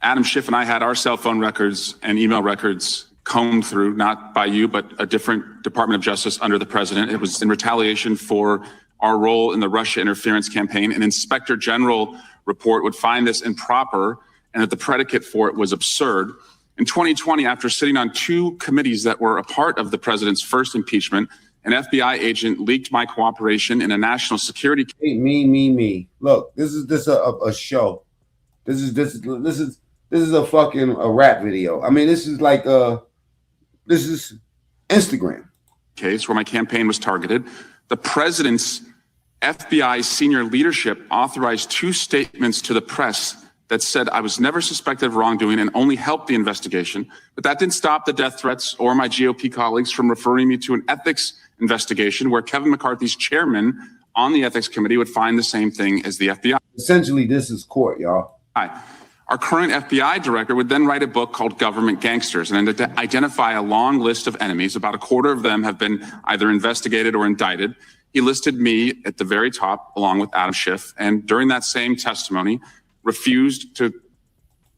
Adam Schiff and I had our cell phone records and email records combed through, not by you, but a different Department of Justice under the president. It was in retaliation for our role in the Russia interference campaign. An Inspector General report would find this improper and that the predicate for it was absurd. In 2020, after sitting on 2 committees that were a part of the president's first impeachment, an FBI agent leaked my cooperation in a national security. Hey, me. Look, this is a show. This is a fucking rap video. I mean, this is like this is Instagram case where my campaign was targeted. The president's FBI senior leadership authorized 2 statements to the press that said I was never suspected of wrongdoing and only helped the investigation. But that didn't stop the death threats or my GOP colleagues from referring me to an ethics investigation where Kevin McCarthy's chairman on the ethics committee would find the same thing as the FBI. Essentially, this is court, y'all. Our current FBI director would then write a book called Government Gangsters and identify a long list of enemies. About a quarter of them have been either investigated or indicted. He listed me at the very top along with Adam Schiff, and during that same testimony refused to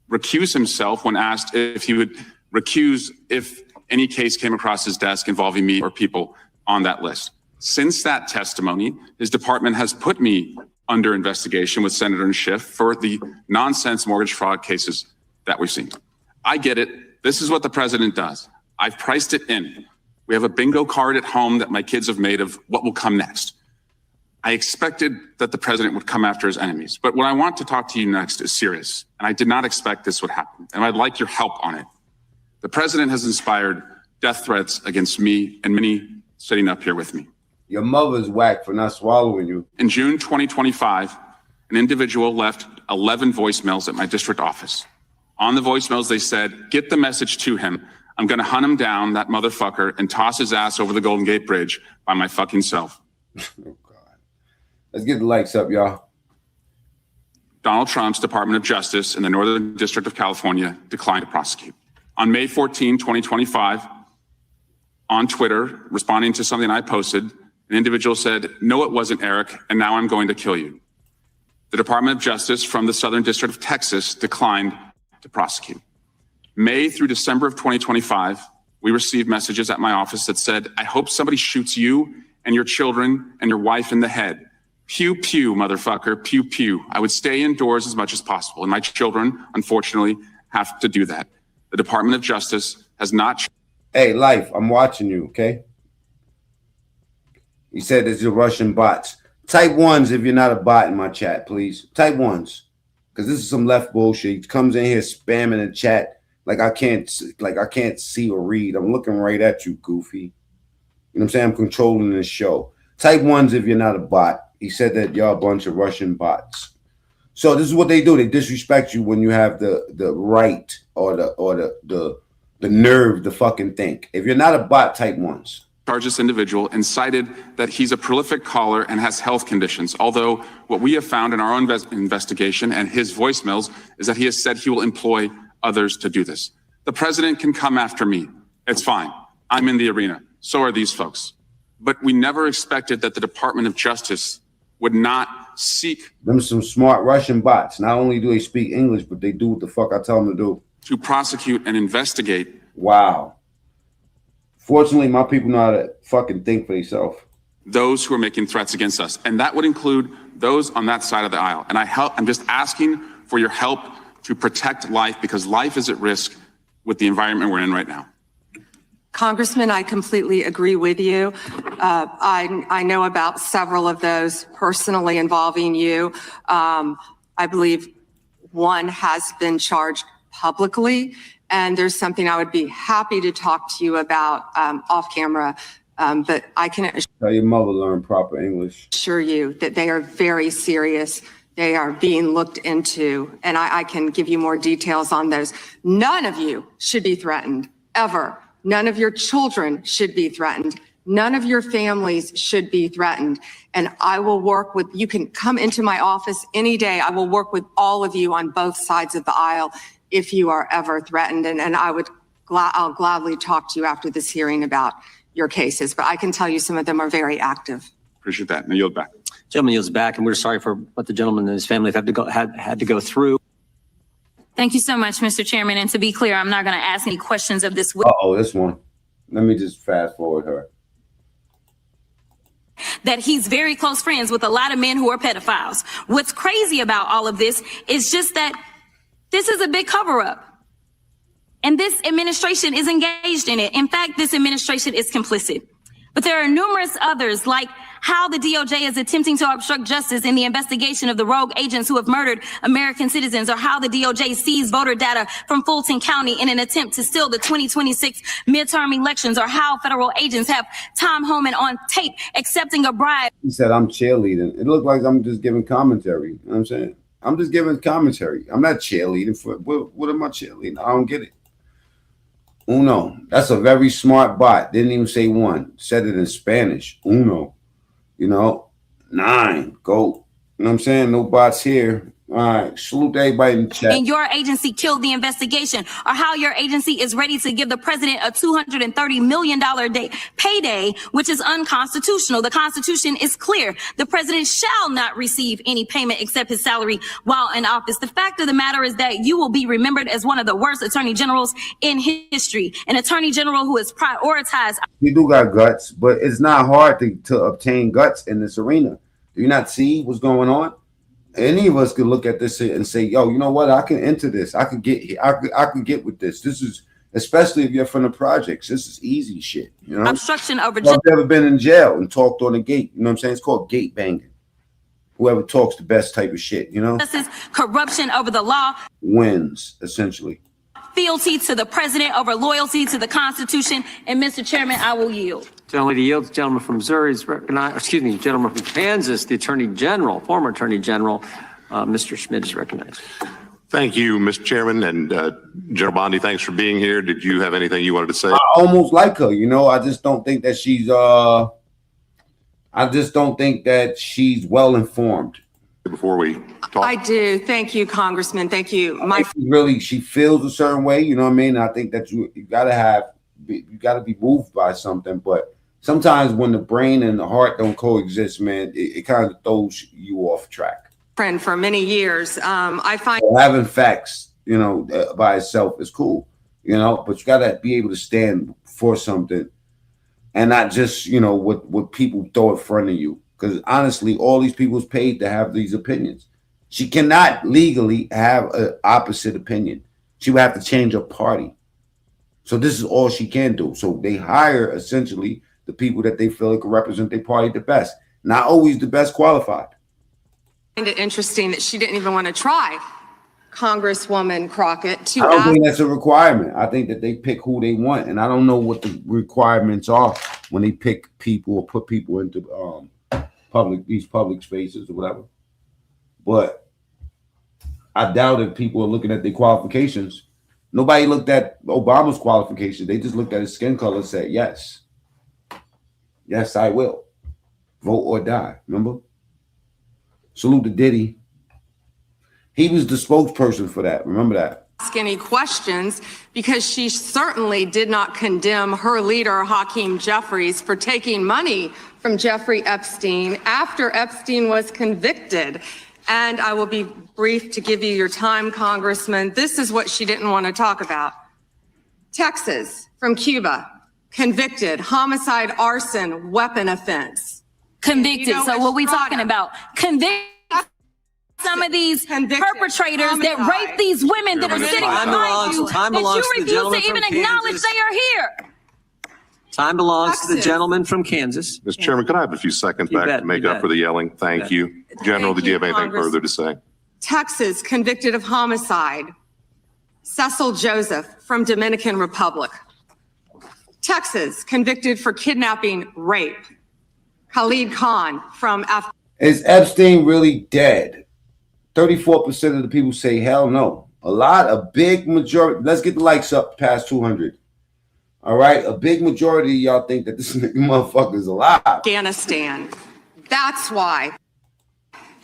recuse himself when asked if he would recuse if any case came across his desk involving me or people on that list. Since that testimony, his department has put me under investigation with Senator and Schiff for the nonsense mortgage fraud cases that we've seen. I get it. This is what the president does. I've priced it in. We have a bingo card at home that my kids have made of what will come next. I expected that the president would come after his enemies, but what I want to talk to you next is serious, and I did not expect this would happen, and I'd like your help on it. The president has inspired death threats against me and many sitting up here with me. Your mother's whack for not swallowing you. In June 2025, an individual left 11 voicemails at my district office. On the voicemails, they said, get the message to him. I'm going to hunt him down, that motherfucker, and toss his ass over the Golden Gate Bridge by my fucking self. Oh, God. Let's get the lights up, y'all. Donald Trump's Department of Justice in the Northern District of California declined to prosecute. On May 14, 2025, on Twitter, responding to something I posted, an individual said, no, it wasn't Eric, and now I'm going to kill you. The Department of Justice from the Southern District of Texas declined to prosecute. May through December of 2025, we received messages at my office that said, I hope somebody shoots you and your children and your wife in the head. Pew, pew, motherfucker, pew, pew. I would stay indoors as much as possible, and my children, unfortunately, have to do that. The Department of Justice has not. Hey, Life, I'm watching you, okay? He said there's your Russian bots. Type 1s if you're not a bot in my chat, please. Type 1s. Because this is some left bullshit. He comes in here spamming the chat like I can't see or read. I'm looking right at you, goofy. You know what I'm saying? I'm controlling this show. Type 1s if you're not a bot. He said that y'all a bunch of Russian bots. So this is what they do. They disrespect you when you have the right or the nerve to fucking think. If you're not a bot, type 1s. Charged this individual and cited that he's a prolific caller and has health conditions. Although what we have found in our own investigation and his voicemails is that he has said he will employ others to do this. The president can come after me. It's fine. I'm in the arena. So are these folks. But we never expected that the Department of Justice would not seek them some smart Russian bots. Not only do they speak English, but they do what the fuck I tell them to do. To prosecute and investigate. Wow. Fortunately, my people know how to fucking think for themselves. Those who are making threats against us. And that would include those on that side of the aisle. And I'm just asking for your help to protect life, because life is at risk with the environment we're in right now. Congressman, I completely agree with you. I know about several of those personally involving you. I believe one has been charged publicly, and there's something I would be happy to talk to you about off camera. But I can tell your mother learn proper English. Assure you that they are very serious. They are being looked into, and I can give you more details on those. None of you should be threatened, ever. None of your children should be threatened. None of your families should be threatened. And I will work with, you can come into my office any day. I will work with all of you on both sides of the aisle if you are ever threatened. And I'll gladly talk to you after this hearing about your cases. But I can tell you some of them are very active. Appreciate that. And I yield back. Gentleman yields back, and we're sorry for what the gentleman and his family had to go through. Thank you so much, Mr. Chairman. And to be clear, I'm not going to ask any questions of this. Uh-oh, this one. Let me just fast forward her. That he's very close friends with a lot of men who are pedophiles. What's crazy about all of this is just that this is a big cover up. And this administration is engaged in it. In fact, this administration is complicit. But there are numerous others, like how the DOJ is attempting to obstruct justice in the investigation of the rogue agents who have murdered American citizens, or how the DOJ seized voter data from Fulton County in an attempt to steal the 2026 midterm elections, or how federal agents have Tom Homan on tape accepting a bribe. He said, I'm cheerleading. It looked like I'm just giving commentary. You know what I'm saying? I'm just giving commentary. I'm not cheerleading. What am I cheerleading? I don't get it. Uno. That's a very smart bot. Didn't even say one. Said it in Spanish. Uno. You know, 9. Go. You know what I'm saying? No bots here. All right. Salute everybody in the chat. And your agency killed the investigation, or how your agency is ready to give the president a $230 million payday, which is unconstitutional. The Constitution is clear. The president shall not receive any payment except his salary while in office. The fact of the matter is that you will be remembered as one of the worst attorney generals in history, an attorney general who has prioritized. You do got guts, but it's not hard to obtain guts in this arena. Do you not see what's going on? Any of us could look at this and say, yo, you know what? I can enter this. I could get here. I could get with this. This is, especially if you're from the projects, this is easy shit. You know, obstruction over. I've never been in jail and talked on the gate. You know what I'm saying? It's called gate banging. Whoever talks the best type of shit, you know? Justice, corruption over the law. Wins, essentially. Fealty to the president over loyalty to the Constitution. And Mr. Chairman, I will yield. Gentleman yields. Gentleman from Missouri is recognized. Excuse me, gentleman from Kansas, the Attorney General, former Attorney General, Mr. Schmidt is recognized. Thank you, Mr. Chairman, and General Bondi. Thanks for being here. Did you have anything you wanted to say? I almost like her. You know, I just don't think that she's. I just don't think that she's well informed. Before we talk, I do. Thank you, Congressman. Thank you. She feels a certain way. You know what I mean? I think that you gotta be moved by something, but. Sometimes when the brain and the heart don't coexist, man, it kind of throws you off track. Friend for many years, I find having facts, you know, by itself is cool, you know, but you gotta be able to stand for something, and not just, you know, what people throw in front of you. Because honestly, all these people's paid to have these opinions. She cannot legally have an opposite opinion. She would have to change her party. So this is all she can do. So they hire essentially the people that they feel can represent their party the best. Not always the best qualified. I find it interesting that she didn't even want to try Congresswoman Crockett I don't think that's a requirement. I think that they pick who they want, and I don't know what the requirements are when they pick people or put people into public spaces or whatever. But I doubt if people are looking at their qualifications. Nobody looked at Obama's qualifications. They just looked at his skin color and said, yes. Yes, I will. Vote or die. Remember? Salute to Diddy. He was the spokesperson for that. Remember that. Ask any questions, because she certainly did not condemn her leader, Hakeem Jeffries, for taking money from Jeffrey Epstein after Epstein was convicted. And I will be brief to give you your time, Congressman. This is what she didn't want to talk about. Texas, from Cuba. Convicted, homicide, arson, weapon offense. Convicted. You know, so what we talking about? Convicted. Some of these perpetrators that rape these women that are sitting behind you, that you refuse to even acknowledge they are here. Time belongs to the gentleman from Kansas. Mr. Chairman, could I have a few seconds back to make up for the yelling? Thank you. General, did you have anything further to say? Texas, convicted of homicide. Cecil Joseph from Dominican Republic. Texas, convicted for kidnapping, rape. Khalid Khan from Afghanistan. Is Epstein really dead? 34% of the people say hell no. A big majority. Let's get the likes up past 200. All right, a big majority of y'all think that this motherfucker is alive. Afghanistan. That's why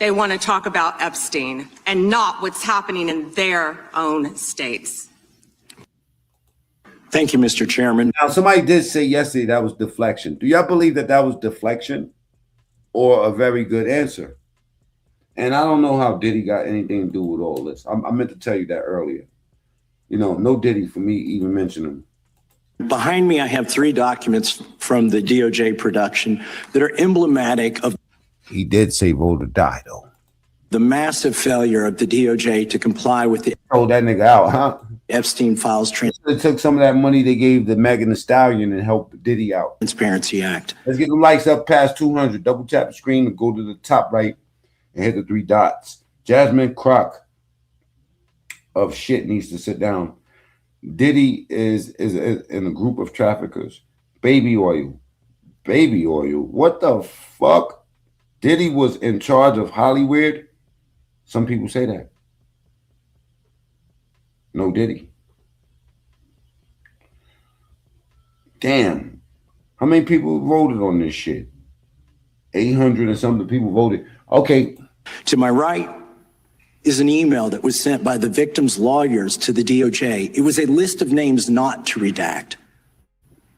they want to talk about Epstein and not what's happening in their own states. Thank you, Mr. Chairman. Now, somebody did say yesterday that was deflection. Do y'all believe that that was deflection or a very good answer? And I don't know how Diddy got anything to do with all this. I meant to tell you that earlier. You know, no Diddy for me even mentioning him. Behind me, I have 3 documents from the DOJ production that are emblematic of. He did say vote or die, though. the massive failure of the DOJ to comply with the that nigga out, huh? Epstein files They took some of that money they gave the Megan Thee Stallion and helped Diddy out. Transparency Act. Let's get the likes up past 200. Double tap the screen and go to the top right and hit the 3 dots. Jasmine Crock of shit needs to sit down. Diddy is in a group of traffickers. Baby oil. Baby oil. What the fuck? Diddy was in charge of Hollywood. Some people say that. No Diddy. Damn. How many people voted on this shit? 800 and something people voted. Okay. To my right is an email that was sent by the victim's lawyers to the DOJ. It was a list of names not to redact.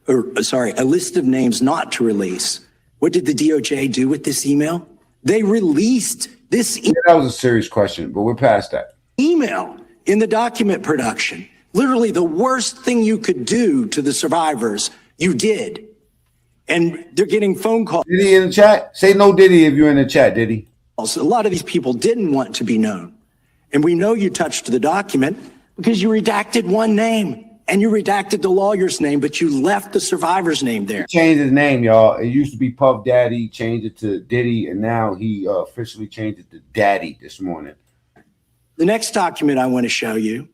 A list of names not to release. What did the DOJ do with this email? They released this email. That was a serious question, but we're past that. Email in the document production. Literally the worst thing you could do to the survivors, you did. And they're getting phone calls. Diddy in the chat? Say no Diddy if you're in the chat, Diddy. A lot of these people didn't want to be known. And we know you touched the document because you redacted one name and you redacted the lawyer's name, but you left the survivor's name there. He changed his name, y'all. It used to be Puff Daddy, changed it to Diddy, and now he officially changed it to Daddy this morning. The next document I want to show you,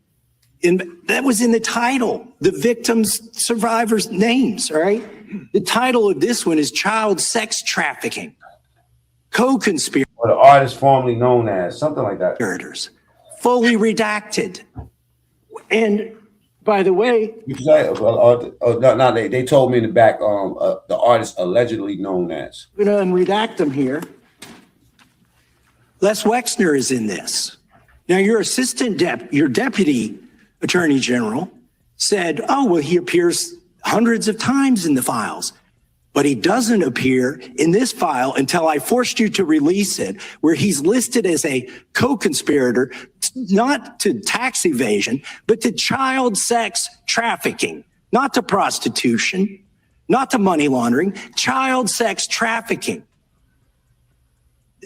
that was in the title, the victims' survivors' names, all right? The title of this one is Child Sex Trafficking. Co-conspirators. Or the artist formerly known as, something like that. Fully redacted. And by the way, they told me in the back, the artist allegedly known as. I'm going to unredact them here. Les Wexner is in this. Now, your your deputy attorney general said, oh, well, he appears hundreds of times in the files, but he doesn't appear in this file until I forced you to release it, where he's listed as a co-conspirator, not to tax evasion, but to child sex trafficking, not to prostitution, not to money laundering, child sex trafficking.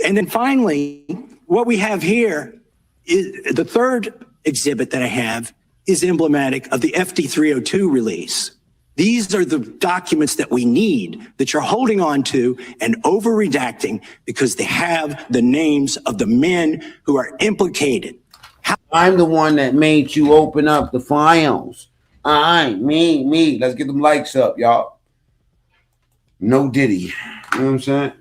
And then finally, what we have here is the third exhibit that I have is emblematic of the FD 302 release. These are the documents that we need that you're holding on to and over redacting because they have the names of the men who are implicated. I'm the one that made you open up the files. Me. Let's get them likes up, y'all. No Diddy. You know what I'm saying?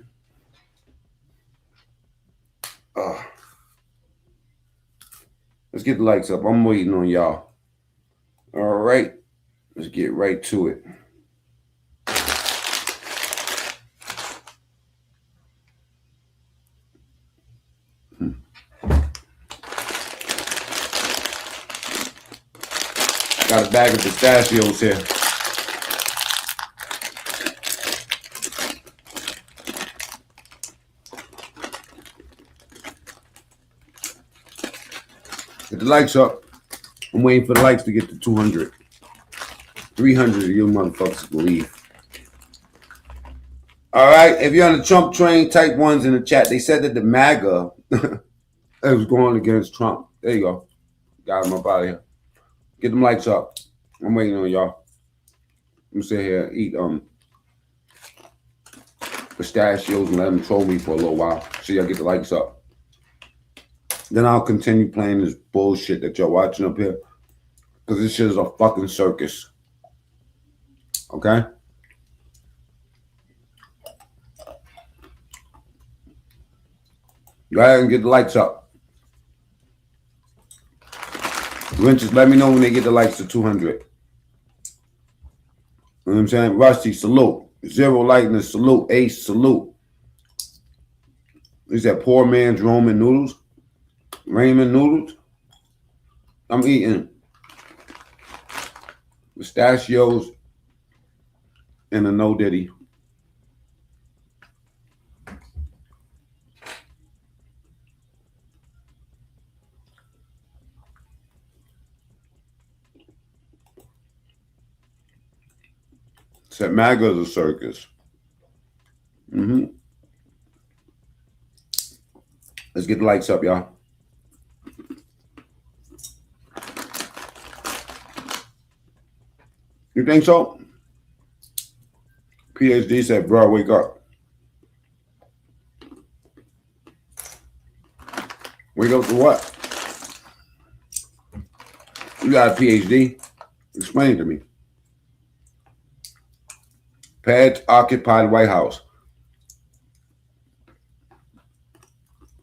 Let's get the likes up. I'm waiting on y'all. All right. Let's get right to it. Got a bag of pistachios here. Get the likes up. I'm waiting for the likes to get to 200. 300 of you motherfuckers will leave. All right. If you're on the Trump train, type ones in the chat. They said that the MAGA was going against Trump. There you go. Got him up out of here. Get them likes up. I'm waiting on y'all. I'm sit here, eat pistachios and let them troll me for a little while. So y'all get the likes up. Then I'll continue playing this bullshit that y'all watching up here. Because this shit is a fucking circus. Okay? Go ahead and get the lights up. Just let me know when they get the lights to 200. You know what I'm saying? Rusty, salute. Zero Lightness, salute. Ace, salute. Is that poor man's Roman noodles? Ramen noodles? I'm eating pistachios and a no Diddy. Said MAGA is a circus. Let's get the lights up, y'all. You think so? PhD said, bro, wake up. Wake up to what? You got a PhD? Explain it to me. Pads occupy the White House.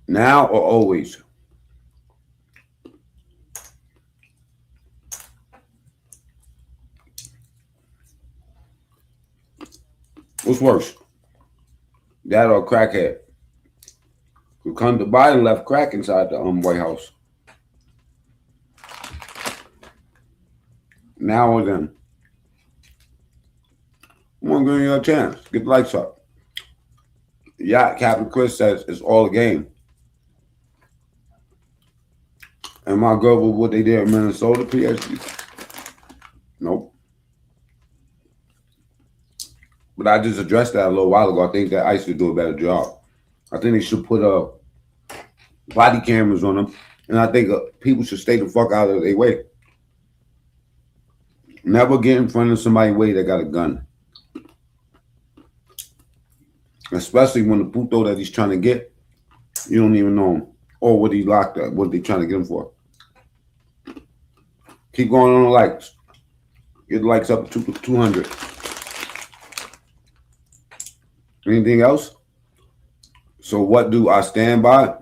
Now or always? What's worse? That or a crackhead? Who come to Biden left crack inside the White House. Now or then? I'm gonna give you a chance. Get the lights up. Yeah, Captain Chris says it's all a game. Am I good with what they did in Minnesota, PhD? Nope. But I just addressed that a little while ago. I think that ICE should do a better job. I think they should put body cameras on them. And I think people should stay the fuck out of their way. Never get in front of somebody's way that got a gun. Especially when the puto that he's trying to get, you don't even know him. Or what he locked up, what they trying to get him for. Keep going on the likes. Get the likes up to 200. Anything else? So what do I stand by?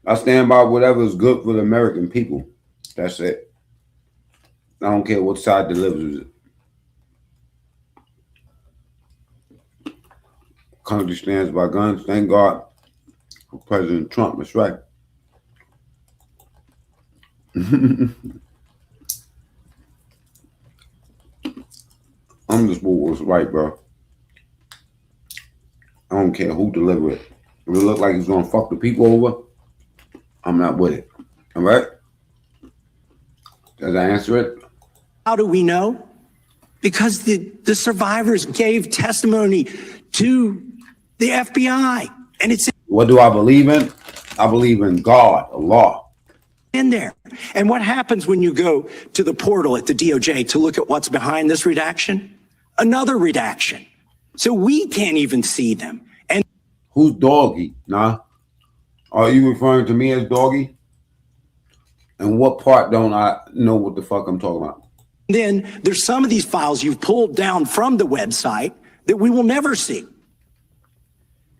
I stand by whatever is good for the American people. That's it. I don't care what side delivers it. Country stands by guns. Thank God for President Trump. That's right. I'm just what was right, bro. I don't care who deliver it. If it look like it's gonna fuck the people over, I'm not with it. All right? Does that answer it? How do we know? Because the survivors gave testimony to the FBI, and it's what do I believe in? I believe in God, Allah. In there. And what happens when you go to the portal at the DOJ to look at what's behind this redaction? Another redaction. So we can't even see them. And who's Doggy? Nah. Are you referring to me as Doggy? And what part don't I know what the fuck I'm talking about? Then there's some of these files you've pulled down from the website that we will never see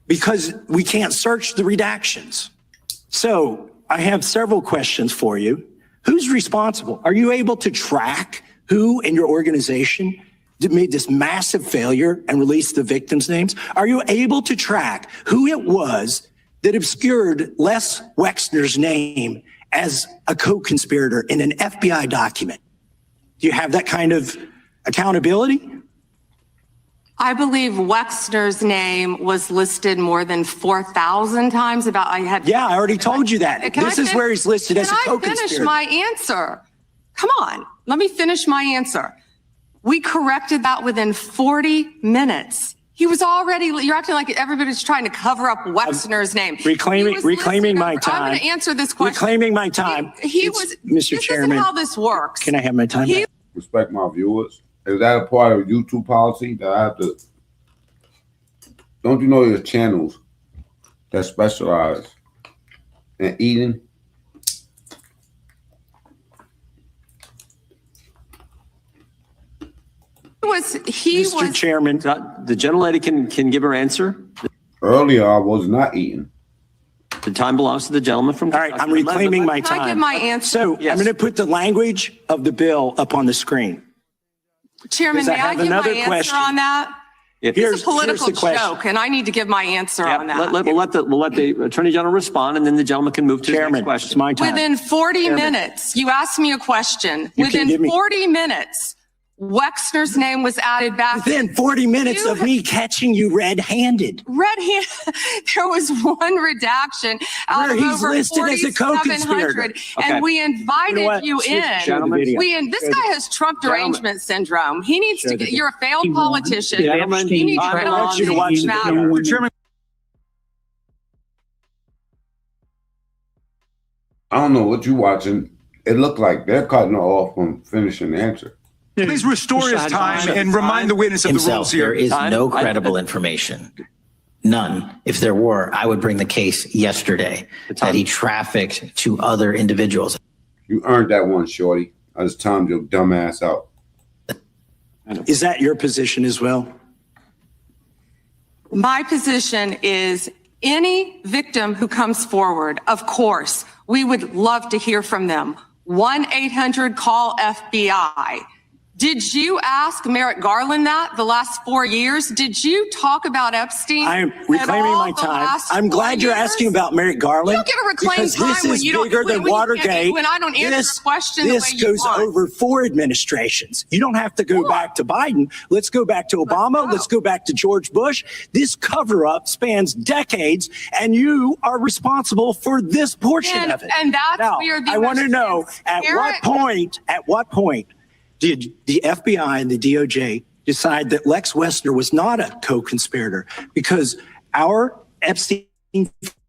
because we can't search the redactions. So I have several questions for you. Who's responsible? Are you able to track who in your organization made this massive failure and released the victims' names? Are you able to track who it was that obscured Les Wexner's name as a co-conspirator in an FBI document? Do you have that kind of accountability? I believe Wexner's name was listed more than 4,000 times. Yeah, I already told you that. This is where he's listed as a co-conspirator. Can I finish my answer? Come on, let me finish my answer. We corrected that within 40 minutes. He was already, you're acting like everybody's trying to cover up Wexner's name. Reclaiming my time. I'm going to answer this question. Reclaiming my time. Mr. Chairman. This is how this works. Can I have my time back? Respect my viewers. Is that a part of YouTube policy that I have to? Don't you know there's channels that specialize in eating? Mr. Chairman, the gentlelady can give her answer. Earlier, I was not eating. The time belongs to the gentleman from. All right, I'm reclaiming my time. Can I give my answer? So I'm going to put the language of the bill up on the screen. Chairman, may I give my answer on that? It's a political joke, and I need to give my answer on that. We'll let the Attorney General respond, and then the gentleman can move to the next question. It's my time. Within 40 minutes, you asked me a question. Within 40 minutes, Wexner's name was added back. Within 40 minutes of me catching you red-handed. There was one redaction out of over 4,700, and we invited you in. This guy has Trump derangement syndrome. He needs to get. You're a failed politician. You need to know all these matters. don't know what you're watching. It looked like they're cutting her off from finishing the answer. Please restore his time and remind the witness of the rules here. There is no credible information. None. If there were, I would bring the case yesterday that he trafficked to other individuals. You earned that one, shorty. I just timed your dumb ass out. Is that your position as well? My position is any victim who comes forward, of course, we would love to hear from them. 1-800-CALL-FBI. Did you ask Merrick Garland that the last 4 years? Did you talk about Epstein? I am reclaiming my time. I'm glad you're asking about Merrick Garland. You don't get to reclaim time when you don't. Bigger than Watergate. When I don't answer your question the way you goes want. over 4 administrations. You don't have to go back to Biden. Let's go back to Obama. Let's go back to George Bush. This cover-up spans decades, and you are responsible for this portion of it. And that's now, where the I want to know at what point did the FBI and the DOJ decide that Lex Wessner was not a co-conspirator? Because our Epstein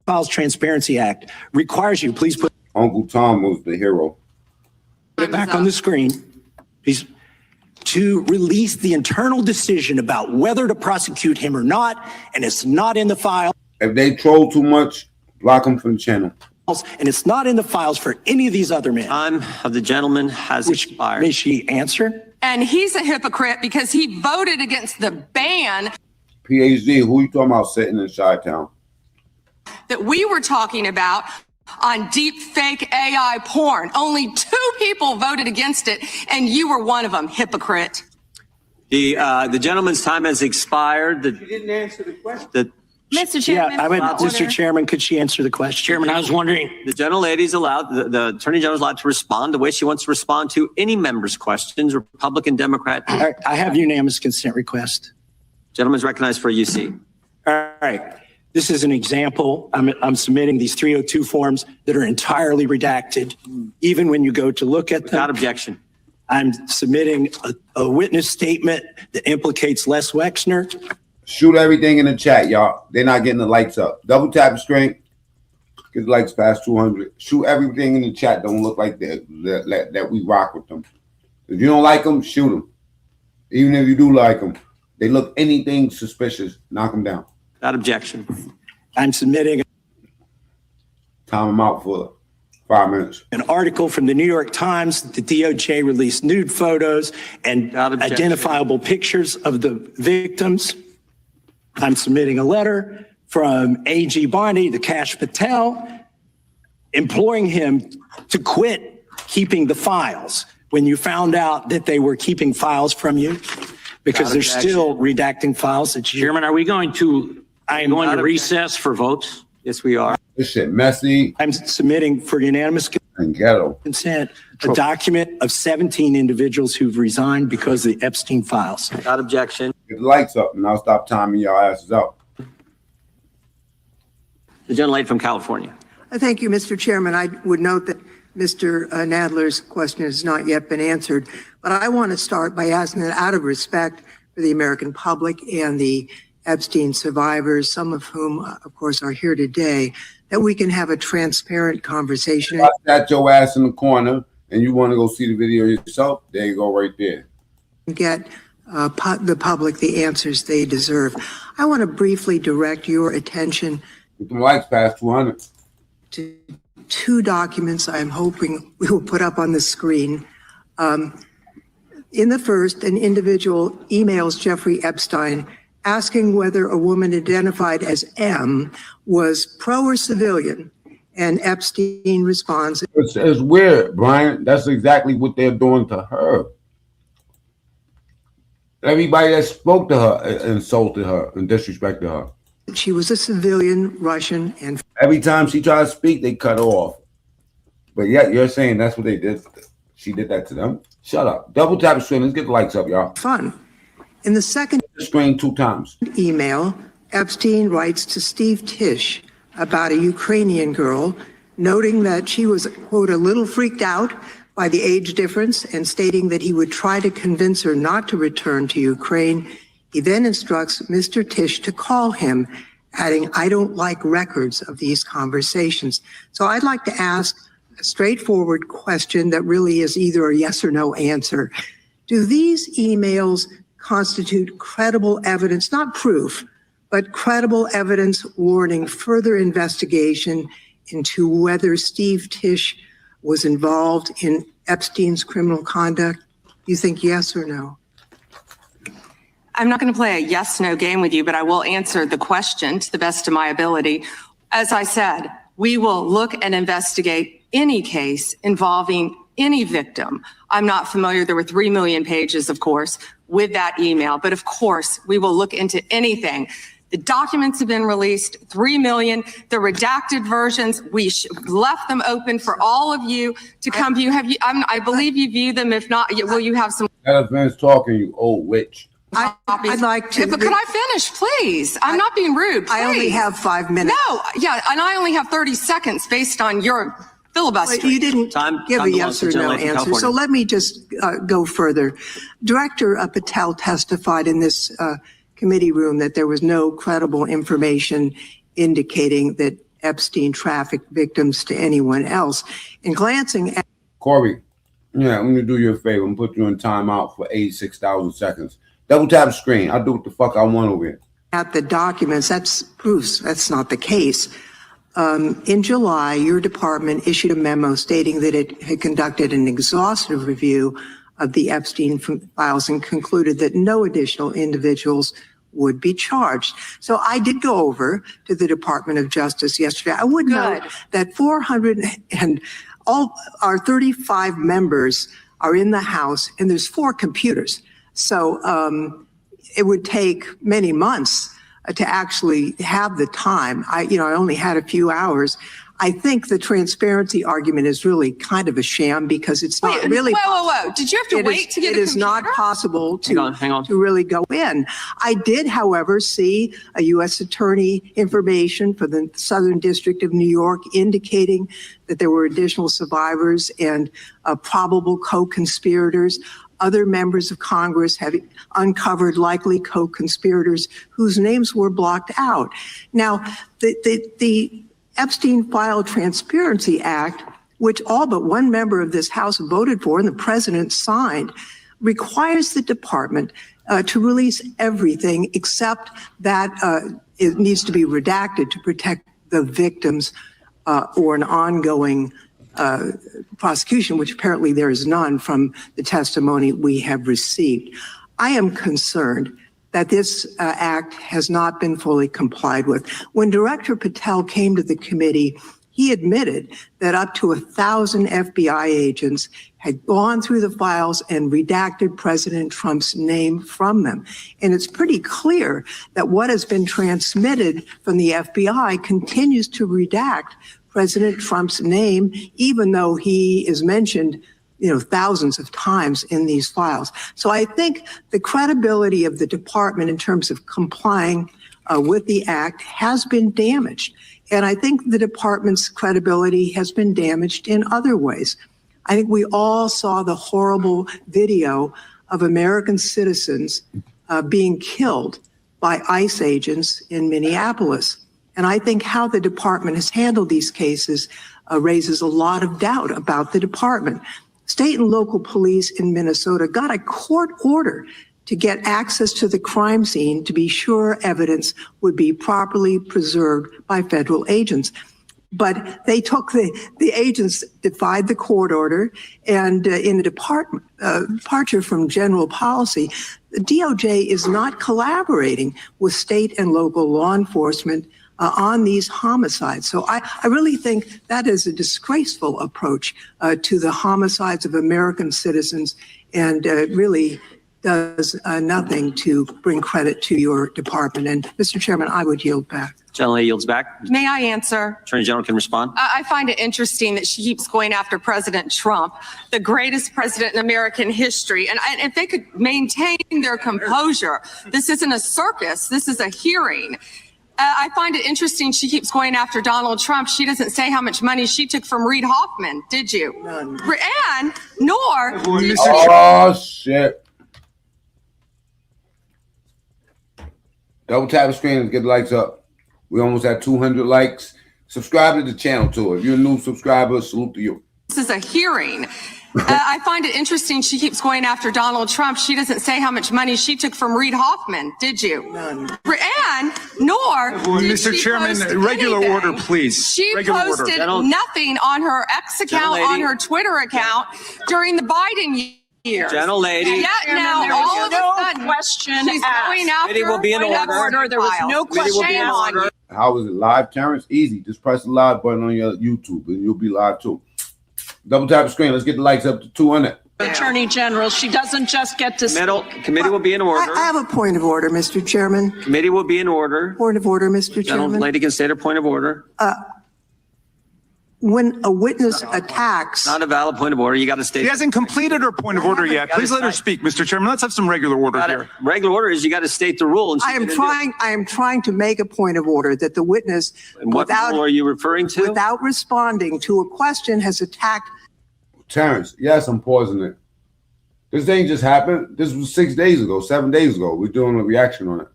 Files Transparency Act requires you, please put Uncle Tom was the hero. it back on the screen, please, to release the internal decision about whether to prosecute him or not, and it's not in the file. If they troll too much, block them from the channel. And it's not in the files for any of these other men. Time of the gentleman has expired. May she answer? And he's a hypocrite because he voted against the ban PhD, who you talking about sitting in Chi-Town? that we were talking about on deep fake AI porn. Only 2 people voted against it, and you were one of them, hypocrite. The gentleman's time has expired. You didn't answer the question. Mr. Chairman. Mr. Chairman, could she answer the question? Chairman, I was wondering. The gentlelady's allowed, the Attorney General's allowed to respond the way she wants to respond to any member's questions, Republican, Democrat. All right, I have unanimous consent request. Gentleman's recognized for a UC. All right. This is an example. I'm submitting these 302 forms that are entirely redacted, even when you go to look at them. Without objection. I'm submitting a witness statement that implicates Les Wexner. Shoot everything in the chat, y'all. They're not getting the lights up. Double tap the screen. Get the lights past 200. Shoot everything in the chat. Don't look like that we rock with them. If you don't like them, shoot them. Even if you do like them, they look anything suspicious, knock them down. Without objection. I'm submitting Time them out for 5 minutes. an article from the New York Times. The DOJ released nude photos and identifiable pictures of the victims. I'm submitting a letter from A.G. Bondi to Kash Patel, imploring him to quit keeping the files when you found out that they were keeping files from you, because they're still redacting files that you. Chairman, are we going to recess for votes? Yes, we are. This shit messy. I'm submitting for unanimous and ghetto consent a document of 17 individuals who've resigned because of the Epstein files. Without objection. Get the lights up and I'll stop timing y'all asses out. The gentlelady from California. Thank you, Mr. Chairman. I would note that Mr. Nadler's question has not yet been answered, but I want to start by asking that out of respect for the American public and the Epstein survivors, some of whom, of course, are here today, that we can have a transparent conversation. I sat your ass in the corner and you want to go see the video yourself, there you go right there. Get the public the answers they deserve. I want to briefly direct your attention Get the lights past 200. to 2 documents I'm hoping we will put up on the screen. In the first, an individual emails Jeffrey Epstein asking whether a woman identified as M was pro or civilian, and Epstein responds. It's weird, Brian. That's exactly what they're doing to her. Everybody that spoke to her insulted her and disrespected her. She was a civilian Russian, and every time she tried to speak, they cut her off. But yet you're saying that's what they did. She did that to them. Shut up. Double tap the screen. Let's get the lights up, y'all. Fun. In the second screen 2 times. Email, Epstein writes to Steve Tisch about a Ukrainian girl, noting that she was, quote, a little freaked out by the age difference and stating that he would try to convince her not to return to Ukraine. He then instructs Mr. Tisch to call him, adding, I don't like records of these conversations. So I'd like to ask straightforward question that really is either a yes or no answer. Do these emails constitute credible evidence, not proof, but credible evidence warning further investigation into whether Steve Tisch was involved in Epstein's criminal conduct? You think yes or no? I'm not going to play a yes-no game with you, but I will answer the question to the best of my ability. As I said, we will look and investigate any case involving any victim. I'm not familiar. There were 3 million pages, of course, with that email. But of course, we will look into anything. The documents have been released, 3 million. The redacted versions, we left them open for all of you to come view. I believe you view them. If not, will you have some? That man's talking, you old witch. I'd like to. But could I finish, please? I'm not being rude. Please. I only have 5 minutes. No, yeah, and I only have 30 seconds based on your filibuster. You didn't give a yes or no answer. So let me just go further. Director Patel testified in this committee room that there was no credible information indicating that Epstein trafficked victims to anyone else. In glancing at Corey, yeah, I'm gonna do you a favor. I'm gonna put you in timeout for 86,000 seconds. Double tap the screen. I'll do what the fuck I want over here. At the documents, that's proofs. That's not the case. In July, your department issued a memo stating that it had conducted an exhaustive review of the Epstein files and concluded that no additional individuals would be charged. So I did go over to the Department of Justice yesterday. I would note that 400 and all our 35 members are in the House, and there's 4 computers. So it would take many months to actually have the time. I only had a few hours. I think the transparency argument is really kind of a sham because it's not really. Whoa. Did you have to wait to get a computer? It is not possible to hang on. to really go in. I did, however, see a U.S. attorney information for the Southern District of New York indicating that there were additional survivors and probable co-conspirators. Other members of Congress have uncovered likely co-conspirators whose names were blocked out. Now, the Epstein File Transparency Act, which all but one member of this House voted for and the president signed, requires the department to release everything except that it needs to be redacted to protect the victims or an ongoing prosecution, which apparently there is none from the testimony we have received. I am concerned that this act has not been fully complied with. When Director Patel came to the committee, he admitted that up to 1,000 FBI agents had gone through the files and redacted President Trump's name from them. And it's pretty clear that what has been transmitted from the FBI continues to redact President Trump's name, even though he is mentioned, thousands of times in these files. So I think the credibility of the department in terms of complying with the act has been damaged. And I think the department's credibility has been damaged in other ways. I think we all saw the horrible video of American citizens being killed by ICE agents in Minneapolis. And I think how the department has handled these cases raises a lot of doubt about the department. State and local police in Minnesota got a court order to get access to the crime scene to be sure evidence would be properly preserved by federal agents. But they took the agents defied the court order, and in a departure from general policy, the DOJ is not collaborating with state and local law enforcement on these homicides. So I really think that is a disgraceful approach to the homicides of American citizens, and really does nothing to bring credit to your department. And Mr. Chairman, I would yield back. Gentlelady yields back. May I answer? Attorney General can respond. I find it interesting that she keeps going after President Trump, the greatest president in American history. And if they could maintain their composure, this isn't a circus, this is a hearing. I find it interesting she keeps going after Donald Trump. She doesn't say how much money she took from Reid Hoffman, did you? None. And nor did Oh, shit. Double tap the screen and get the likes up. We almost had 200 likes. Subscribe to the channel too. If you're a new subscriber, salute to you. This is a hearing. I find it interesting she keeps going after Donald Trump. She doesn't say how much money she took from Reid Hoffman, did you? None. And nor did Mr. she Chairman, post regular anything. order, please. She Regular order. posted nothing on her X account, on her Twitter account during the Biden years. Gentle lady. Yet now, all of a sudden, question she's going after Committee will be in order. There was no question Shame on you. How is it live, Terrence? Easy. Just press the live button on your YouTube and you'll be live too. Double tap the screen. Let's get the likes up to 200. Attorney General. She doesn't just get to. Committee will be in order. I have a point of order, Mr. Chairman. Committee will be in order. Point of order, Mr. Gentle Chairman. lady can state her point of order. When a witness attacks, Not a valid point of order. You got to state. She hasn't completed her point of order yet. Please let her speak, Mr. Chairman. Let's have some regular order here. Regular order is you got to state the rule. And I am trying to make a point of order that the witness, And what rule are you referring to? without responding to a question, has attacked Terrence, yes, I'm pausing it. This thing just happened. This was 6 days ago, 7 days ago. We're doing a reaction on it.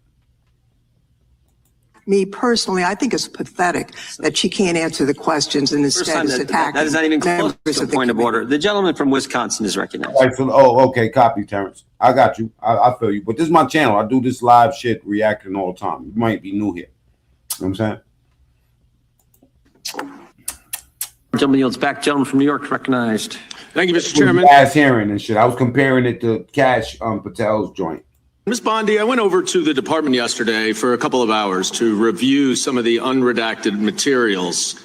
me personally. I think it's pathetic that she can't answer the questions and instead is attacking. That is not even close members to of a the point of committee. order. The gentleman from Wisconsin is recognized. All right, so, okay, copy, Terrence. I got you. I feel you. But this is my channel. I do this live shit reacting all the time. You might be new here. You know what I'm saying? Gentleman yields back. Gentleman from New York recognized. Thank you, Mr. Chairman. Ass hearing and shit. I was comparing it to Cash Patel's joint. Ms. Bondi, I went over to the department yesterday for a couple of hours to review some of the unredacted materials.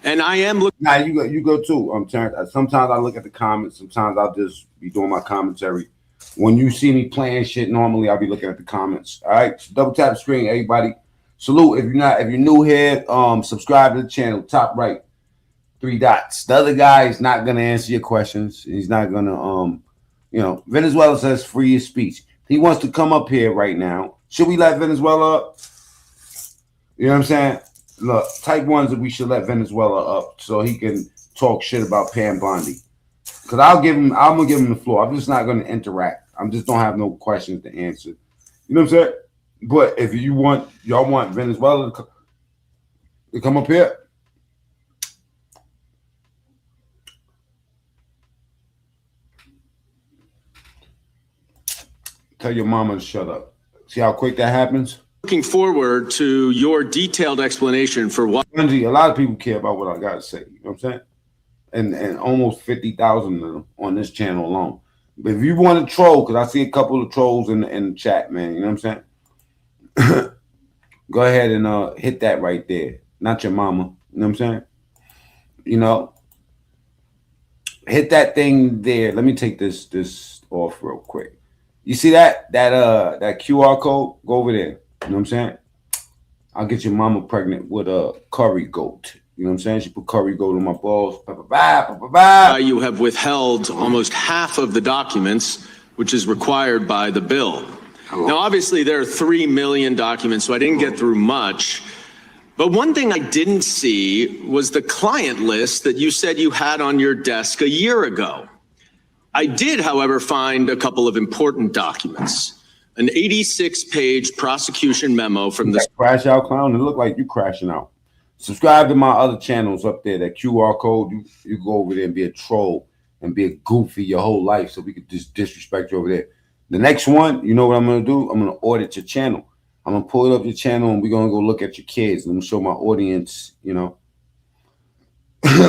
And I am looking. Nah, you go too. Terrence. Sometimes I look at the comments. Sometimes I'll just be doing my commentary. When you see me playing shit, normally I'll be looking at the comments. All right, so double tap the screen, everybody. Salute. If you're new here, subscribe to the channel. Top right, 3 dots. The other guy is not gonna answer your questions. He's not gonna Venezuela says free speech. He wants to come up here right now. Should we let Venezuela up? You know what I'm saying? Look, type 1s that we should let Venezuela up so he can talk shit about Pam Bondi. Because I'm gonna give him the floor. I'm just not gonna interact. I just don't have no questions to answer. You know what I'm saying? But if y'all want Venezuela to come up here, tell your mama to shut up. See how quick that happens? Looking forward to your detailed explanation for what. A lot of people care about what I got to say. You know what I'm saying? And almost 50,000 of them on this channel alone. But if you want to troll, because I see a couple of trolls in the chat, man. You know what I'm saying? Go ahead and hit that right there. Not your mama. You know what I'm saying? You know, hit that thing there. Let me take this off real quick. You see that QR code? Go over there. You know what I'm saying? I'll get your mama pregnant with a curry goat. You know what I'm saying? She put curry goat on my balls. You have withheld almost half of the documents, which is required by the bill. Now, obviously, there are 3 million documents, so I didn't get through much. But one thing I didn't see was the client list that you said you had on your desk a year ago. I did, however, find a couple of important documents. An 86-page prosecution memo from the crash out clown. It looked like you crashing out. Subscribe to my other channels up there. That QR code. You go over there and be a troll and be a goofy your whole life, so we could just disrespect you over there. The next one, you know what I'm gonna do? I'm gonna audit your channel. I'm gonna pull up your channel and we're gonna go look at your kids. I'm gonna show my audience. You know,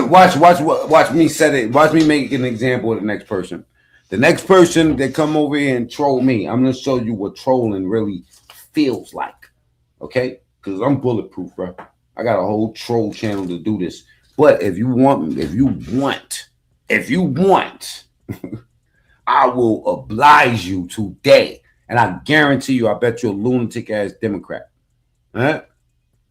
watch me set it. Watch me make an example of the next person. The next person that come over here and troll me, I'm gonna show you what trolling really feels like. Okay? Because I'm bulletproof, bro. I got a whole troll channel to do this. But if you want, I will oblige you today. And I guarantee you, I bet you're a lunatic ass Democrat. All right?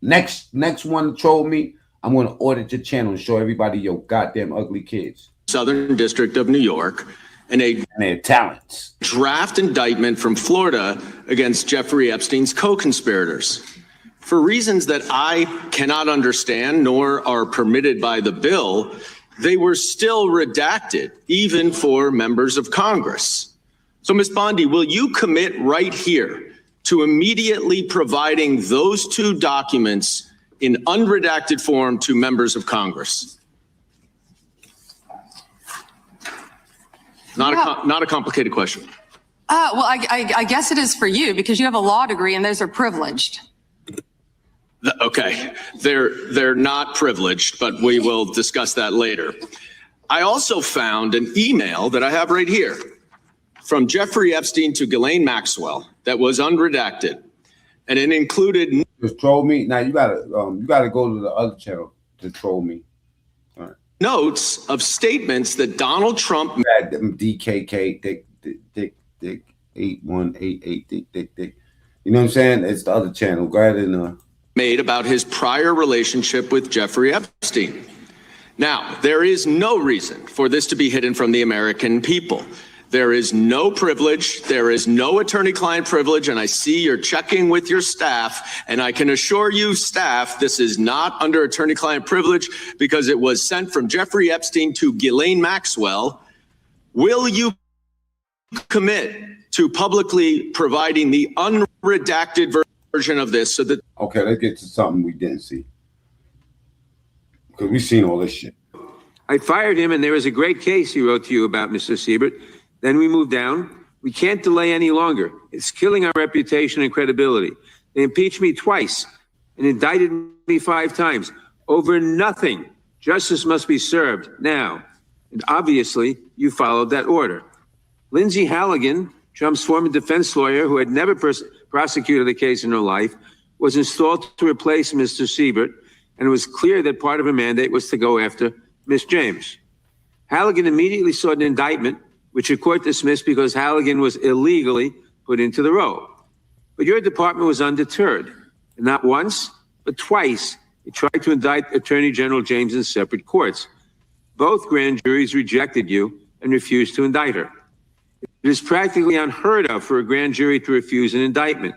Next one to troll me, I'm gonna audit your channel and show everybody your goddamn ugly kids. Southern District of New York. And their talents. Draft indictment from Florida against Jeffrey Epstein's co-conspirators. For reasons that I cannot understand nor are permitted by the bill, they were still redacted, even for members of Congress. So, Ms. Bondi, will you commit right here to immediately providing those 2 documents in unredacted form to members of Congress? Not a complicated question. Well, I guess it is for you because you have a law degree and those are privileged. Okay, they're not privileged, but we will discuss that later. I also found an email that I have right here from Jeffrey Epstein to Ghislaine Maxwell that was unredacted, and it included. Just troll me. Now you gotta go to the other channel to troll me. All right. Notes of statements that Donald Trump. DKK Dick 8188 Dick. You know what I'm saying? It's the other channel. Go ahead and made about his prior relationship with Jeffrey Epstein. Now, there is no reason for this to be hidden from the American people. There is no privilege. There is no attorney-client privilege. And I see you're checking with your staff. And I can assure you, staff, this is not under attorney-client privilege because it was sent from Jeffrey Epstein to Ghislaine Maxwell. Will you commit to publicly providing the unredacted version of this so that. Okay, let's get to something we didn't see. Because we've seen all this shit. I fired him, and there was a great case he wrote to you about, Mr. Siebert. Then we moved down. We can't delay any longer. It's killing our reputation and credibility. They impeached me twice and indicted me 5 times over nothing. Justice must be served now. And obviously, you followed that order. Lindsay Halligan, Trump's former defense lawyer who had never prosecuted a case in her life, was installed to replace Mr. Siebert, and it was clear that part of her mandate was to go after Ms. James. Halligan immediately sought an indictment, which the court dismissed because Halligan was illegally put into the role. But your department was undeterred. And not once, but twice, it tried to indict Attorney General James in separate courts. Both grand juries rejected you and refused to indict her. It is practically unheard of for a grand jury to refuse an indictment.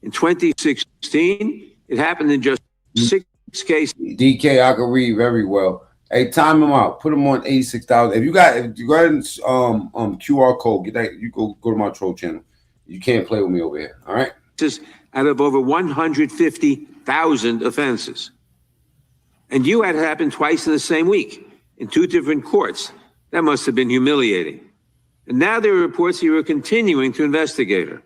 In 2016, it happened in just 6 cases. DK, I can read very well. Hey, time him out. Put him on 86,000. If you go ahead and QR code, get that. You go to my troll channel. You can't play with me over here. All right. Just out of over 150,000 offenses, and you had it happen twice in the same week in 2 different courts. That must have been humiliating. And now there are reports you are continuing to investigate her.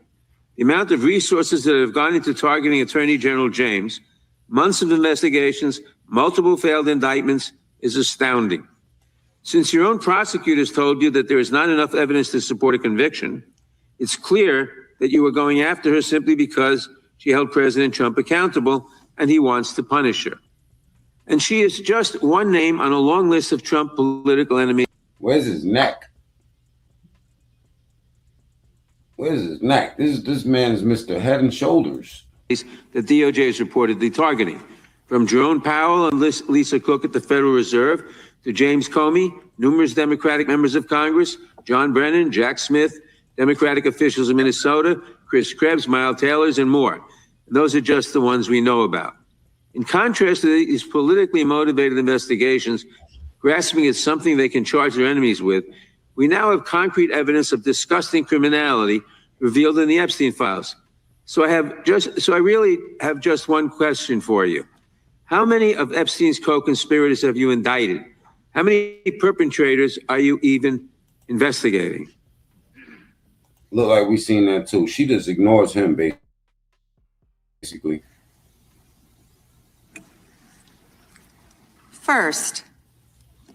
The amount of resources that have gone into targeting Attorney General James, months of investigations, multiple failed indictments, is astounding. Since your own prosecutors told you that there is not enough evidence to support a conviction, it's clear that you were going after her simply because she held President Trump accountable and he wants to punish her. And she is just one name on a long list of Trump political enemies. Where's his neck? Where's his neck? This man is Mr. Head and Shoulders. That DOJ is reportedly targeting. From Jerome Powell and Lisa Cook at the Federal Reserve to James Comey, numerous Democratic members of Congress, John Brennan, Jack Smith, Democratic officials in Minnesota, Chris Krebs, Miles Taylors, and more. And those are just the ones we know about. In contrast to these politically motivated investigations, grasping at something they can charge their enemies with, we now have concrete evidence of disgusting criminality revealed in the Epstein files. So I really have just one question for you. How many of Epstein's co-conspirators have you indicted? How many perpetrators are you even investigating? Look like we've seen that too. She just ignores him, basically. First,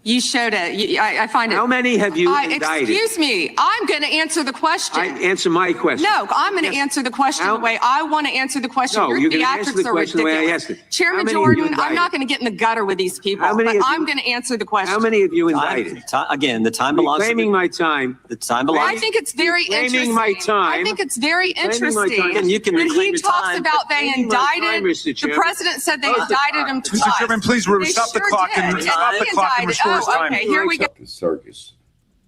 you showed it. I find it. How many have you indicted? Excuse me. I'm going to answer the question. Answer my question. No, I'm going to answer the question the way I want to answer the question. No, Your you're going to answer the theatrics are question the way I ridiculous. asked it. Chairman Jordan, I'm not going to get in the gutter with these people, but I'm going to answer the question. How many have you indicted? Again, the time belongs to Reclaiming my time. The time belongs. I think it's very interesting. Reclaiming my time. I think it's very interesting. And you can when reclaim he your talks time. about they indicted, the president said they indicted him twice. Mr. Chairman, please stop the clock and stop the clock and restore time. Okay, here we go. Circus.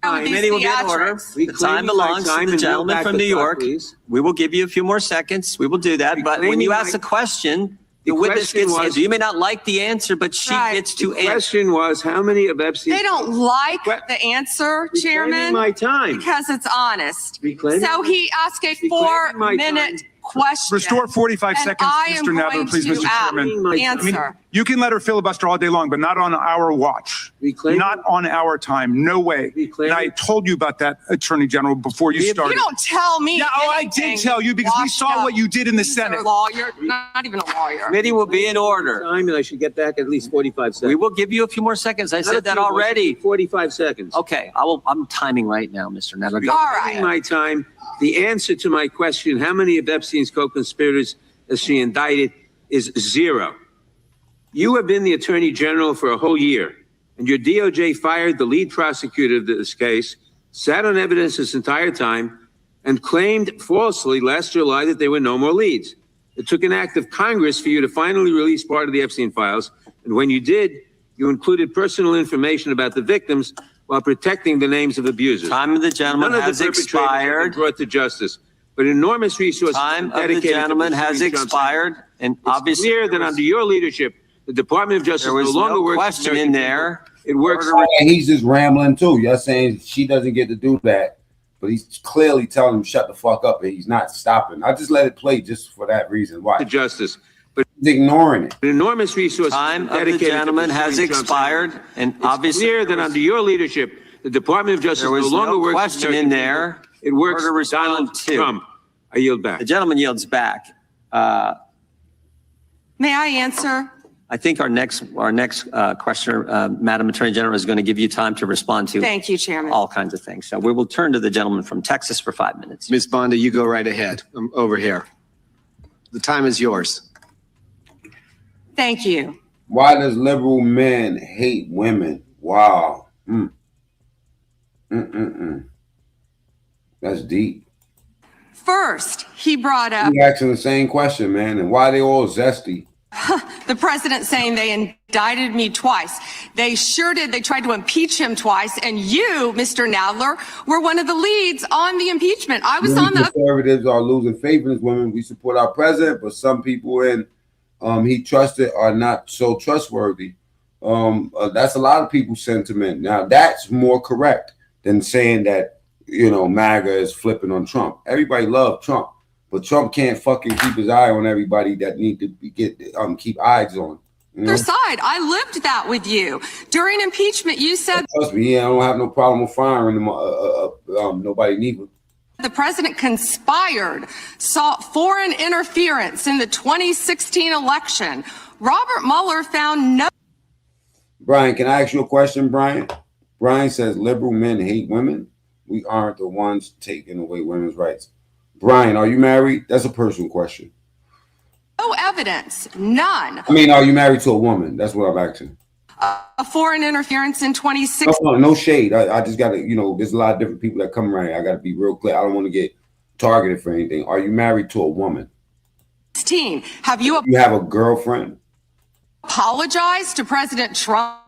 Committee will be in order. The time belongs to the gentleman from New York. We will give you a few more seconds. We will do that. But when you ask a question, the witness gets to answer. You may not like the answer, but she gets to answer. The question was, how many of Epstein's... They don't like the answer, Chairman. My time. Because it's honest. Reclaiming so he asked a 4-minute question. Restore 45 and seconds, I am Mr. Nadler, going please, to Mr. Chairman. answer. You can let her filibuster all day long, but not on our watch. Not on our time. No way. And I told you about that, Attorney General, before you started. You don't tell me. No, I did tell you because we saw what you did in the Senate. You're a lawyer, not even a lawyer. Committee will be in order. Time, and I should get back at least 45 seconds. We will give you a few more seconds. I said that already. 45 seconds. Okay, I'm timing right now, Mr. Nadler. All right. My time. The answer to my question, how many of Epstein's co-conspirators has she indicted, is 0. You have been the Attorney General for a whole year, and your DOJ fired the lead prosecutor of this case, sat on evidence this entire time, and claimed falsely last July that there were no more leads. It took an act of Congress for you to finally release part of the Epstein files, and when you did, you included personal information about the victims while protecting the names of abusers. Time of the gentleman has expired. Brought to justice, but enormous resources. Time of the gentleman has expired, and obviously it's clear that under your leadership, the Department of Justice there was no longer no works. question in there. It works. And he's just rambling too. You're saying she doesn't get to do that, but he's clearly telling him shut the fuck up, and he's not stopping. I just let it play just for that reason. Why? To justice. But he's ignoring it. Enormous resources. Time of the gentleman has expired, and obviously clear that under your leadership, the Department of Justice there was no longer no works. question in there. It works. Order respond Donald to. Trump. I yield back. The gentleman yields back. May I answer? I think our next questioner, Madam Attorney General, is going to give you time to respond to Thank you, Chairman. all kinds of things. So we will turn to the gentleman from Texas for 5 minutes. Ms. Bondi, you go right ahead. I'm over here. The time is yours. Thank you. Why does liberal men hate women? Wow. That's deep. First, he brought up He's asking the same question, man. And why they all zesty? the president saying they indicted me twice. They sure did. They tried to impeach him twice. And you, Mr. Nadler, were one of the leads on the impeachment. I was Many on the conservatives are losing faith in this women. We support our president, but some people in he trusted are not so trustworthy. That's a lot of people's sentiment. Now that's more correct than saying that, you know, MAGA is flipping on Trump. Everybody loves Trump, but Trump can't fucking keep his eye on everybody that need to keep eyes on. You know? other side. I lived that with you. During impeachment, you said Trust me, I don't have no problem with firing them. Nobody neither. the president conspired, sought foreign interference in the 2016 election. Robert Mueller found no. Brian, can I ask you a question, Brian? Brian says liberal men hate women. We aren't the ones taking away women's rights. Brian, are you married? That's a personal question. No evidence, none. I mean, are you married to a woman? That's what I'm asking. A foreign interference in 2016. No shade. I just got to, you know, there's a lot of different people that come around here. I got to be real clear. I don't want to get targeted for anything. Are you married to a woman? Have you have a girlfriend? Apologized to President Trump?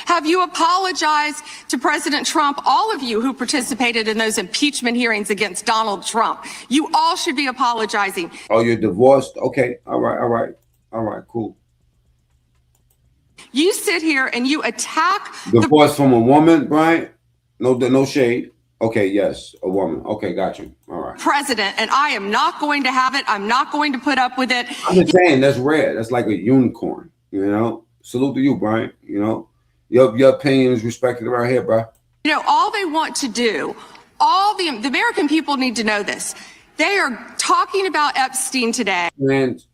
Have you apologized to President Trump, all of you who participated in those impeachment hearings against Donald Trump? You all should be apologizing. Oh, you're divorced? Okay. All right, cool. You sit here and you attack Divorced from a woman, Brian? No shade. Okay, yes, a woman. Okay, got you. All right. president, and I am not going to have it. I'm not going to put up with it. I'm just saying that's rare. That's like a unicorn, you know? Salute to you, Brian. You know, your opinion is respected around here, bro. You know, all they want to do, all the American people need to know this. They are talking about Epstein today. And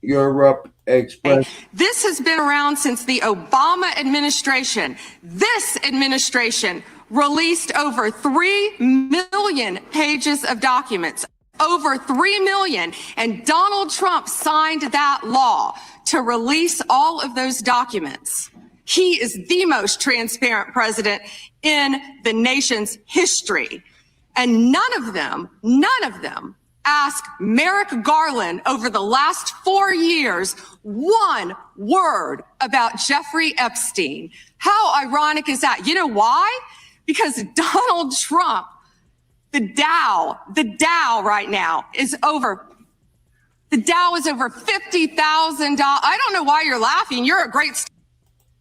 Europe Express. This has been around since the Obama administration. This administration released over 3 million pages of documents, over 3 million. And Donald Trump signed that law to release all of those documents. He is the most transparent president in the nation's history. And none of them ask Merrick Garland over the last 4 years one word about Jeffrey Epstein. How ironic is that? You know why? Because Donald Trump, the Dow right now is over. The Dow is over $50,000. I don't know why you're laughing. You're a great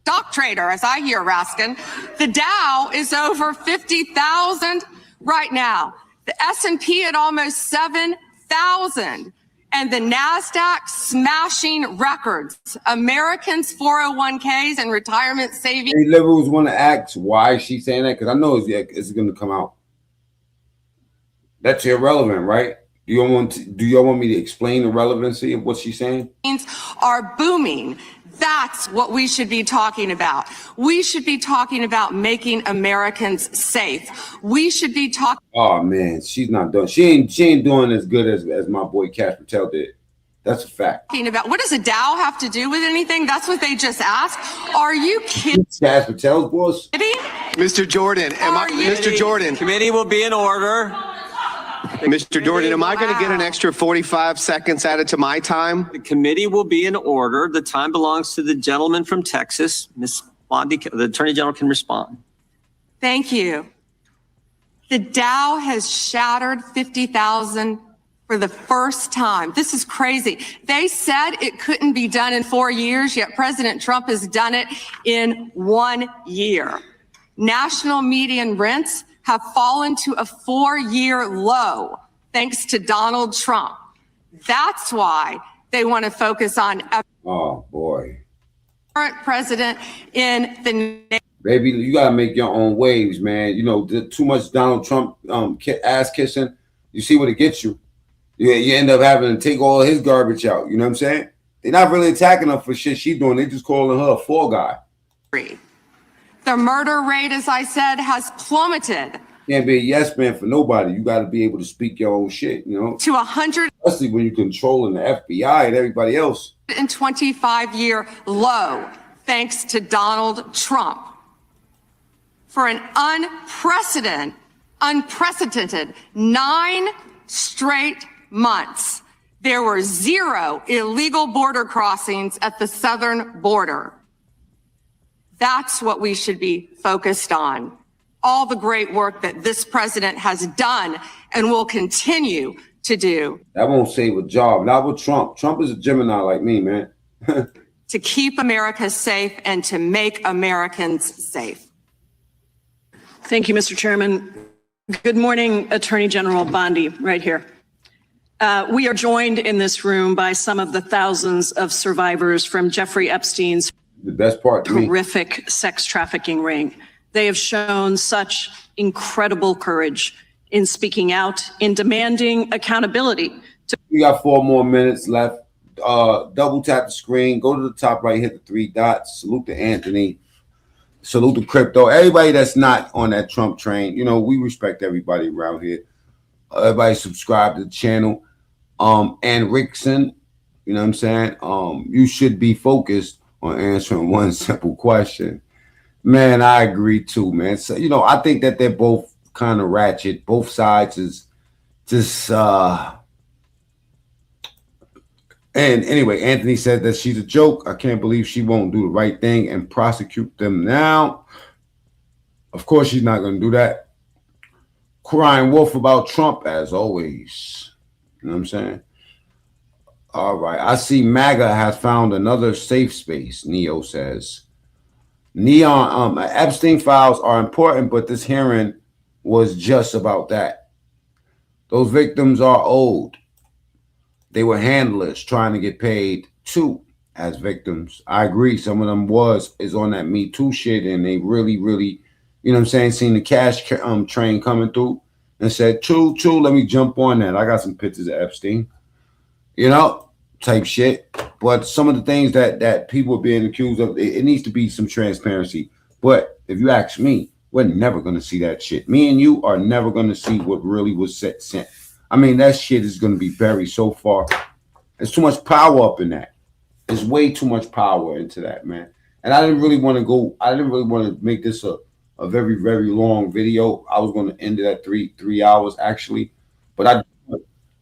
stock trader, as I hear, Raskin. The Dow is over 50,000 right now. The S&P at almost 7,000. 100,000 and the NASDAQ smashing records. Americans' 401ks and retirement savings. Any liberals want to ask why she's saying that? Because I know it's going to come out. That's irrelevant, right? Do y'all want me to explain the relevancy of what she's saying? Are booming. That's what we should be talking about. We should be talking about making Americans safe. We should be talking. Oh man, she's not doing. She ain't doing as good as my boy Cash Patel did. That's a fact. About what does a Dow have to do with anything? That's what they just asked. Are you kidding? Cash Patel's boss. Mr. Jordan, Mr. Jordan. Committee will be in order. Mr. Jordan, am I going to get an extra 45 seconds added to my time? The committee will be in order. The time belongs to the gentleman from Texas. Ms. Bondi, the Attorney General can respond. Thank you. The Dow has shattered 50,000 for the first time. This is crazy. They said it couldn't be done in 4 years, yet President Trump has done it in 1 year. National median rents have fallen to a 4-year low thanks to Donald Trump. That's why they want to focus on oh boy, current president in the baby. You gotta make your own waves, man. You know, too much Donald Trump ass kissing. You see what it gets you. You end up having to take all his garbage out. You know what I'm saying? They're not really attacking her for shit she's doing. They just calling her a fall guy. The murder rate, as I said, has plummeted. Can't be a yes man for nobody. You got to be able to speak your own shit, you know? To 100. Especially when you're controlling the FBI and everybody else. 25-year low, thanks to Donald Trump. For an unprecedented 9 straight months, there were 0 illegal border crossings at the southern border. That's what we should be focused on. All the great work that this president has done and will continue to do. That won't save a job. Not with Trump. Trump is a Gemini like me, man. To keep America safe and to make Americans safe. Thank you, Mr. Chairman. Good morning, Attorney General Bondi, right here. We are joined in this room by some of the thousands of survivors from Jeffrey Epstein's the best part horrific sex trafficking ring. They have shown such incredible courage in speaking out, in demanding accountability. We got 4 more minutes left. Double tap the screen, go to the top right, hit the 3 dots, salute to Anthony, salute to Crypto, everybody that's not on that Trump train. You know, we respect everybody around here. Everybody subscribe to the channel. And Rickson, you know what I'm saying? You should be focused on answering one simple question. Man, I agree too, man. So, you know, I think that they're both kind of ratchet. Both sides is just and anyway, Anthony said that she's a joke. I can't believe she won't do the right thing and prosecute them now. Of course, she's not going to do that. Crying wolf about Trump as always. You know what I'm saying? All right. I see MAGA has found another safe space, Neo says. Neon, Epstein files are important, but this hearing was just about that. Those victims are old. They were handlers trying to get paid too as victims. I agree. Some of them is on that Me Too shit, and they really, you know what I'm saying, seen the cash train coming through and said, true, let me jump on that. I got some pictures of Epstein, you know, type shit. But some of the things that people are being accused of, it needs to be some transparency. But if you ask me, we're never going to see that shit. Me and you are never going to see what really was sent. I mean, that shit is going to be buried so far. There's too much power up in that. There's way too much power into that, man. And I didn't really want to make this a very, very long video. I was going to end it at three hours actually. But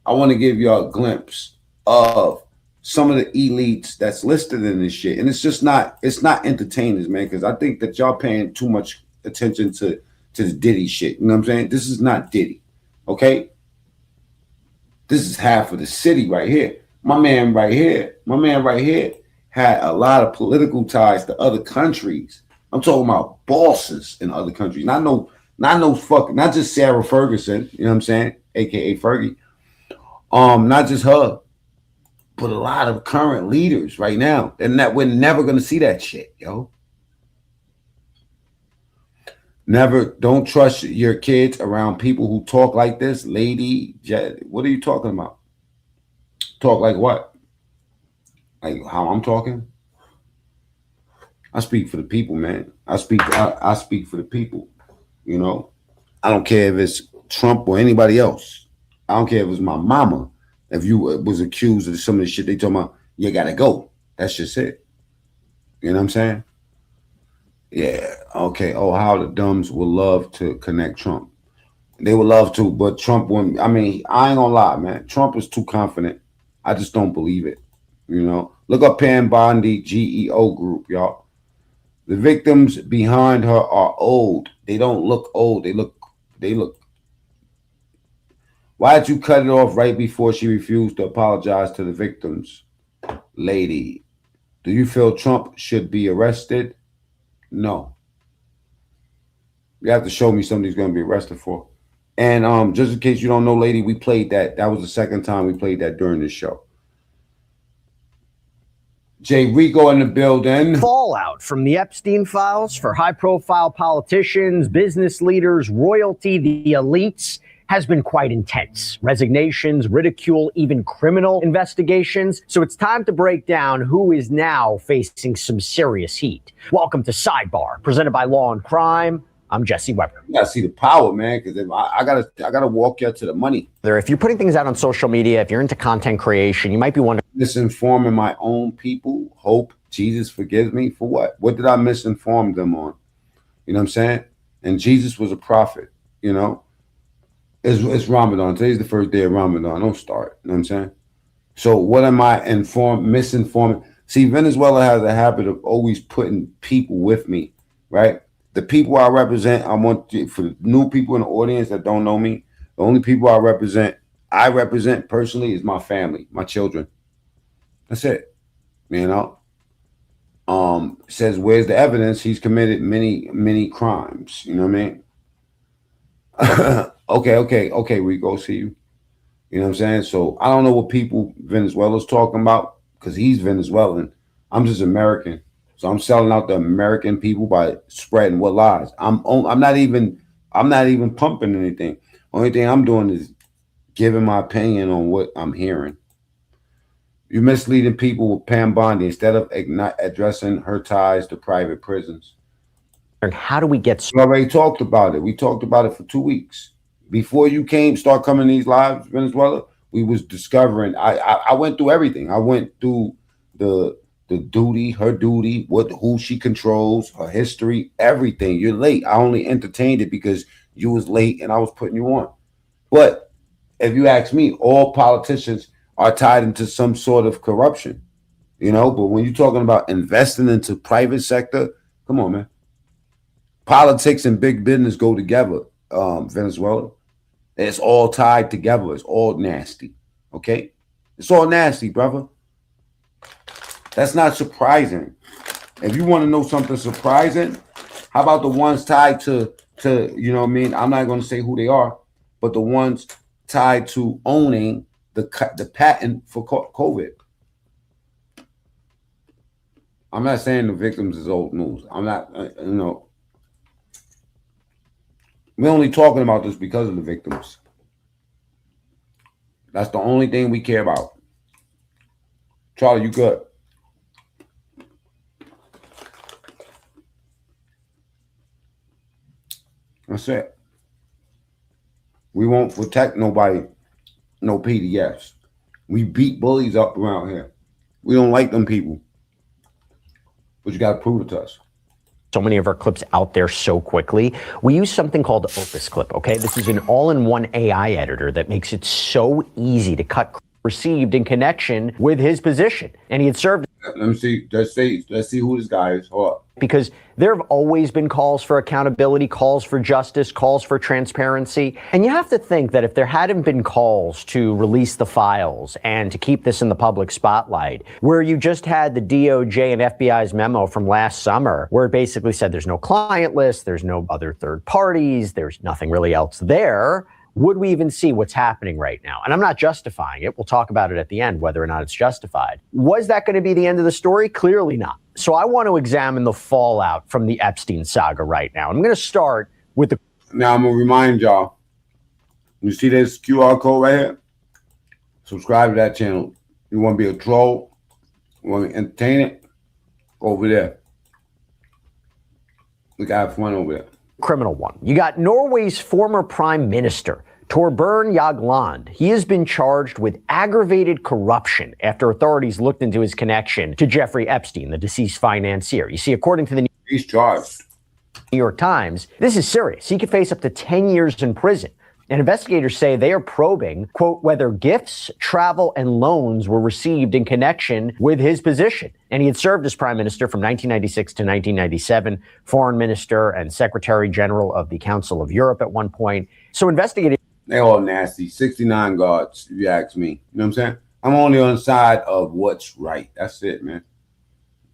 I want to give you a glimpse of some of the elites that's listed in this shit. And it's not entertainers, man, because I think that y'all paying too much attention to the Diddy shit. You know what I'm saying? This is not Diddy. Okay? This is half of the city right here. My man right here had a lot of political ties to other countries. I'm talking about bosses in other countries. Not just Sarah Ferguson, you know what I'm saying? AKA Fergie. Not just her, but a lot of current leaders right now. And that we're never gonna see that shit, yo. Never. Don't trust your kids around people who talk like this. Lady, what are you talking about? Talk like what? Like how I'm talking? I speak for the people, man. I speak for the people. You know, I don't care if it's Trump or anybody else. I don't care if it's my mama. If you was accused of some of the shit they talking about, you gotta go. That's just it. You know what I'm saying? Yeah. Okay. Oh, how the dumbs would love to connect Trump. They would love to, but Trump wouldn't. I mean, I ain't gonna lie, man. Trump is too confident. I just don't believe it. You know, look up Pam Bondi GEO group, y'all. The victims behind her are old. They don't look old. They look. Why did you cut it off right before she refused to apologize to the victims? Lady, do you feel Trump should be arrested? No. You have to show me something he's going to be arrested for. And just in case you don't know, lady, we played that. That was the second time we played that during this show. Jay Rico in the building. Fallout from the Epstein files for high-profile politicians, business leaders, royalty, the elites has been quite intense. Resignations, ridicule, even criminal investigations. So it's time to break down who is now facing some serious heat. Welcome to Sidebar, presented by Law and Crime. I'm Jesse Weber. You gotta see the power, man, because I gotta walk you to the money. If you're putting things out on social media, if you're into content creation, you might be wondering. Misinforming my own people. Hope Jesus forgives me for what? What did I misinform them on? You know what I'm saying? And Jesus was a prophet. You know, it's Ramadan. Today's the first day of Ramadan. Don't start. You know what I'm saying? So what am I misinforming? See, Venezuela has a habit of always putting people with me, right? The people I represent, I want for the new people in the audience that don't know me, the only people I represent personally is my family, my children. That's it. You know? Says, where's the evidence? He's committed many crimes. You know what I mean? Okay, we go see you. You know what I'm saying? So I don't know what people Venezuela's talking about because he's Venezuelan. I'm just American. So I'm selling out the American people by spreading what lies. I'm not even pumping anything. Only thing I'm doing is giving my opinion on what I'm hearing. You're misleading people with Pam Bondi instead of addressing her ties to private prisons. How do we get? We already talked about it. We talked about it for 2 weeks. Before you start coming these lives, Venezuela, we was discovering. I went through everything. I went through the duty, her duty, who she controls, her history, everything. You're late. I only entertained it because you was late and I was putting you on. But if you ask me, all politicians are tied into some sort of corruption, you know. But when you're talking about investing into private sector, come on, man. Politics and big business go together, Venezuela. It's all tied together. It's all nasty, okay? It's all nasty, brother. That's not surprising. If you want to know something surprising, how about the ones tied to you know what I mean? I'm not going to say who they are, but the ones tied to owning the patent for COVID. I'm not saying the victims is old news. I'm not, you know. We're only talking about this because of the victims. That's the only thing we care about. Charlie, you good? That's it. We won't protect nobody, no PDFs. We beat bullies up around here. We don't like them people. But you got to prove it to us. So many of our clips out there so quickly. We use something called Opus Clip, okay? This is an all-in-one AI editor that makes it so easy to cut received in connection with his position. And he had served. Let me see. Let's see who this guy is. Hold up. Because there have always been calls for accountability, calls for justice, calls for transparency. And you have to think that if there hadn't been calls to release the files and to keep this in the public spotlight, where you just had the DOJ and FBI's memo from last summer, where it basically said there's no client list, there's no other third parties, there's nothing really else there. would we even see what's happening right now? And I'm not justifying it. We'll talk about it at the end, whether or not it's justified. Was that going to be the end of the story? Clearly not. So I want to examine the fallout from the Epstein saga right now. I'm going to start with the... Now, I'm going to remind y'all, you see this QR code right here? Subscribe to that channel. You want to be a troll? You want to entertain it? Go over there. We got to have fun over there. Criminal one. You got Norway's former prime minister, Torbjørn Jagland. He has been charged with aggravated corruption after authorities looked into his connection to Jeffrey Epstein, the deceased financier. You see, according to the He's charged. New York Times, this is serious. He could face up to 10 years in prison. And investigators say they are probing, quote, whether gifts, travel, and loans were received in connection with his position. And he had served as prime minister from 1996 to 1997, foreign minister and secretary general of the Council of Europe at one point. So investigators... They all nasty. 69 guards, if you ask me. You know what I'm saying? I'm only on the side of what's right. That's it, man.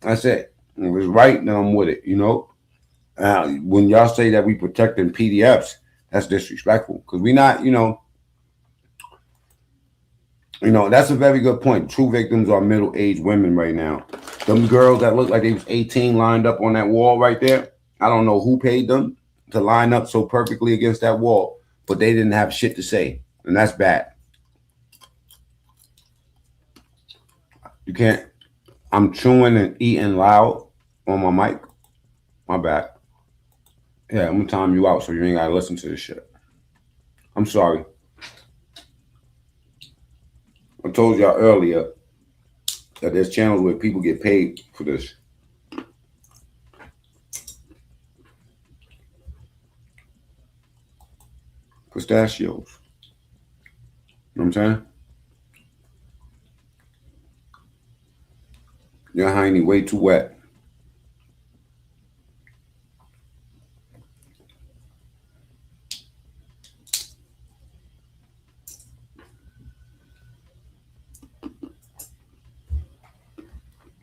That's it. If it's right, then I'm with it, you know? When y'all say that we protecting PDFs, that's disrespectful because we're not, you know, that's a very good point. True victims are middle-aged women right now. Them girls that look like they was 18 lined up on that wall right there. I don't know who paid them to line up so perfectly against that wall, but they didn't have shit to say. And that's bad. You can't, I'm chewing and eating loud on my mic. My bad. Yeah, I'm gonna time you out so you ain't gotta listen to this shit. I'm sorry. I told y'all earlier that there's channels where people get paid for this. Pistachios. You know what I'm saying? Your hiney way too wet.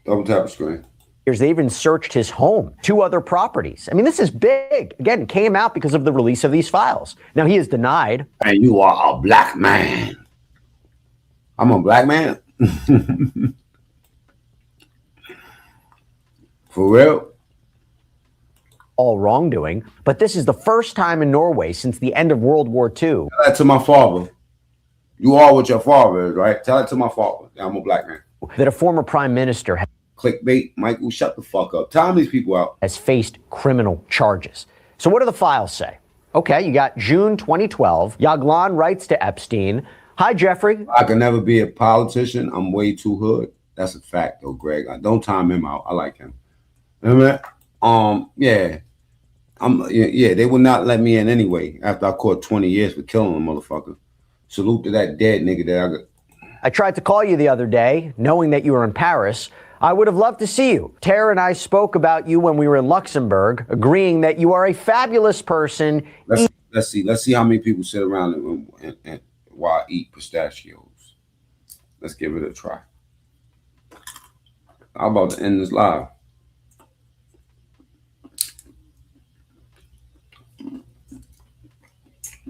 Double tap the screen. They even searched his home, 2 other properties. I mean, this is big. Again, it came out because of the release of these files. Now, he has denied. And you are a black man. I'm a black man. For real? All wrongdoing. But this is the first time in Norway since the end of World War II. Tell that to my father. You are what your father is, right? Tell it to my father. I'm a black man. That a former prime minister... Clickbait, Michael, shut the fuck up. Time these people out. ...has faced criminal charges. So what do the files say? Okay, you got June 2012. Jagland writes to Epstein. Hi, Jeffrey. I can never be a politician. I'm way too hood. That's a fact, though, Greg. I don't time him out. I like him. Remember? Yeah. Yeah, they would not let me in anyway after I caught 20 years for killing a motherfucker. Salute to that dead nigga that I got. I tried to call you the other day, knowing that you were in Paris. I would have loved to see you. Tara and I spoke about you when we were in Luxembourg, agreeing that you are a fabulous person. Let's see how many people sit around and while I eat pistachios. Let's give it a try. I'm about to end this live.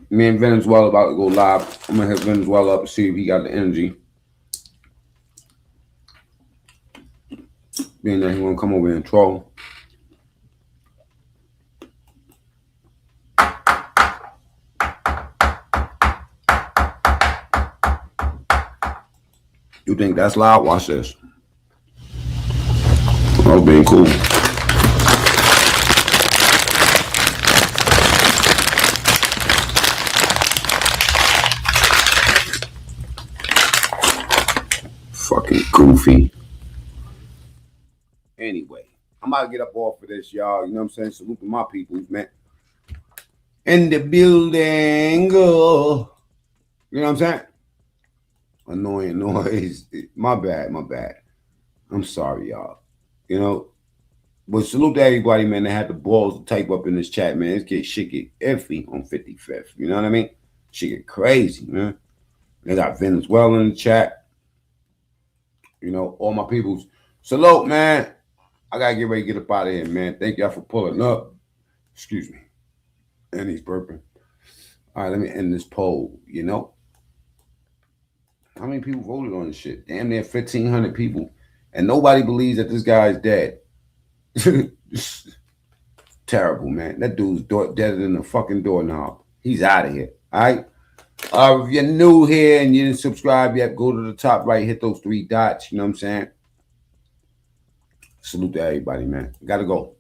Me and Venezuela about to go live. I'm gonna hit Venezuela up and see if he got the energy. Being that he won't come over here and troll. You think that's loud? Watch this. I was being cool. Fucking goofy. Anyway, I'm about to get up off of this, y'all. You know what I'm saying? Salute to my people, man. In the building. You know what I'm saying? Annoying noise. My bad. I'm sorry, y'all. You know, but salute to everybody, man, that had the balls to type up in this chat, man. Shit get iffy on 55th. You know what I mean? Shit get crazy, man. They got Venezuela in the chat. You know, all my peoples. Salute, man. I gotta get ready to get up out of here, man. Thank y'all for pulling up. Excuse me. And he's burping. All right, let me end this poll. You know, how many people voted on this shit? Damn near 1,500 people, and nobody believes that this guy is dead. Terrible, man. That dude's deader than a fucking doorknob. He's out of here. All right. If you're new here and you didn't subscribe yet, go to the top right, hit those 3 dots. You know what I'm saying? Salute to everybody, man. Gotta go.